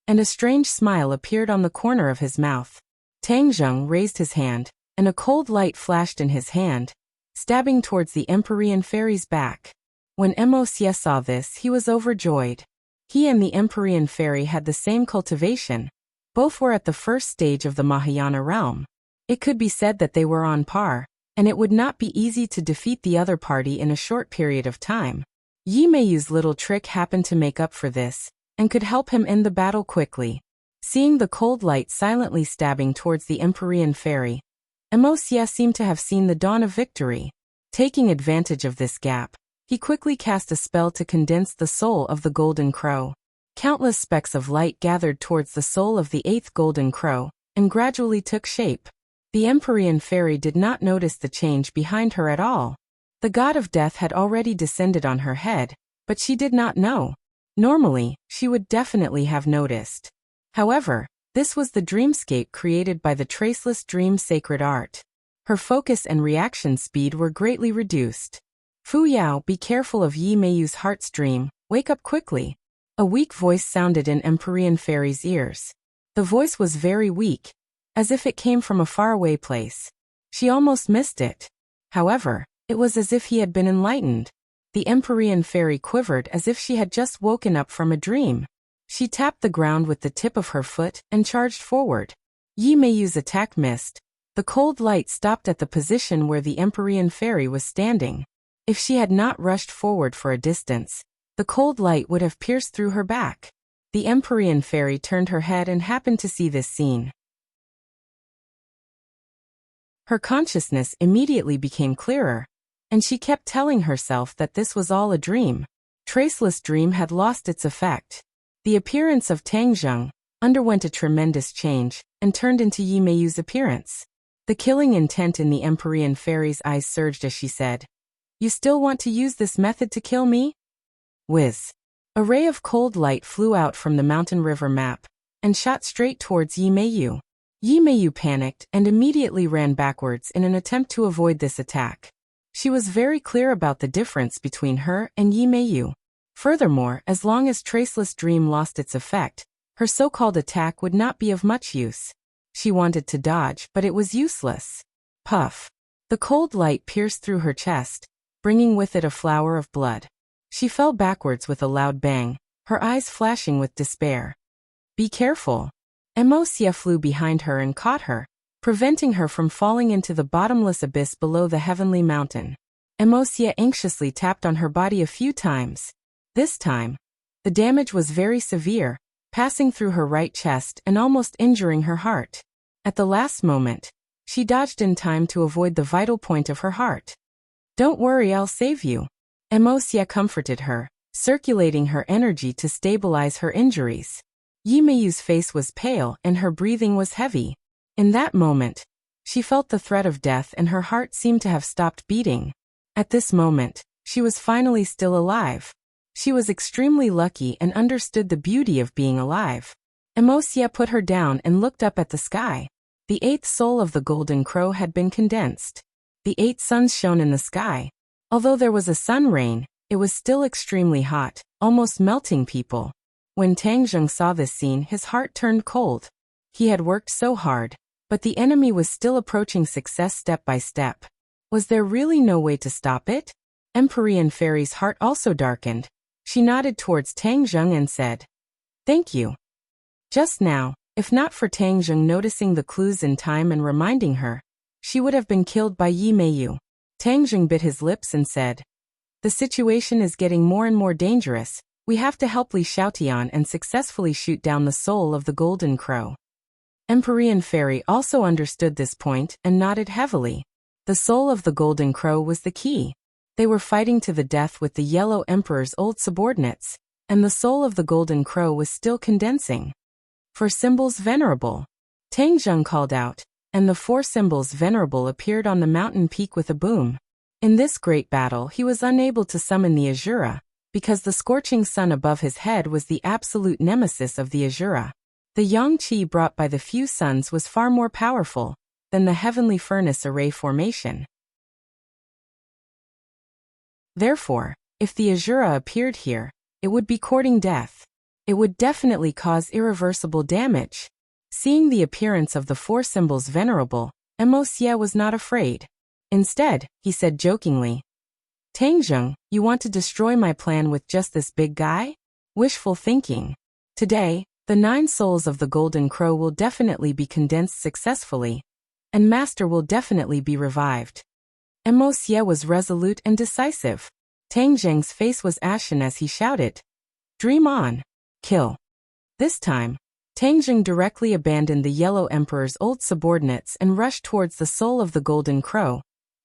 and a strange smile appeared on the corner of his mouth. Tang Zheng raised his hand, and a cold light flashed in his hand, stabbing towards the Empyrean Fairy's back. When Mosie saw this, he was overjoyed. He and the Empyrean Fairy had the same cultivation. Both were at the first stage of the Mahayana realm. It could be said that they were on par, and it would not be easy to defeat the other party in a short period of time. Yi Meiyu's little trick happened to make up for this, and could help him end the battle quickly. Seeing the cold light silently stabbing towards the Empyrean Fairy, Mosie seemed to have seen the dawn of victory. Taking advantage of this gap, he quickly cast a spell to condense the soul of the Golden Crow. Countless specks of light gathered towards the soul of the 8th Golden Crow, and gradually took shape. The Empyrean Fairy did not notice the change behind her at all. The god of death had already descended on her head, but she did not know. Normally, she would definitely have noticed. However, this was the dreamscape created by the traceless dream sacred art. Her focus and reaction speed were greatly reduced. "Fu Yao, be careful of Yi Meiyu's heart's dream, wake up quickly." A weak voice sounded in Empyrean Fairy's ears. The voice was very weak, as if it came from a faraway place. She almost missed it. However, it was as if he had been enlightened. The Empyrean Fairy quivered as if she had just woken up from a dream. She tapped the ground with the tip of her foot and charged forward. Yi Meiyu's attack missed. The cold light stopped at the position where the Empyrean Fairy was standing. If she had not rushed forward for a distance, the cold light would have pierced through her back. The Empyrean fairy turned her head and happened to see this scene. Her consciousness immediately became clearer, and she kept telling herself that this was all a dream. Traceless dream had lost its effect. The appearance of Tang Zheng underwent a tremendous change and turned into Yi Meiyu's appearance. The killing intent in the Empyrean fairy's eyes surged as she said, "You still want to use this method to kill me?" Whiz. A ray of cold light flew out from the mountain river map and shot straight towards Yi Meiyu. Yi Meiyu panicked and immediately ran backwards in an attempt to avoid this attack. She was very clear about the difference between her and Yi Meiyu. Furthermore, as long as Traceless Dream lost its effect, her so-called attack would not be of much use. She wanted to dodge, but it was useless. Puff. The cold light pierced through her chest, bringing with it a flower of blood. She fell backwards with a loud bang, her eyes flashing with despair. "Be careful." Emosia flew behind her and caught her, preventing her from falling into the bottomless abyss below the heavenly mountain. Emosia anxiously tapped on her body a few times. This time, the damage was very severe, passing through her right chest and almost injuring her heart. At the last moment, she dodged in time to avoid the vital point of her heart. "Don't worry, I'll save you." Emosia comforted her, circulating her energy to stabilize her injuries. Yi Meiyu's face was pale and her breathing was heavy. In that moment, she felt the threat of death and her heart seemed to have stopped beating. At this moment, she was finally still alive. She was extremely lucky and understood the beauty of being alive. Emosia put her down and looked up at the sky. The 8th soul of the golden crow had been condensed. The 8 suns shone in the sky. Although there was a sun rain, it was still extremely hot, almost melting people. When Tang Zheng saw this scene, his heart turned cold. He had worked so hard, but the enemy was still approaching success step by step. Was there really no way to stop it? Empyrean Fairy's heart also darkened. She nodded towards Tang Zheng and said, "Thank you." Just now, if not for Tang Zheng noticing the clues in time and reminding her, she would have been killed by Yi Meiyu. Tang Zheng bit his lips and said, "The situation is getting more and more dangerous. We have to help Li Xiaotian and successfully shoot down the soul of the golden crow." Empyrean Fairy also understood this point and nodded heavily. The soul of the golden crow was the key. They were fighting to the death with the Yellow Emperor's old subordinates, and the soul of the golden crow was still condensing. "For symbols venerable," Tang Zheng called out, and the 4 symbols venerable appeared on the mountain peak with a boom. In this great battle he was unable to summon the Azura, because the scorching sun above his head was the absolute nemesis of the Azura. The yang qi brought by the few suns was far more powerful than the heavenly furnace array formation. Therefore, if the Azura appeared here, it would be courting death. It would definitely cause irreversible damage. Seeing the appearance of the 4 symbols venerable, Emosia was not afraid. Instead, he said jokingly, "Tang Zheng, you want to destroy my plan with just this big guy? Wishful thinking. Today, the 9 souls of the golden crow will definitely be condensed successfully, and Master will definitely be revived." Emosia was resolute and decisive. Tang Zheng's face was ashen as he shouted, "Dream on. Kill." This time, Tang Zheng directly abandoned the Yellow Emperor's old subordinates and rushed towards the soul of the golden crow,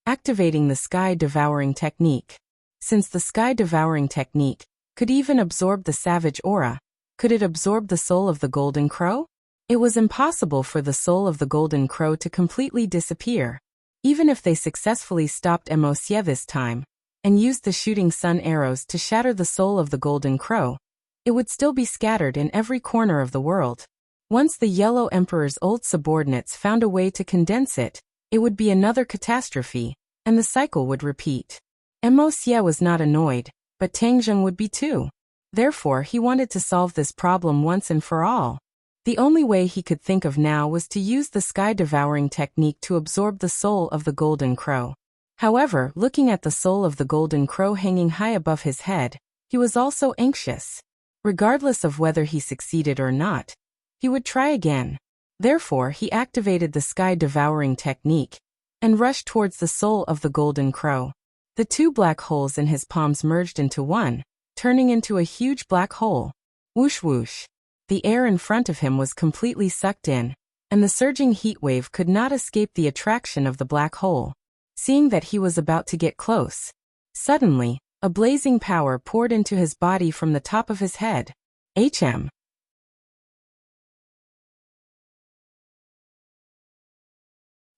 activating the sky-devouring technique. Since the sky-devouring technique could even absorb the savage aura, could it absorb the soul of the golden crow? It was impossible for the soul of the golden crow to completely disappear. Even if they successfully stopped Emosia this time, and used the shooting sun arrows to shatter the soul of the golden crow, it would still be scattered in every corner of the world. Once the Yellow Emperor's old subordinates found a way to condense it, it would be another catastrophe, and the cycle would repeat. Emosia was not annoyed, but Tang Zheng would be too. Therefore, he wanted to solve this problem once and for all. The only way he could think of now was to use the sky-devouring technique to absorb the soul of the golden crow. However, looking at the soul of the golden crow hanging high above his head, he was also anxious. Regardless of whether he succeeded or not, he would try again. Therefore, he activated the sky-devouring technique and rushed towards the soul of the golden crow. The 2 black holes in his palms merged into one, turning into a huge black hole. Whoosh whoosh. The air in front of him was completely sucked in, and the surging heat wave could not escape the attraction of the black hole. Seeing that he was about to get close, suddenly, a blazing power poured into his body from the top of his head. HM.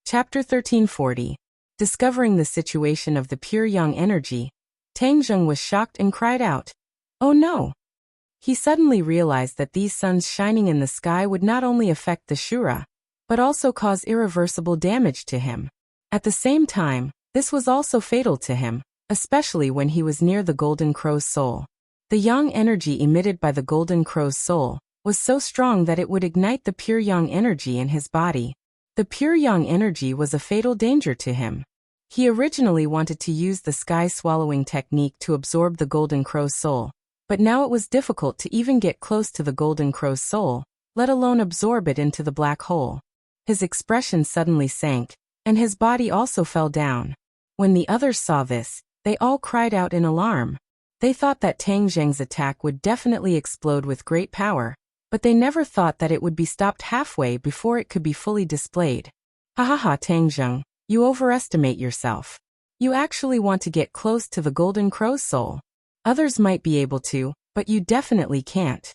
Chapter 1340. Discovering the situation of the pure yang energy, Tang Zheng was shocked and cried out, "Oh no!" He suddenly realized that these suns shining in the sky would not only affect the Shura, but also cause irreversible damage to him. At the same time, this was also fatal to him, especially when he was near the Golden Crow's soul. The yang energy emitted by the Golden Crow's soul was so strong that it would ignite the pure yang energy in his body. The pure yang energy was a fatal danger to him. He originally wanted to use the sky-swallowing technique to absorb the Golden Crow's soul, but now it was difficult to even get close to the Golden Crow's soul, let alone absorb it into the black hole. His expression suddenly sank, and his body also fell down. When the others saw this, they all cried out in alarm. They thought that Tang Zheng's attack would definitely explode with great power, but they never thought that it would be stopped halfway before it could be fully displayed. Ha ha ha, Tang Zheng, you overestimate yourself. You actually want to get close to the Golden Crow's soul. Others might be able to, but you definitely can't.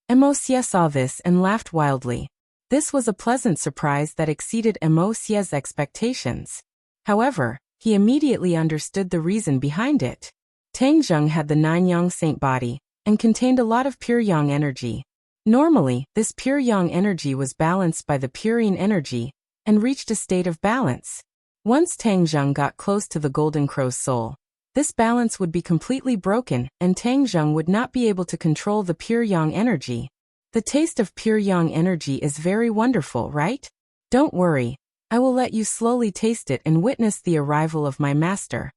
Mo-Xie saw this and laughed wildly. This was a pleasant surprise that exceeded Mo-Xie's expectations. However, he immediately understood the reason behind it. Tang Zheng had the 9 yang saint body, and contained a lot of pure yang energy. Normally, this pure yang energy was balanced by the pure yin energy, and reached a state of balance. Once Tang Zheng got close to the Golden Crow's soul, this balance would be completely broken, and Tang Zheng would not be able to control the pure yang energy. The taste of pure yang energy is very wonderful, right? Don't worry, I will let you slowly taste it and witness the arrival of my master.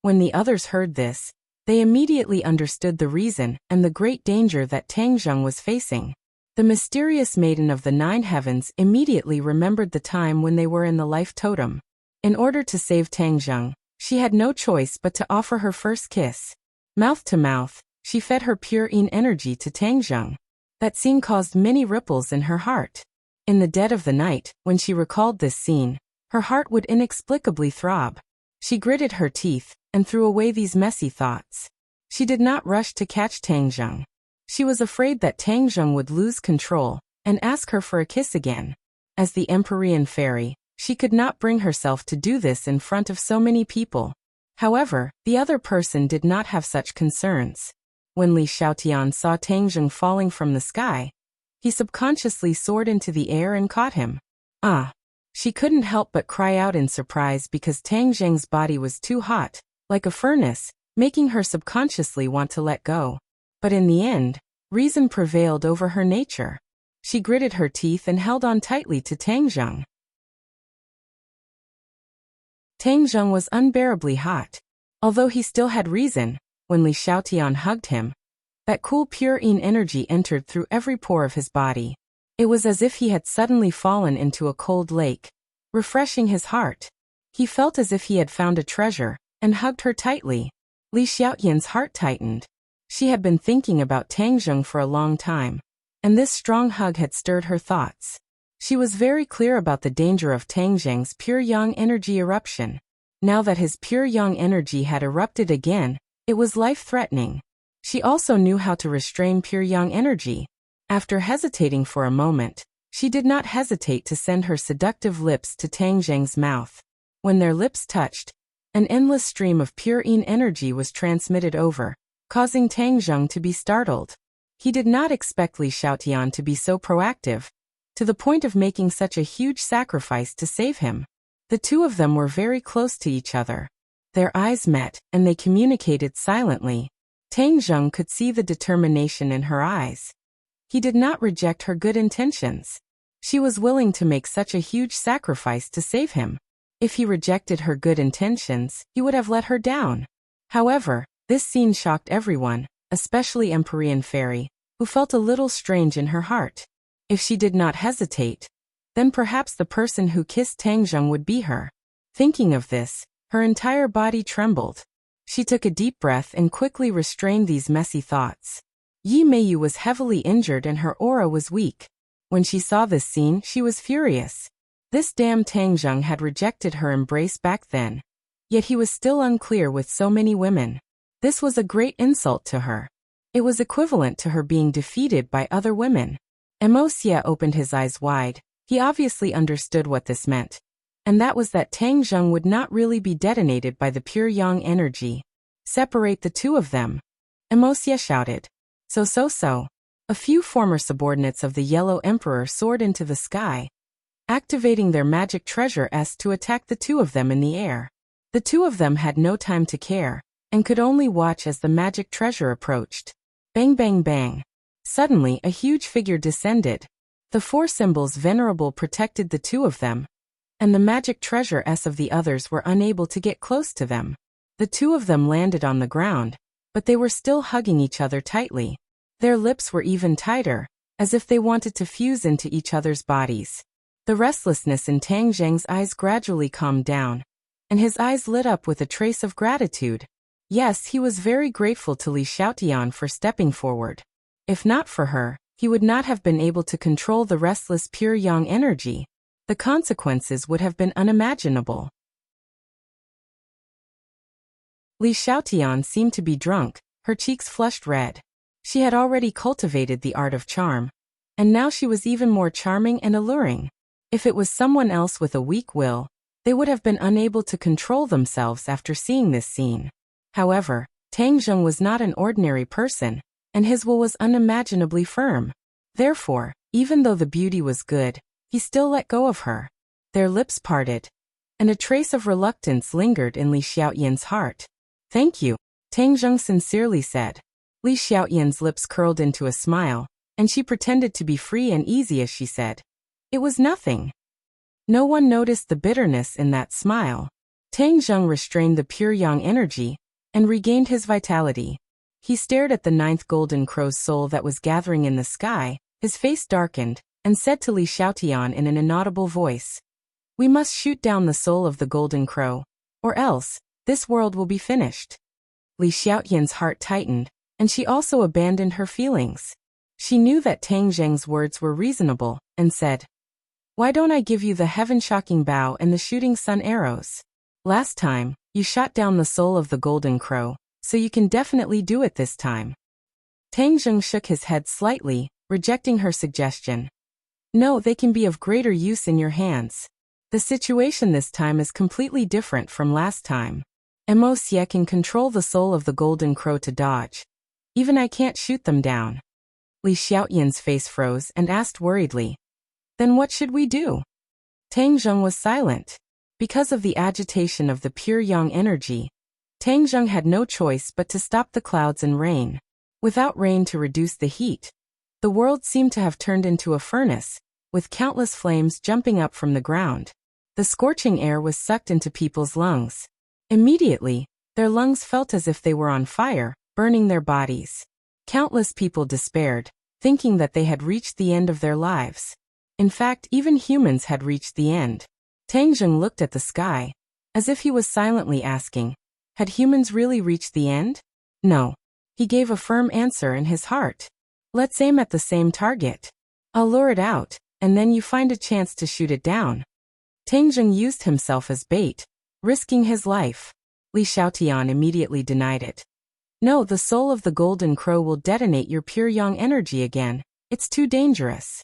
When the others heard this, they immediately understood the reason and the great danger that Tang Zheng was facing. The mysterious maiden of the 9 heavens immediately remembered the time when they were in the life totem. In order to save Tang Zheng, she had no choice but to offer her first kiss. Mouth to mouth, she fed her pure yin energy to Tang Zheng. That scene caused many ripples in her heart. In the dead of the night, when she recalled this scene, her heart would inexplicably throb. She gritted her teeth and threw away these messy thoughts. She did not rush to catch Tang Zheng. She was afraid that Tang Zheng would lose control and ask her for a kiss again. As the Empyrean fairy, she could not bring herself to do this in front of so many people. However, the other person did not have such concerns. When Li Xiaotian saw Tang Zheng falling from the sky, he subconsciously soared into the air and caught him. Ah! She couldn't help but cry out in surprise because Tang Zheng's body was too hot, like a furnace, making her subconsciously want to let go. But in the end, reason prevailed over her nature. She gritted her teeth and held on tightly to Tang Zheng. Tang Zheng was unbearably hot. Although he still had reason, when Li Xiaotian hugged him, that cool pure yin energy entered through every pore of his body. It was as if he had suddenly fallen into a cold lake, refreshing his heart. He felt as if he had found a treasure, and hugged her tightly. Li Xiaotian's heart tightened. She had been thinking about Tang Zheng for a long time, and this strong hug had stirred her thoughts. She was very clear about the danger of Tang Zheng's pure yang energy eruption. Now that his pure yang energy had erupted again, it was life-threatening. She also knew how to restrain pure yang energy. After hesitating for a moment, she did not hesitate to send her seductive lips to Tang Zheng's mouth. When their lips touched, an endless stream of pure yin energy was transmitted over, causing Tang Zheng to be startled. He did not expect Li Xiaotian to be so proactive, to the point of making such a huge sacrifice to save him. The two of them were very close to each other. Their eyes met, and they communicated silently. Tang Zheng could see the determination in her eyes. He did not reject her good intentions. She was willing to make such a huge sacrifice to save him. If he rejected her good intentions, he would have let her down. However, this scene shocked everyone, especially Empyrean Fairy, who felt a little strange in her heart. If she did not hesitate, then perhaps the person who kissed Tang Zheng would be her. Thinking of this, her entire body trembled. She took a deep breath and quickly restrained these messy thoughts. Yi Meiyu was heavily injured and her aura was weak. When she saw this scene, she was furious. This damn Tang Zheng had rejected her embrace back then. Yet he was still unclear with so many women. This was a great insult to her. It was equivalent to her being defeated by other women. Mo Xie opened his eyes wide. He obviously understood what this meant. And that was that Tang Zheng would not really be detonated by the pure yang energy. Separate the two of them. Mo Xie shouted. So. A few former subordinates of the Yellow Emperor soared into the sky, activating their magic treasure S to attack the two of them in the air. The two of them had no time to care, and could only watch as the magic treasure approached. Bang bang bang. Suddenly a huge figure descended. The four symbols venerable protected the two of them, and the magic treasure S of the others were unable to get close to them. The two of them landed on the ground, but they were still hugging each other tightly. Their lips were even tighter, as if they wanted to fuse into each other's bodies. The restlessness in Tang Zheng's eyes gradually calmed down, and his eyes lit up with a trace of gratitude. Yes, he was very grateful to Li Xiaotian for stepping forward. If not for her, he would not have been able to control the restless pure yang energy. The consequences would have been unimaginable. Li Xiaotian seemed to be drunk, her cheeks flushed red. She had already cultivated the art of charm, and now she was even more charming and alluring. If it was someone else with a weak will, they would have been unable to control themselves after seeing this scene. However, Tang Zheng was not an ordinary person, and his will was unimaginably firm. Therefore, even though the beauty was good, he still let go of her. Their lips parted, and a trace of reluctance lingered in Li Xiaoyan's heart. "Thank you," Tang Zheng sincerely said. Li Xiaoyan's lips curled into a smile, and she pretended to be free and easy as she said, "It was nothing." No one noticed the bitterness in that smile. Tang Zheng restrained the pure yang energy and regained his vitality. He stared at the ninth golden crow's soul that was gathering in the sky, his face darkened, and said to Li Xiaotian in an inaudible voice, "We must shoot down the soul of the golden crow, or else, this world will be finished." Li Xiaotian's heart tightened, and she also abandoned her feelings. She knew that Tang Zheng's words were reasonable, and said, "Why don't I give you the heaven-shocking bow and the shooting sun arrows? Last time, you shot down the soul of the golden crow, so you can definitely do it this time." Tang Zheng shook his head slightly, rejecting her suggestion. "No, they can be of greater use in your hands. The situation this time is completely different from last time. Mo Xie can control the soul of the golden crow to dodge. Even I can't shoot them down." Li Xiaoyan's face froze and asked worriedly, "Then what should we do?" Tang Zheng was silent. Because of the agitation of the pure yang energy, Tang Zheng had no choice but to stop the clouds and rain. Without rain to reduce the heat, the world seemed to have turned into a furnace, with countless flames jumping up from the ground. The scorching air was sucked into people's lungs. Immediately, their lungs felt as if they were on fire, burning their bodies. Countless people despaired, thinking that they had reached the end of their lives. In fact, even humans had reached the end. Tang Zheng looked at the sky, as if he was silently asking, had humans really reached the end? No. He gave a firm answer in his heart. "Let's aim at the same target. I'll lure it out, and then you find a chance to shoot it down." Tang Zheng used himself as bait, risking his life. Li Xiaotian immediately denied it. "No, the soul of the golden crow will detonate your pure yang energy again. It's too dangerous.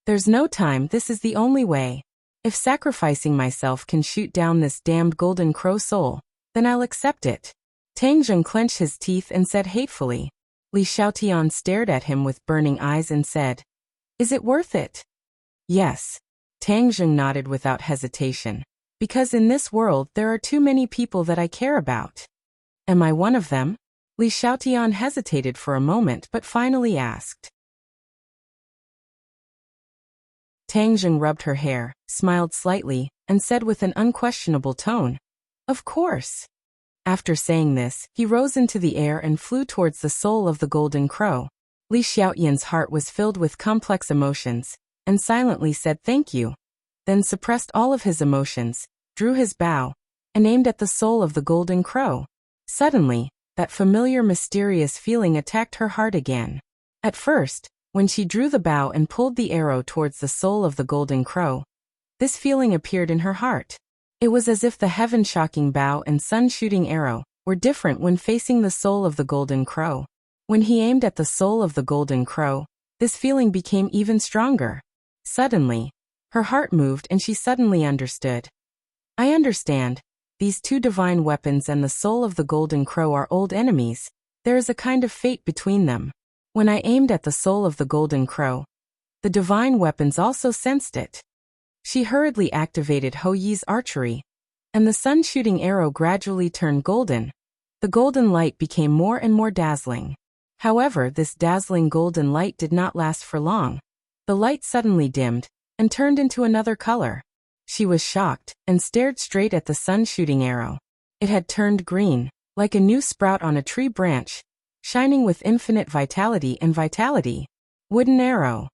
There's no time, this is the only way. If sacrificing myself can shoot down this damned golden crow soul, then I'll accept it." Tang Zheng clenched his teeth and said hatefully. Li Xiaotian stared at him with burning eyes and said, "Is it worth it?" "Yes." Tang Zheng nodded without hesitation. "Because in this world there are too many people that I care about." "Am I one of them?" Li Xiaotian hesitated for a moment but finally asked. Tang Zheng rubbed her hair, smiled slightly, and said with an unquestionable tone, "Of course." After saying this, he rose into the air and flew towards the soul of the golden crow. Li Xiaoyan's heart was filled with complex emotions, and silently said thank you, then suppressed all of his emotions, drew his bow, and aimed at the soul of the golden crow. Suddenly, that familiar mysterious feeling attacked her heart again. At first, when she drew the bow and pulled the arrow towards the soul of the golden crow, this feeling appeared in her heart. It was as if the heaven-shocking bow and sun-shooting arrow were different when facing the soul of the golden crow. When he aimed at the soul of the golden crow, this feeling became even stronger. Suddenly, her heart moved and she suddenly understood. I understand. These two divine weapons and the soul of the golden crow are old enemies. There is a kind of fate between them. When I aimed at the soul of the golden crow, the divine weapons also sensed it. She hurriedly activated Ho Yi's archery, and the sun-shooting arrow gradually turned golden. The golden light became more and more dazzling. However, this dazzling golden light did not last for long. The light suddenly dimmed and turned into another color. She was shocked and stared straight at the sun-shooting arrow. It had turned green, like a new sprout on a tree branch, shining with infinite vitality and vitality. Wooden arrow.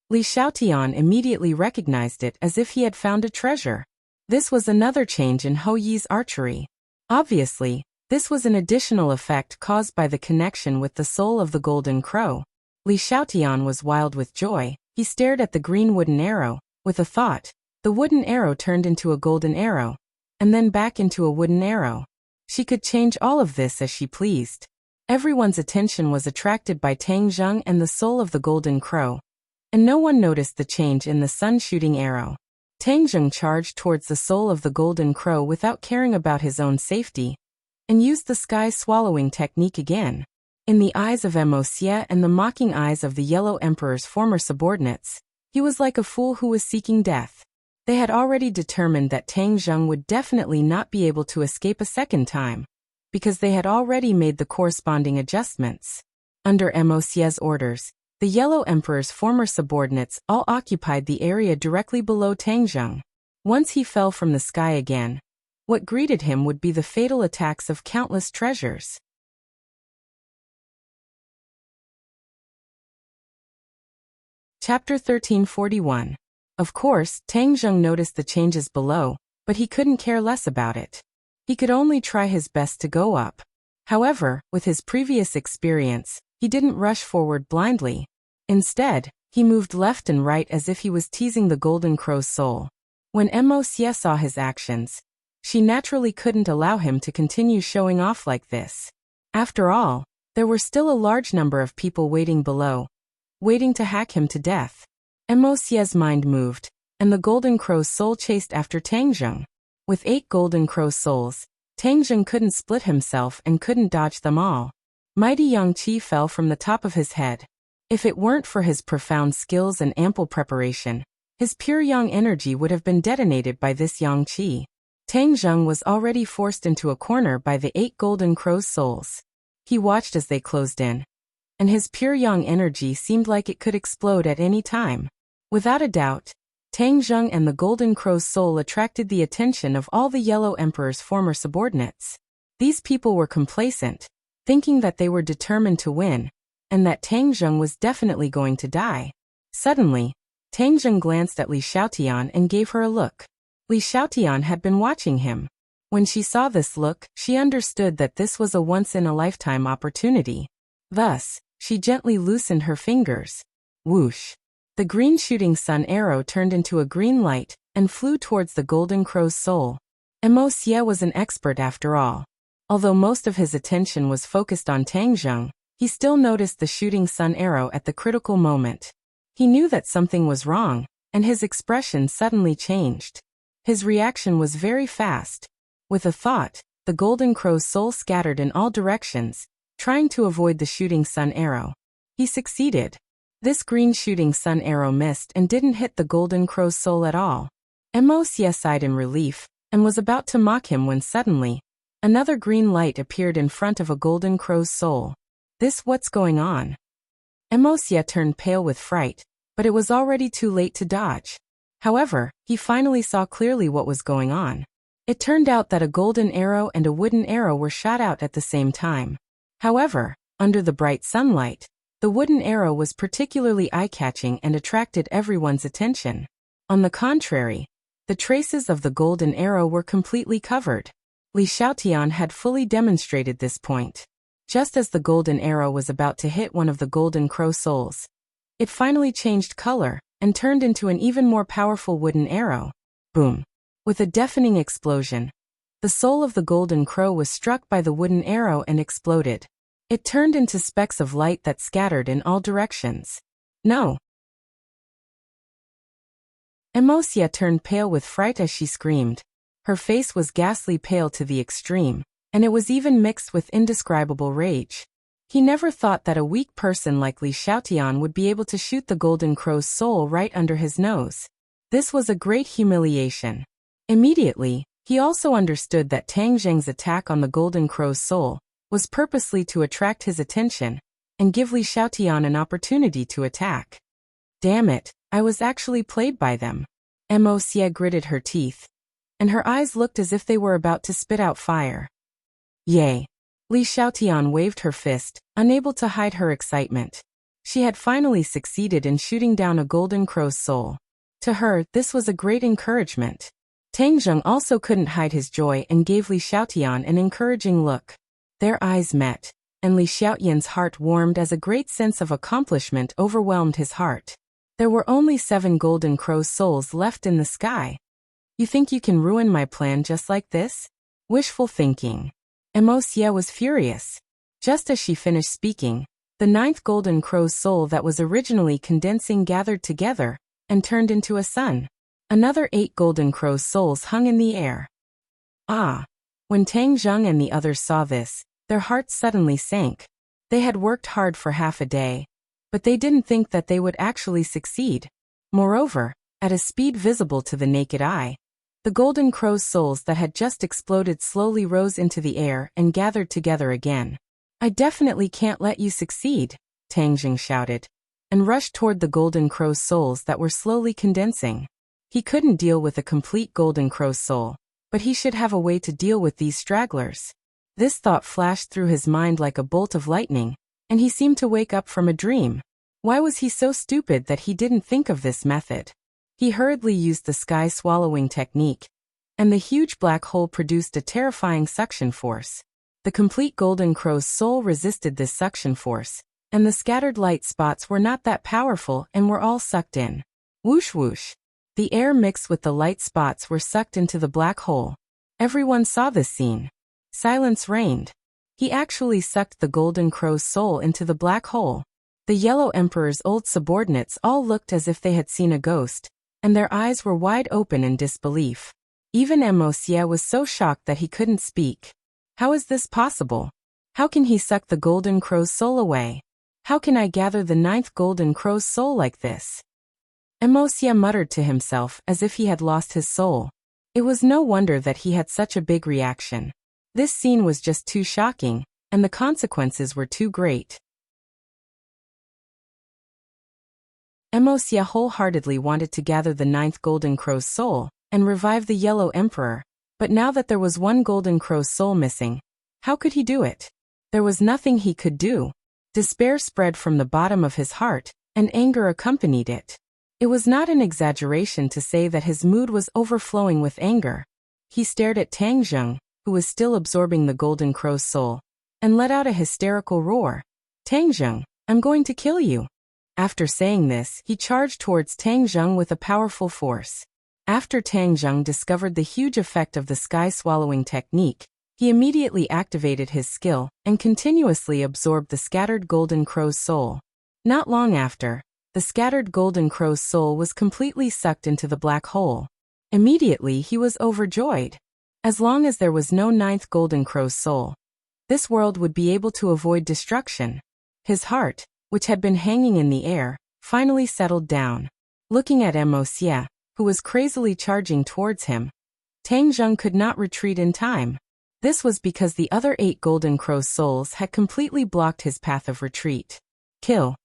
Li Xiaotian immediately recognized it as if he had found a treasure. This was another change in Ho Yi's archery. Obviously, this was an additional effect caused by the connection with the soul of the golden crow. Li Xiaotian was wild with joy. He stared at the green wooden arrow, with a thought. The wooden arrow turned into a golden arrow, and then back into a wooden arrow. She could change all of this as she pleased. Everyone's attention was attracted by Tang Zheng and the soul of the golden crow, and no one noticed the change in the sun-shooting arrow. Tang Zheng charged towards the soul of the golden crow without caring about his own safety, and used the sky-swallowing technique again. In the eyes of Mo Xie and the mocking eyes of the Yellow Emperor's former subordinates, he was like a fool who was seeking death. They had already determined that Tang Zheng would definitely not be able to escape a second time, because they had already made the corresponding adjustments. Under Mo Xie's orders, the Yellow Emperor's former subordinates all occupied the area directly below Tang Zheng. Once he fell from the sky again, what greeted him would be the fatal attacks of countless treasures. Chapter 1341. Of course, Tang Zheng noticed the changes below, but he couldn't care less about it. He could only try his best to go up. However, with his previous experience, he didn't rush forward blindly. Instead, he moved left and right as if he was teasing the golden crow's soul. When Mo Xie saw his actions, she naturally couldn't allow him to continue showing off like this. After all, there were still a large number of people waiting below, waiting to hack him to death. Mo Xie's mind moved, and the golden crow's soul chased after Tang Zheng. With 8 golden crow souls, Tang Zheng couldn't split himself and couldn't dodge them all. Mighty Yang Qi fell from the top of his head. If it weren't for his profound skills and ample preparation, his pure yang energy would have been detonated by this Yang Qi. Tang Zheng was already forced into a corner by the 8 golden crow's souls. He watched as they closed in, and his pure yang energy seemed like it could explode at any time. Without a doubt, Tang Zheng and the golden crow's soul attracted the attention of all the Yellow Emperor's former subordinates. These people were complacent, thinking that they were determined to win, and that Tang Zheng was definitely going to die. Suddenly, Tang Zheng glanced at Li Xiaotian and gave her a look. Li Xiaotian had been watching him. When she saw this look, she understood that this was a once-in-a-lifetime opportunity. Thus, she gently loosened her fingers. Whoosh! The green shooting sun arrow turned into a green light and flew towards the golden crow's soul. Mo Xie was an expert after all. Although most of his attention was focused on Tang Zheng, he still noticed the shooting sun arrow at the critical moment. He knew that something was wrong, and his expression suddenly changed. His reaction was very fast. With a thought, the golden crow's soul scattered in all directions, trying to avoid the shooting sun arrow. He succeeded. This green shooting sun arrow missed and didn't hit the golden crow's soul at all. Mo Xie sighed in relief, and was about to mock him when suddenly, another green light appeared in front of a golden crow's soul. What's going on? Mo Xie turned pale with fright, but it was already too late to dodge. However, he finally saw clearly what was going on. It turned out that a golden arrow and a wooden arrow were shot out at the same time. However, under the bright sunlight, the wooden arrow was particularly eye-catching and attracted everyone's attention. On the contrary, the traces of the golden arrow were completely covered. Li Xiaotian had fully demonstrated this point. Just as the golden arrow was about to hit one of the golden crow souls, it finally changed color and turned into an even more powerful wooden arrow. Boom! With a deafening explosion, the soul of the golden crow was struck by the wooden arrow and exploded. It turned into specks of light that scattered in all directions. No! Emosia turned pale with fright as she screamed. Her face was ghastly pale to the extreme, and it was even mixed with indescribable rage. He never thought that a weak person like Li Xiaotian would be able to shoot the golden crow's soul right under his nose. This was a great humiliation. Immediately, he also understood that Tang Zheng's attack on the golden crow's soul was purposely to attract his attention and give Li Xiaotian an opportunity to attack. Damn it, I was actually played by them. Mo Xie gritted her teeth, and her eyes looked as if they were about to spit out fire. Yay! Li Xiaotian waved her fist, unable to hide her excitement. She had finally succeeded in shooting down a golden crow's soul. To her, this was a great encouragement. Tang Zheng also couldn't hide his joy and gave Li Xiaotian an encouraging look. Their eyes met, and Li Xiaotian's heart warmed as a great sense of accomplishment overwhelmed his heart. There were only 7 golden crow's souls left in the sky. You think you can ruin my plan just like this? Wishful thinking. Mo Xie was furious. Just as she finished speaking, the 9th golden crow's soul that was originally condensing gathered together and turned into a sun. Another 8 golden crow's souls hung in the air. Ah! When Tang Zheng and the others saw this, their hearts suddenly sank. They had worked hard for half a day, but they didn't think that they would actually succeed. Moreover, at a speed visible to the naked eye, the golden crow's souls that had just exploded slowly rose into the air and gathered together again. I definitely can't let you succeed, Tang Zheng shouted, and rushed toward the golden crow's souls that were slowly condensing. He couldn't deal with a complete golden crow's soul, but he should have a way to deal with these stragglers. This thought flashed through his mind like a bolt of lightning, and he seemed to wake up from a dream. Why was he so stupid that he didn't think of this method? He hurriedly used the sky-swallowing technique, and the huge black hole produced a terrifying suction force. The complete golden crow's soul resisted this suction force, and the scattered light spots were not that powerful and were all sucked in. Whoosh whoosh. The air mixed with the light spots were sucked into the black hole. Everyone saw this scene. Silence reigned. He actually sucked the golden crow's soul into the black hole. The Yellow Emperor's old subordinates all looked as if they had seen a ghost, and their eyes were wide open in disbelief. Even Mo Xie was so shocked that he couldn't speak. How is this possible? How can he suck the golden crow's soul away? How can I gather the 9th golden crow's soul like this? Mo Xie muttered to himself as if he had lost his soul. It was no wonder that he had such a big reaction. This scene was just too shocking, and the consequences were too great. Mo Xie wholeheartedly wanted to gather the 9th golden crow's soul and revive the Yellow Emperor, but now that there was 1 golden crow's soul missing, how could he do it? There was nothing he could do. Despair spread from the bottom of his heart, and anger accompanied it. It was not an exaggeration to say that his mood was overflowing with anger. He stared at Tang Zheng, who was still absorbing the golden crow's soul, and let out a hysterical roar. Tang Zheng, I'm going to kill you. After saying this, he charged towards Tang Zheng with a powerful force. After Tang Zheng discovered the huge effect of the sky-swallowing technique, he immediately activated his skill and continuously absorbed the scattered golden crow's soul. Not long after, the scattered golden crow's soul was completely sucked into the black hole. Immediately he was overjoyed. As long as there was no 9th golden crow's soul, this world would be able to avoid destruction. His heart, which had been hanging in the air, finally settled down. Looking at Mo Xie, who was crazily charging towards him, Tang Zheng could not retreat in time. This was because the other 8 golden crow's souls had completely blocked his path of retreat. Kill.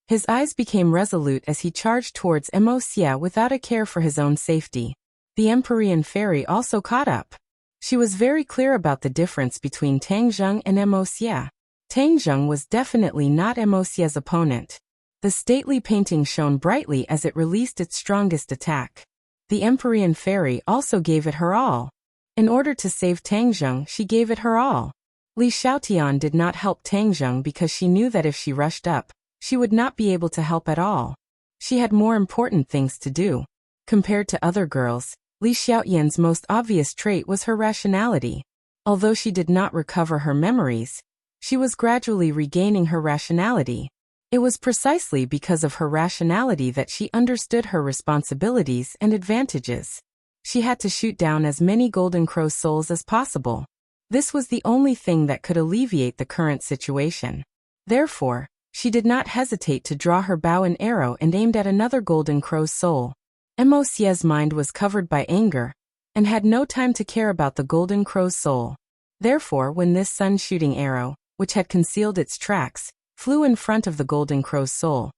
His eyes became resolute as he charged towards Mo Xie without a care for his own safety. The Empyrean fairy also caught up. She was very clear about the difference between Tang Zheng and Mo Xie. Tang Zheng was definitely not Mo Xie's opponent. The stately painting shone brightly as it released its strongest attack. The Empyrean fairy also gave it her all. In order to save Tang Zheng, she gave it her all. Li Xiaotian did not help Tang Zheng because she knew that if she rushed up, she would not be able to help at all. She had more important things to do. Compared to other girls, Li Xiaotian's most obvious trait was her rationality. Although she did not recover her memories, she was gradually regaining her rationality. It was precisely because of her rationality that she understood her responsibilities and advantages. She had to shoot down as many Golden Crow souls as possible. This was the only thing that could alleviate the current situation. Therefore, she did not hesitate to draw her bow and arrow and aimed at another Golden Crow's soul. Mo Xie's mind was covered by anger, and had no time to care about the Golden Crow's soul. Therefore, when this sun-shooting arrow, which had concealed its tracks, flew in front of the Golden Crow's soul,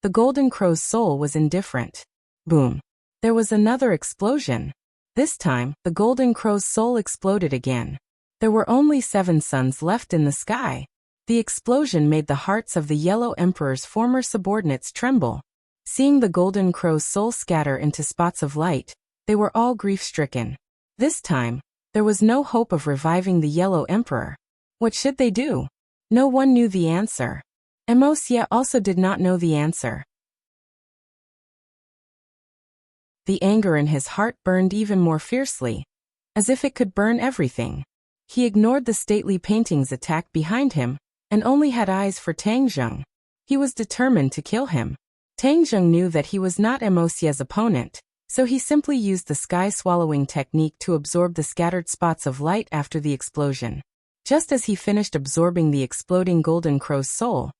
the Golden Crow's soul was indifferent. Boom! There was another explosion. This time, the Golden Crow's soul exploded again. There were only 7 suns left in the sky. The explosion made the hearts of the Yellow Emperor's former subordinates tremble. Seeing the Golden Crow's soul scatter into spots of light, they were all grief-stricken. This time, there was no hope of reviving the Yellow Emperor. What should they do? No one knew the answer. Mo Xie also did not know the answer. The anger in his heart burned even more fiercely, as if it could burn everything. He ignored the stately paintings attack behind him, and only had eyes for Tang Zheng. He was determined to kill him. Tang Zheng knew that he was not Mo Xie's opponent, so he simply used the sky-swallowing technique to absorb the scattered spots of light after the explosion. Just as he finished absorbing the exploding Golden Crow's soul,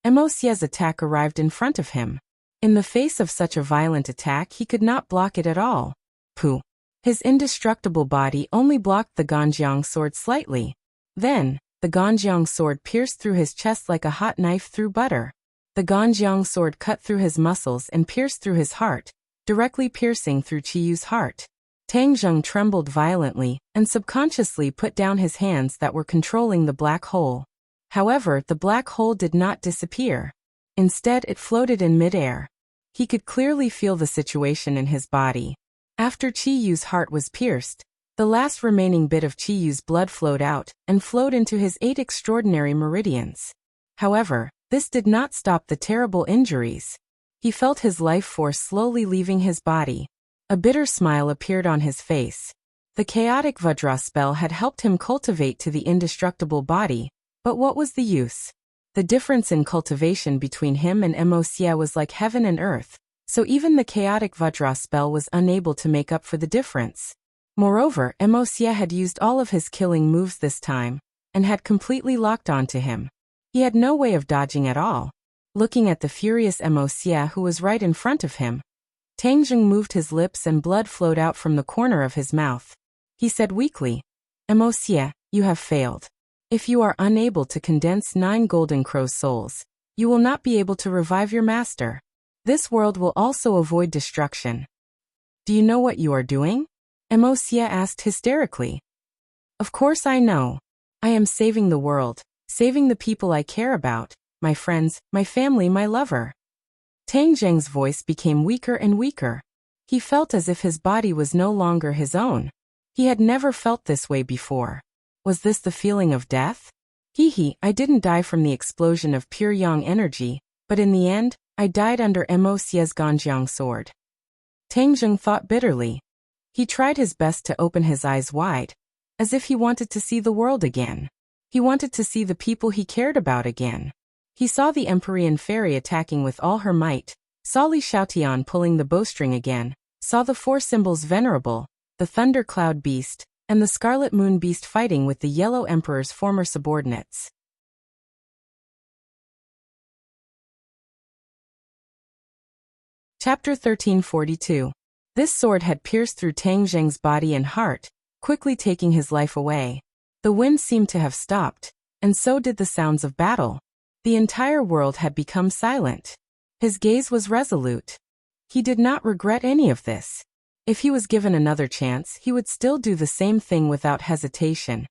Mo Xie's attack arrived in front of him. In the face of such a violent attack, he could not block it at all. Pooh! His indestructible body only blocked the Ganjiang sword slightly. Then, the Ganjiang sword pierced through his chest like a hot knife through butter. The Ganjiang sword cut through his muscles and pierced through his heart, directly piercing through Qiyu's heart. Tang Zheng trembled violently and subconsciously put down his hands that were controlling the black hole. However, the black hole did not disappear. Instead, it floated in midair. He could clearly feel the situation in his body. After Qiyu's heart was pierced, the last remaining bit of Qiyu's blood flowed out and flowed into his 8 extraordinary meridians. However, this did not stop the terrible injuries. He felt his life force slowly leaving his body. A bitter smile appeared on his face. The chaotic Vajra spell had helped him cultivate to the indestructible body, but what was the use? The difference in cultivation between him and Mo Xie was like heaven and earth, so even the chaotic Vajra spell was unable to make up for the difference. Moreover, Mo Xie had used all of his killing moves this time, and had completely locked onto him. He had no way of dodging at all. Looking at the furious Mo Xie who was right in front of him, Tang Zheng moved his lips and blood flowed out from the corner of his mouth. He said weakly, "Mo Xie, you have failed. If you are unable to condense 9 Golden Crow souls, you will not be able to revive your master. This world will also avoid destruction." "Do you know what you are doing?" Mo Xie asked hysterically. "Of course I know. I am saving the world, saving the people I care about, my friends, my family, my lover." Tang Zheng's voice became weaker and weaker. He felt as if his body was no longer his own. He had never felt this way before. Was this the feeling of death? I didn't die from the explosion of pure yang energy, but in the end, I died under Mo Xie's Ganjiang sword. Tang Zheng thought bitterly. He tried his best to open his eyes wide, as if he wanted to see the world again. He wanted to see the people he cared about again. He saw the Empyrean fairy attacking with all her might, saw Li Xiaotian pulling the bowstring again, saw the 4 symbols venerable, the Thunder Cloud Beast, and the Scarlet Moon Beast fighting with the Yellow Emperor's former subordinates. Chapter 1342. This sword had pierced through Tang Zheng's body and heart, quickly taking his life away. The wind seemed to have stopped, and so did the sounds of battle. The entire world had become silent. His gaze was resolute. He did not regret any of this. If he was given another chance, he would still do the same thing without hesitation,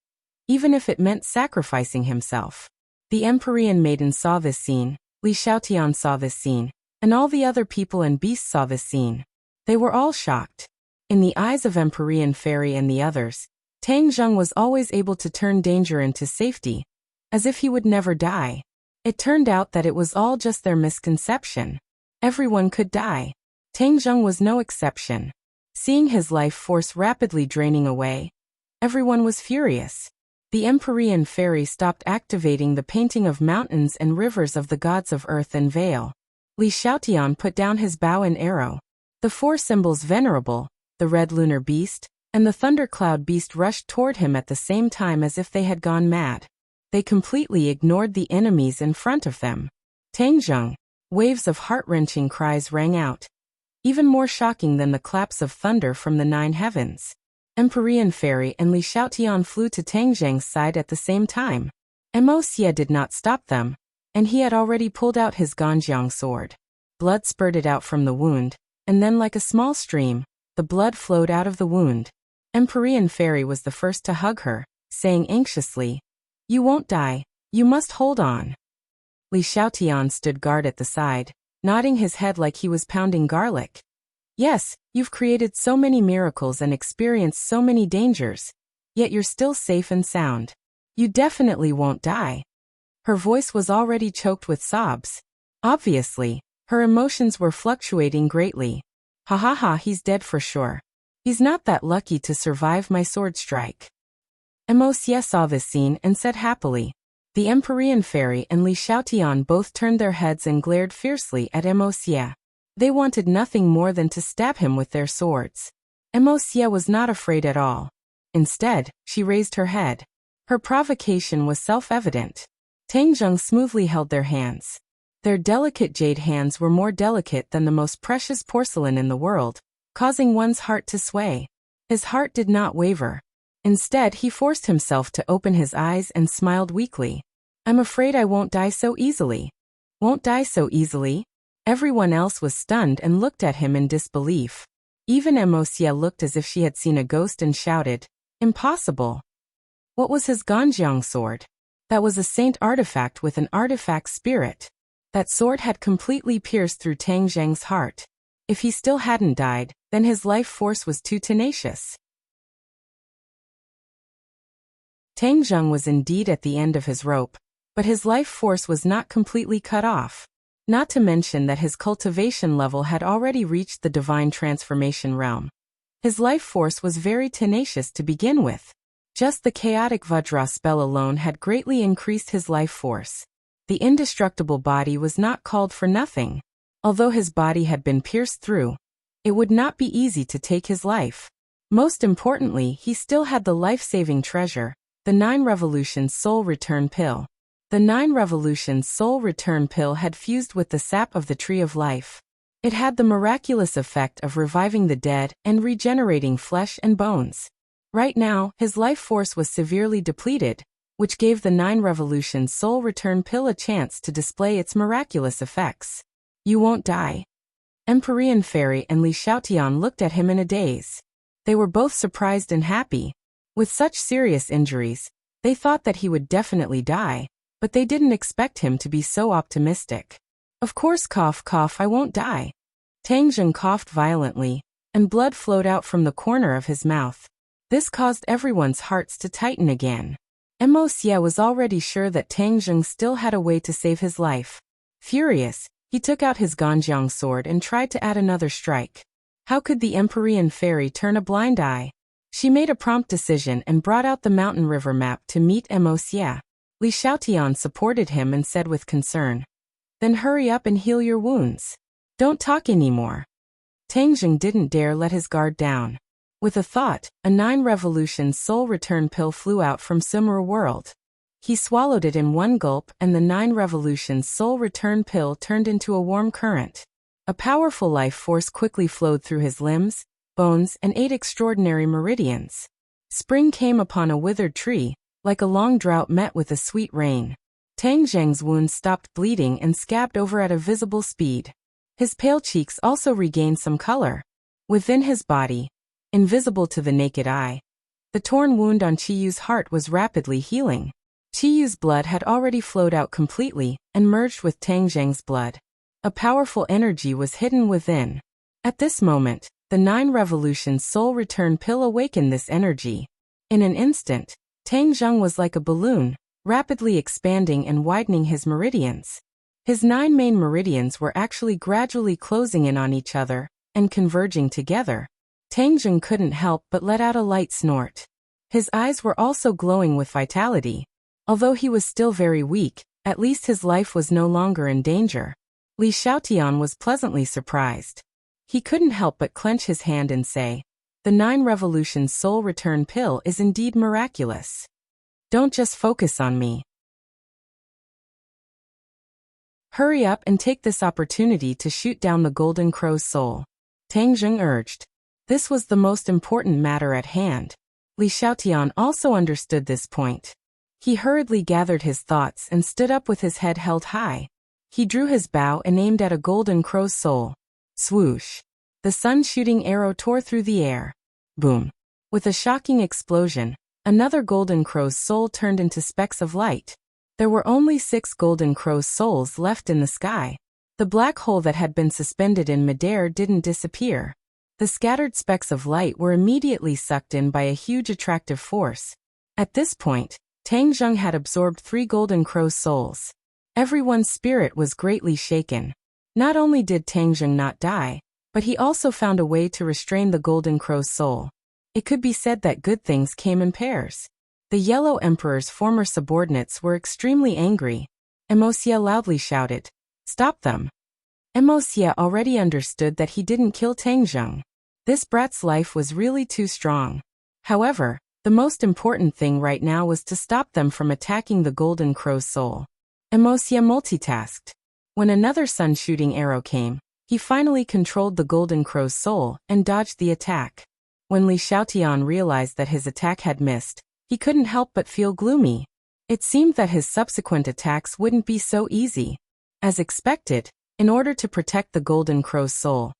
even if it meant sacrificing himself. The Empyrean maiden saw this scene, Li Xiaotian saw this scene, and all the other people and beasts saw this scene. They were all shocked. In the eyes of Empyrean fairy and the others, Tang Zheng was always able to turn danger into safety, as if he would never die. It turned out that it was all just their misconception. Everyone could die. Tang Zheng was no exception. Seeing his life force rapidly draining away, everyone was furious. The Empyrean fairy stopped activating the painting of mountains and rivers of the gods of earth and veil. Li Xiaotian put down his bow and arrow. The four symbols venerable, the red lunar beast, and the thundercloud beast rushed toward him at the same time as if they had gone mad. They completely ignored the enemies in front of them. Tang Zheng. Waves of heart-wrenching cries rang out. Even more shocking than the claps of thunder from the 9 heavens. Empyrean Fairy and Li Xiaotian flew to Tang Zheng's side at the same time. Mo Xie did not stop them, and he had already pulled out his Ganjiang sword. Blood spurted out from the wound, and then like a small stream, the blood flowed out of the wound. Empyrean Fairy was the first to hug her, saying anxiously, "You won't die, you must hold on." Li Xiaotian stood guard at the side, nodding his head like he was pounding garlic. "Yes, you've created so many miracles and experienced so many dangers, yet you're still safe and sound. You definitely won't die." Her voice was already choked with sobs. Obviously, her emotions were fluctuating greatly. "Ha ha ha, he's dead for sure. He's not that lucky to survive my sword strike." Mo Xie saw this scene and said happily. The Empyrean Fairy and Li Xiaotian both turned their heads and glared fiercely at Mo Xie. They wanted nothing more than to stab him with their swords. Mo Xie was not afraid at all. Instead, she raised her head. Her provocation was self-evident. Tang Zheng smoothly held their hands. Their delicate jade hands were more delicate than the most precious porcelain in the world, causing one's heart to sway. His heart did not waver. Instead, he forced himself to open his eyes and smiled weakly. "I'm afraid I won't die so easily." "Won't die so easily?" Everyone else was stunned and looked at him in disbelief. Even Mo Xie looked as if she had seen a ghost and shouted, "Impossible." What was his Ganjiang sword? That was a saint artifact with an artifact spirit. That sword had completely pierced through Tang Zheng's heart. If he still hadn't died, then his life force was too tenacious. Tang Zheng was indeed at the end of his rope, but his life force was not completely cut off. Not to mention that his cultivation level had already reached the divine transformation realm. His life force was very tenacious to begin with. Just the chaotic Vajra spell alone had greatly increased his life force. The indestructible body was not called for nothing. Although his body had been pierced through, it would not be easy to take his life. Most importantly, he still had the life-saving treasure, the 9 Revolutions Soul Return Pill. The 9 Revolutions Soul Return Pill had fused with the sap of the Tree of Life. It had the miraculous effect of reviving the dead and regenerating flesh and bones. Right now, his life force was severely depleted, which gave the 9 Revolutions Soul Return Pill a chance to display its miraculous effects. "You won't die?" Empyrean Fairy and Li Xiaotian looked at him in a daze. They were both surprised and happy. With such serious injuries, they thought that he would definitely die, but they didn't expect him to be so optimistic. "Of course, cough cough, I won't die." Tang Zheng coughed violently, and blood flowed out from the corner of his mouth. This caused everyone's hearts to tighten again. Mo Xie was already sure that Tang Zheng still had a way to save his life. Furious, he took out his Ganjiang sword and tried to add another strike. How could the Empyrean Fairy turn a blind eye? She made a prompt decision and brought out the mountain river map to meet Mo Xie. Li Xiaotian supported him and said with concern, "Then hurry up and heal your wounds. Don't talk anymore." Tang Zheng didn't dare let his guard down. With a thought, a 9 Revolutions Soul Return Pill flew out from Sumeru World. He swallowed it in one gulp and the 9 Revolutions Soul Return Pill turned into a warm current. A powerful life force quickly flowed through his limbs, bones, and 8 extraordinary meridians. Spring came upon a withered tree, like a long drought met with a sweet rain. Tang Zheng's wounds stopped bleeding and scabbed over at a visible speed. His pale cheeks also regained some color. Within his body, invisible to the naked eye, the torn wound on Chiyu's heart was rapidly healing. Chiyu's blood had already flowed out completely and merged with Tang Zheng's blood. A powerful energy was hidden within. At this moment, the 9 Revolutions Soul Return Pill awakened this energy. In an instant, Tang Zheng was like a balloon, rapidly expanding and widening his meridians. His 9 main meridians were actually gradually closing in on each other and converging together. Tang Zheng couldn't help but let out a light snort. His eyes were also glowing with vitality. Although he was still very weak, at least his life was no longer in danger. Li Xiaotian was pleasantly surprised. He couldn't help but clench his hand and say, "The 9 Revolutions Soul Return Pill is indeed miraculous. Don't just focus on me. Hurry up and take this opportunity to shoot down the Golden Crow's soul," Tang Zheng urged. This was the most important matter at hand. Li Xiaotian also understood this point. He hurriedly gathered his thoughts and stood up with his head held high. He drew his bow and aimed at a Golden Crow's soul. Swoosh! The sun-shooting arrow tore through the air. Boom! With a shocking explosion, another Golden Crow's soul turned into specks of light. There were only 6 Golden Crow's souls left in the sky. The black hole that had been suspended in midair didn't disappear. The scattered specks of light were immediately sucked in by a huge attractive force. At this point, Tang Zheng had absorbed 3 Golden Crow's souls. Everyone's spirit was greatly shaken. Not only did Tang Zheng not die, but he also found a way to restrain the Golden Crow's soul. It could be said that good things came in pairs. The Yellow Emperor's former subordinates were extremely angry. Emosia loudly shouted, "Stop them!" Emosia already understood that he didn't kill Tang Zheng. This brat's life was really too strong. However, the most important thing right now was to stop them from attacking the Golden Crow's soul. Emosia multitasked. When another sun-shooting arrow came, he finally controlled the Golden Crow's soul and dodged the attack. When Li Xiaotian realized that his attack had missed, he couldn't help but feel gloomy. It seemed that his subsequent attacks wouldn't be so easy. As expected, in order to protect the Golden Crow's soul,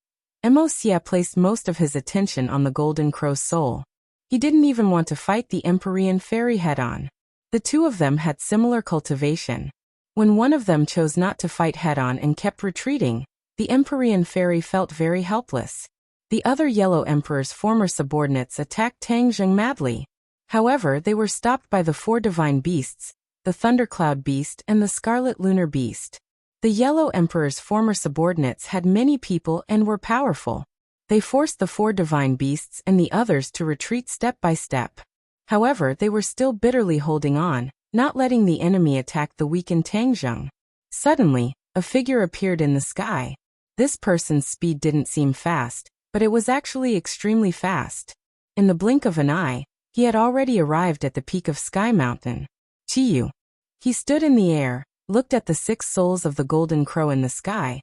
Emosia placed most of his attention on the Golden Crow's soul. He didn't even want to fight the Empyrean Fairy head-on. The two of them had similar cultivation. When one of them chose not to fight head-on and kept retreating, the Empyrean Fairy felt very helpless. The other Yellow Emperor's former subordinates attacked Tang Zheng madly. However, they were stopped by the 4 divine beasts, the Thundercloud Beast and the Scarlet Lunar Beast. The Yellow Emperor's former subordinates had many people and were powerful. They forced the 4 divine beasts and the others to retreat step by step. However, they were still bitterly holding on, not letting the enemy attack the weakened Tang Zheng. Suddenly, a figure appeared in the sky. This person's speed didn't seem fast, but it was actually extremely fast. In the blink of an eye, he had already arrived at the peak of Sky Mountain. Chiyu. He stood in the air, looked at the 6 souls of the Golden Crow in the sky,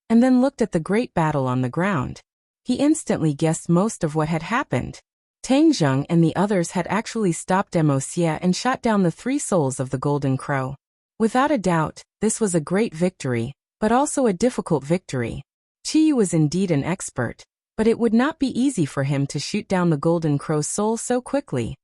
and then looked at the great battle on the ground. He instantly guessed most of what had happened. Tang Zheng and the others had actually stopped Emosia and shot down the 3 souls of the Golden Crow. Without a doubt, this was a great victory, but also a difficult victory. Chiyu was indeed an expert, but it would not be easy for him to shoot down the Golden Crow's soul so quickly.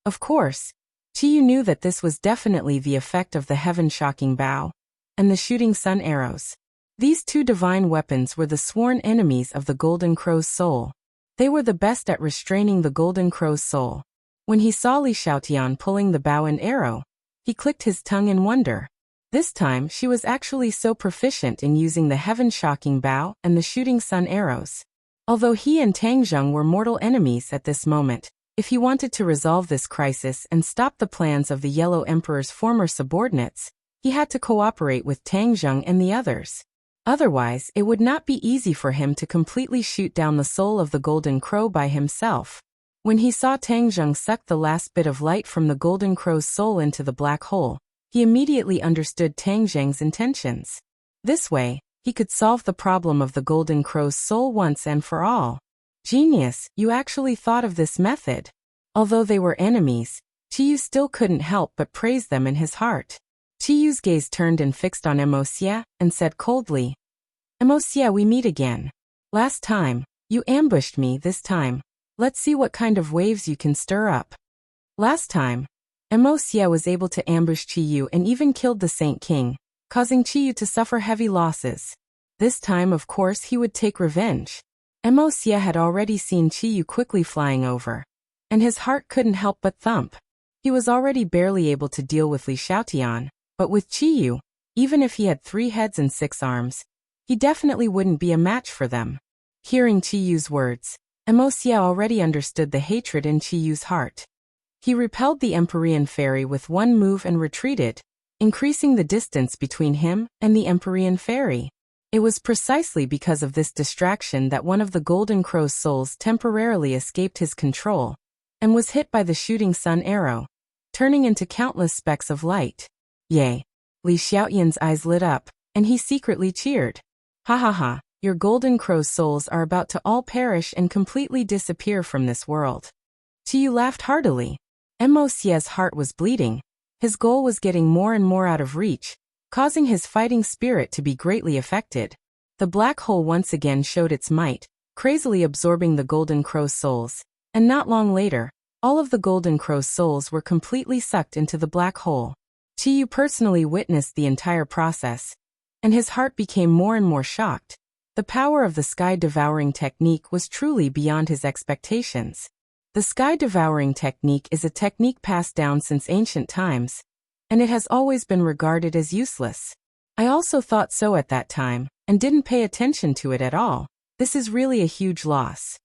Of course, Chiyu knew that this was definitely the effect of the heaven-shocking bow and the shooting sun arrows. These 2 divine weapons were the sworn enemies of the Golden Crow's soul. They were the best at restraining the Golden Crow's soul. When he saw Li Xiaotian pulling the bow and arrow, he clicked his tongue in wonder. This time she was actually so proficient in using the heaven-shocking bow and the shooting sun arrows. Although he and Tang Zheng were mortal enemies at this moment, if he wanted to resolve this crisis and stop the plans of the Yellow Emperor's former subordinates, he had to cooperate with Tang Zheng and the others. Otherwise, it would not be easy for him to completely shoot down the soul of the Golden Crow by himself. When he saw Tang Zheng suck the last bit of light from the Golden Crow's soul into the black hole, he immediately understood Tang Zheng's intentions. This way, he could solve the problem of the Golden Crow's soul once and for all. Genius, you actually thought of this method. Although they were enemies, Chiyu still couldn't help but praise them in his heart. Chiyu's gaze turned and fixed on Emosia, and said coldly, "Emosia, we meet again. Last time, you ambushed me. This time, let's see what kind of waves you can stir up." Last time, Emosia was able to ambush Chiyu and even killed the Saint King, causing Chiyu to suffer heavy losses. This time, of course, he would take revenge. Mo Xie had already seen Qiyu quickly flying over, and his heart couldn't help but thump. He was already barely able to deal with Li Xiaotian, but with Qiyu, even if he had 3 heads and 6 arms, he definitely wouldn't be a match for them. Hearing Qiyu's words, Mo Xie already understood the hatred in Qiyu's heart. He repelled the Empyrean fairy with one move and retreated, increasing the distance between him and the Empyrean fairy. It was precisely because of this distraction that one of the Golden Crow's souls temporarily escaped his control and was hit by the shooting sun arrow, turning into countless specks of light. Yay! Li Xiaotian's eyes lit up, and he secretly cheered. Ha ha ha, your Golden Crow's souls are about to all perish and completely disappear from this world. Qiyu laughed heartily. Mo Xie's heart was bleeding. His goal was getting more and more out of reach, causing his fighting spirit to be greatly affected. The black hole once again showed its might, crazily absorbing the Golden Crow's souls, and not long later, all of the Golden Crow's souls were completely sucked into the black hole. Qiyu personally witnessed the entire process, and his heart became more and more shocked. The power of the sky-devouring technique was truly beyond his expectations. The sky-devouring technique is a technique passed down since ancient times, and it has always been regarded as useless. I also thought so at that time, and didn't pay attention to it at all. This is really a huge loss.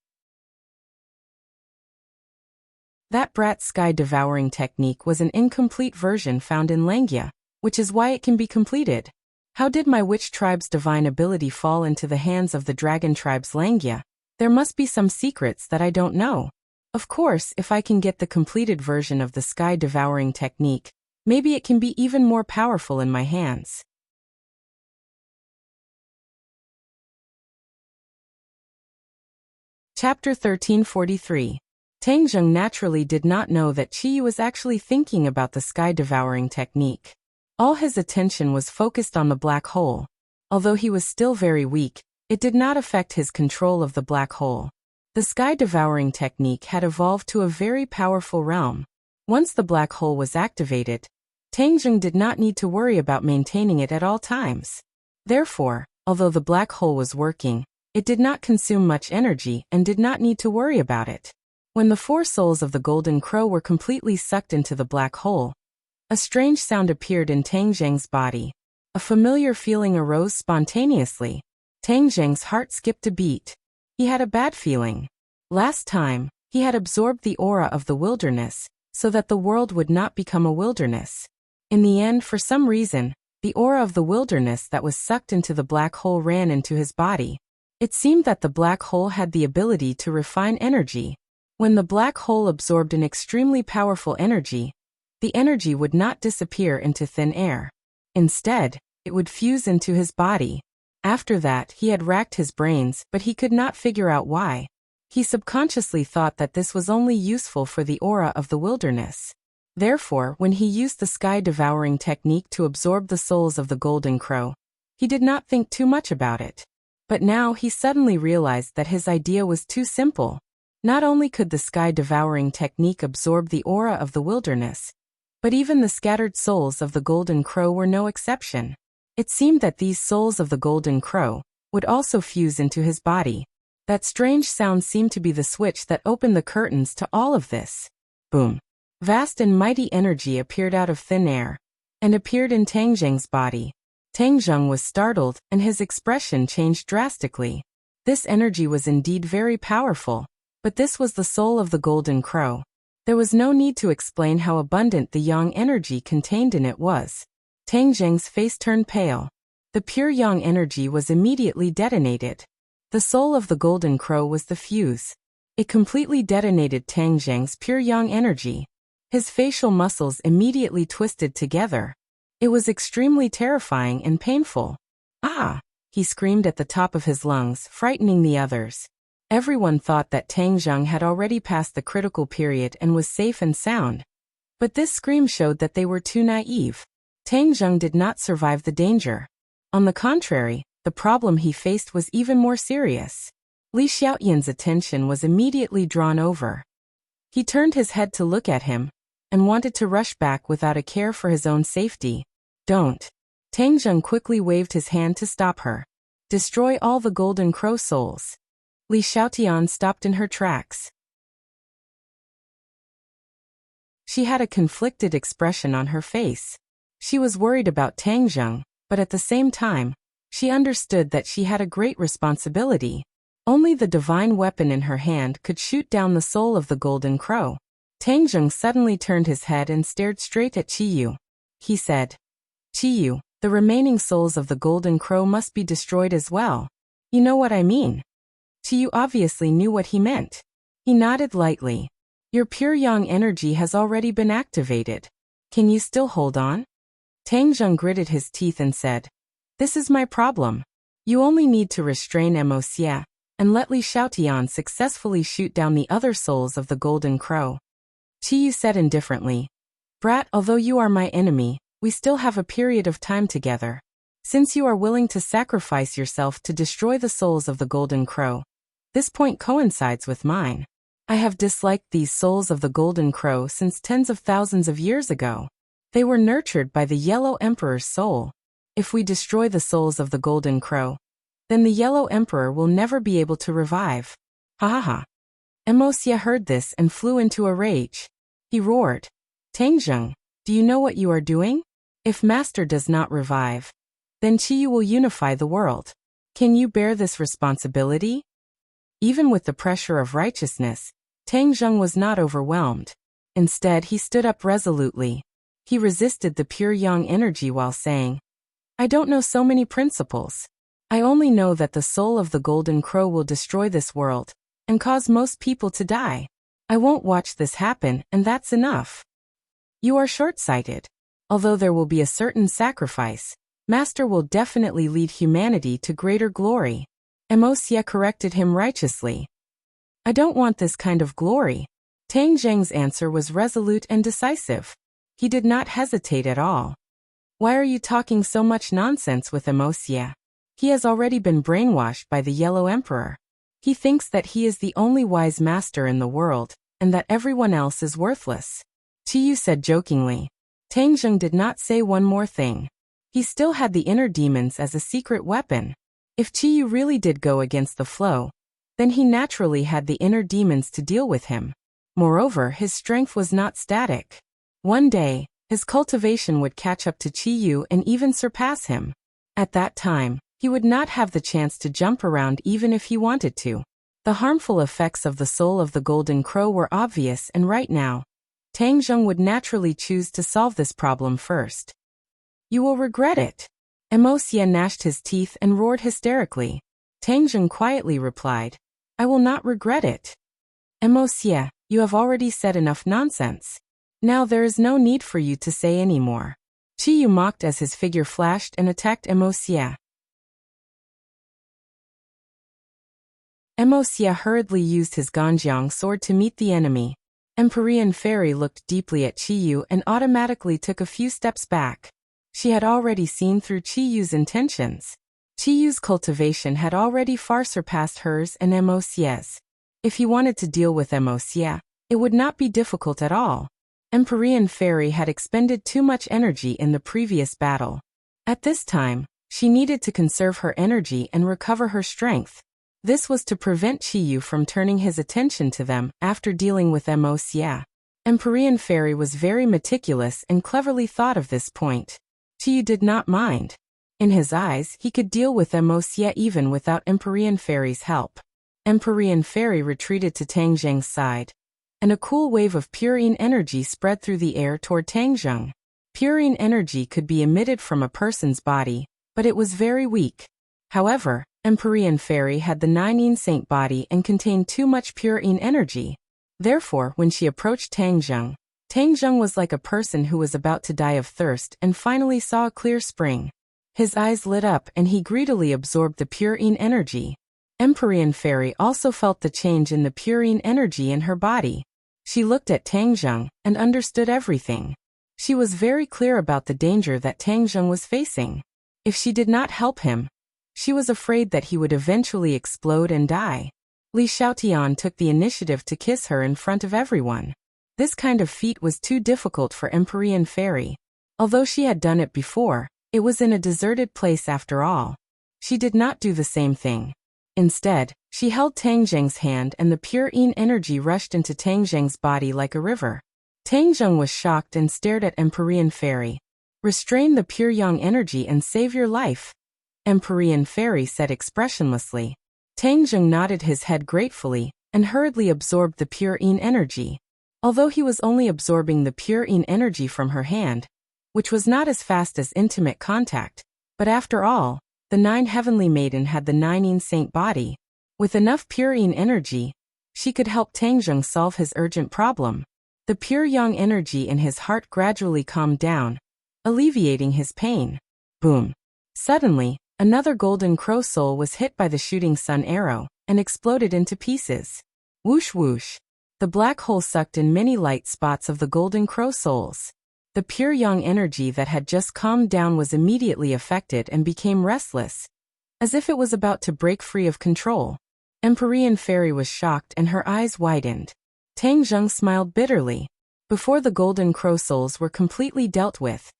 That brat sky-devouring technique was an incomplete version found in Langia, which is why it can be completed. How did my witch tribe's divine ability fall into the hands of the dragon tribe's Langia? There must be some secrets that I don't know. Of course, if I can get the completed version of the sky-devouring technique, maybe it can be even more powerful in my hands. Chapter 1343. Tang Zheng naturally did not know that Qiyu was actually thinking about the sky-devouring technique. All his attention was focused on the black hole. Although he was still very weak, it did not affect his control of the black hole. The sky-devouring technique had evolved to a very powerful realm. Once the black hole was activated, Tang Zheng did not need to worry about maintaining it at all times. Therefore, although the black hole was working, it did not consume much energy and did not need to worry about it. When the 4 souls of the Golden Crow were completely sucked into the black hole, a strange sound appeared in Tang Zheng's body. A familiar feeling arose spontaneously. Tang Zheng's heart skipped a beat. He had a bad feeling. Last time, he had absorbed the aura of the wilderness, so that the world would not become a wilderness. In the end, for some reason, the aura of the wilderness that was sucked into the black hole ran into his body. It seemed that the black hole had the ability to refine energy. When the black hole absorbed an extremely powerful energy, the energy would not disappear into thin air. Instead, it would fuse into his body. After that, he had racked his brains, but he could not figure out why. He subconsciously thought that this was only useful for the aura of the wilderness. Therefore, when he used the sky-devouring technique to absorb the souls of the Golden Crow, he did not think too much about it. But now he suddenly realized that his idea was too simple. Not only could the sky-devouring technique absorb the aura of the wilderness, but even the scattered souls of the Golden Crow were no exception. It seemed that these souls of the Golden Crow would also fuse into his body. That strange sound seemed to be the switch that opened the curtains to all of this. Boom. Vast and mighty energy appeared out of thin air, and appeared in Tang Zheng's body. Tang Zheng was startled, and his expression changed drastically. This energy was indeed very powerful, but this was the soul of the Golden Crow. There was no need to explain how abundant the yang energy contained in it was. Tang Zheng's face turned pale. The pure yang energy was immediately detonated. The soul of the Golden Crow was the fuse. It completely detonated Tang Zheng's pure yang energy. His facial muscles immediately twisted together. It was extremely terrifying and painful. Ah! He screamed at the top of his lungs, frightening the others. Everyone thought that Tang Zheng had already passed the critical period and was safe and sound. But this scream showed that they were too naive. Tang Zheng did not survive the danger. On the contrary, the problem he faced was even more serious. Li Xiaotian's attention was immediately drawn over. He turned his head to look at him, and wanted to rush back without a care for his own safety. Don't. Tang Zheng quickly waved his hand to stop her. Destroy all the Golden Crow souls. Li Xiaotian stopped in her tracks. She had a conflicted expression on her face. She was worried about Tang Zheng, but at the same time, she understood that she had a great responsibility. Only the divine weapon in her hand could shoot down the soul of the golden crow. Tang Zheng suddenly turned his head and stared straight at Qiyu. He said, "Qiyu, the remaining souls of the golden crow must be destroyed as well. You know what I mean?" Qiyu obviously knew what he meant. He nodded lightly. "Your pure yang energy has already been activated. Can you still hold on?" Tang Zheng gritted his teeth and said, "This is my problem. You only need to restrain Xie and let Li Xiaotian successfully shoot down the other souls of the golden crow." Qiyu said indifferently, "Brat, although you are my enemy, we still have a period of time together. Since you are willing to sacrifice yourself to destroy the souls of the golden crow, this point coincides with mine. I have disliked these souls of the golden crow since tens of thousands of years ago. They were nurtured by the Yellow Emperor's soul. If we destroy the souls of the golden crow, then the Yellow Emperor will never be able to revive." Ha ha ha. Xie heard this and flew into a rage. He roared, "Tang Zheng, do you know what you are doing? If Master does not revive, then Qiyu will unify the world. Can you bear this responsibility?" Even with the pressure of righteousness, Tang Zheng was not overwhelmed. Instead, he stood up resolutely. He resisted the pure yang energy while saying, "I don't know so many principles. I only know that the soul of the golden crow will destroy this world and cause most people to die. I won't watch this happen, and that's enough." "You are short-sighted. Although there will be a certain sacrifice, Master will definitely lead humanity to greater glory." Xie corrected him righteously. "I don't want this kind of glory." Tang Zheng's answer was resolute and decisive. He did not hesitate at all. "Why are you talking so much nonsense with Xie? He has already been brainwashed by the Yellow Emperor. He thinks that he is the only wise master in the world, and that everyone else is worthless." Qiyu said jokingly. Tang Zheng did not say one more thing. He still had the inner demons as a secret weapon. If Qiyu really did go against the flow, then he naturally had the inner demons to deal with him. Moreover, his strength was not static. One day, his cultivation would catch up to Qiyu and even surpass him. At that time, he would not have the chance to jump around even if he wanted to. The harmful effects of the soul of the golden crow were obvious, and right now, Tang Zheng would naturally choose to solve this problem first. "You will regret it." Xie gnashed his teeth and roared hysterically. Tang Zheng quietly replied, "I will not regret it." "Xie, you have already said enough nonsense. Now there is no need for you to say any more." Qiyu mocked as his figure flashed and attacked Xie. Xie hurriedly used his Ganjiang sword to meet the enemy. Empyrean Fairy looked deeply at Qiyu and automatically took a few steps back. She had already seen through Qiyu's intentions. Qiyu's cultivation had already far surpassed hers and Xie's. If he wanted to deal with Xie, it would not be difficult at all. Empyrean Fairy had expended too much energy in the previous battle. At this time, she needed to conserve her energy and recover her strength. This was to prevent Qiyu from turning his attention to them after dealing with Xie. Empyrean Fairy was very meticulous and cleverly thought of this point. Qiyu did not mind. In his eyes, he could deal with Xie even without Empyrean Fairy's help. Empyrean Fairy retreated to Tang Zheng's side, and a cool wave of purine energy spread through the air toward Tang Zheng. Purine energy could be emitted from a person's body, but it was very weak. However, Empyrean Fairy had the Nine Saint body and contained too much purine energy. Therefore, when she approached Tang Zheng was like a person who was about to die of thirst and finally saw a clear spring. His eyes lit up and he greedily absorbed the purine energy. Empyrean Fairy also felt the change in the purine energy in her body. She looked at Tang Zheng and understood everything. She was very clear about the danger that Tang Zheng was facing. If she did not help him, she was afraid that he would eventually explode and die. Li Xiaotian took the initiative to kiss her in front of everyone. This kind of feat was too difficult for Empyrean Fairy. Although she had done it before, it was in a deserted place after all. She did not do the same thing. Instead, she held Tang Zheng's hand and the pure yin energy rushed into Tang Zheng's body like a river. Tang Zheng was shocked and stared at Empyrean Fairy. "Restrain the pure yang energy and save your life," Empyrean Fairy said expressionlessly. Tang Zheng nodded his head gratefully and hurriedly absorbed the pure yin energy. Although he was only absorbing the pure yin energy from her hand, which was not as fast as intimate contact, but after all, the 9 heavenly maiden had the 9 yin saint body. With enough pure yin energy, she could help Tang Zheng solve his urgent problem. The pure yang energy in his heart gradually calmed down, alleviating his pain. Boom. Suddenly, another golden crow soul was hit by the shooting sun arrow and exploded into pieces. Whoosh whoosh. The black hole sucked in many light spots of the golden crow souls. The pure yang energy that had just calmed down was immediately affected and became restless, as if it was about to break free of control. Empyrean Fairy was shocked and her eyes widened. Tang Zheng smiled bitterly. Before the golden crow souls were completely dealt with,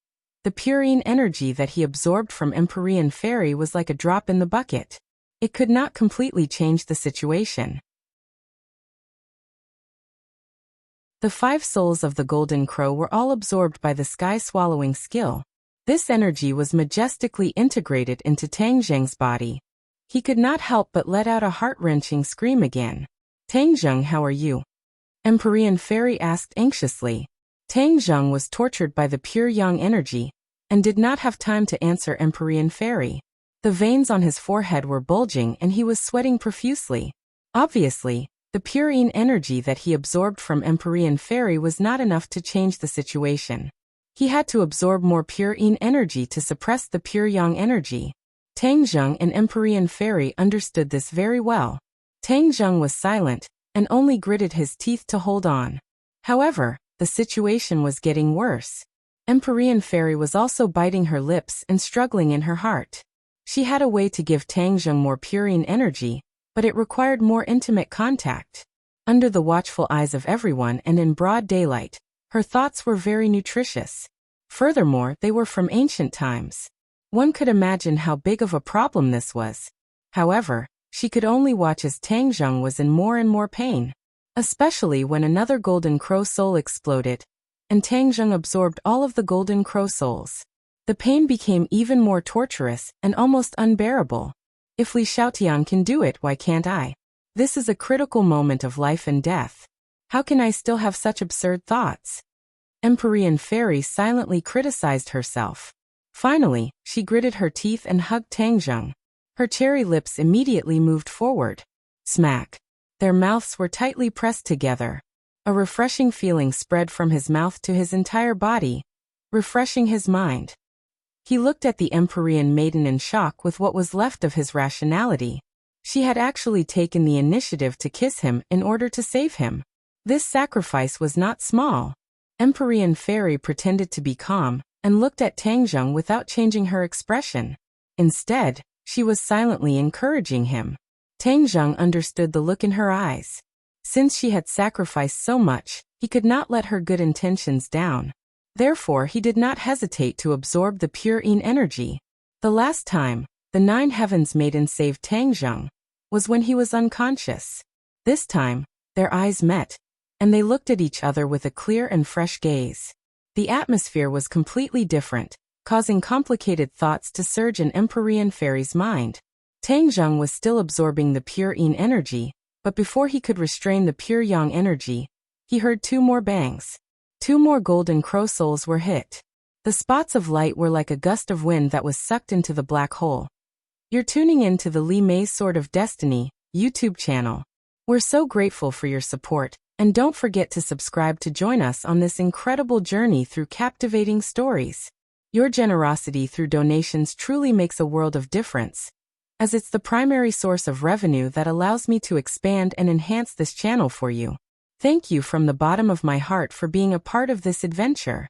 the pure yin energy that he absorbed from Empyrean Fairy was like a drop in the bucket. It could not completely change the situation. The 5 souls of the golden crow were all absorbed by the sky-swallowing skill. This energy was majestically integrated into Tang Zheng's body. He could not help but let out a heart-wrenching scream again. "Tang Zheng, how are you?" Empyrean Fairy asked anxiously. Tang Zheng was tortured by the pure yang energy and did not have time to answer Empyrean Fairy. The veins on his forehead were bulging and he was sweating profusely. Obviously, the pure yin energy that he absorbed from Empyrean Fairy was not enough to change the situation. He had to absorb more pure yin energy to suppress the pure yang energy. Tang Zheng and Empyrean Fairy understood this very well. Tang Zheng was silent and only gritted his teeth to hold on. However, the situation was getting worse. Empyrean Fairy was also biting her lips and struggling in her heart. She had a way to give Tang Zheng more pure yin energy, but it required more intimate contact. Under the watchful eyes of everyone and in broad daylight, her thoughts were very nutritious. Furthermore, they were from ancient times. One could imagine how big of a problem this was. However, she could only watch as Tang Zheng was in more and more pain, especially when another golden crow soul exploded, and Tang Zheng absorbed all of the golden crow souls. The pain became even more torturous and almost unbearable. If Li Xiaotian can do it, why can't I? This is a critical moment of life and death. How can I still have such absurd thoughts? Empyrean Fairy silently criticized herself. Finally, she gritted her teeth and hugged Tang Zheng. Her cherry lips immediately moved forward. Smack. Their mouths were tightly pressed together. A refreshing feeling spread from his mouth to his entire body, refreshing his mind. He looked at the Empyrean maiden in shock with what was left of his rationality. She had actually taken the initiative to kiss him in order to save him. This sacrifice was not small. Empyrean Fairy pretended to be calm and looked at Tang Zheng without changing her expression. Instead, she was silently encouraging him. Tang Zheng understood the look in her eyes. Since she had sacrificed so much, he could not let her good intentions down. Therefore, he did not hesitate to absorb the pure yin energy. The last time the 9 heavens maiden saved Tang Zheng was when he was unconscious. This time, their eyes met, and they looked at each other with a clear and fresh gaze. The atmosphere was completely different, causing complicated thoughts to surge in Empyrean Fairy's mind. Tang Zheng was still absorbing the pure yin energy, but before he could restrain the pure yang energy, he heard 2 more bangs. 2 more golden crow souls were hit. The spots of light were like a gust of wind that was sucked into the black hole. You're tuning in to the Li Mei's Sword of Destiny YouTube channel. We're so grateful for your support, and don't forget to subscribe to join us on this incredible journey through captivating stories. Your generosity through donations truly makes a world of difference, as it's the primary source of revenue that allows me to expand and enhance this channel for you. Thank you from the bottom of my heart for being a part of this adventure.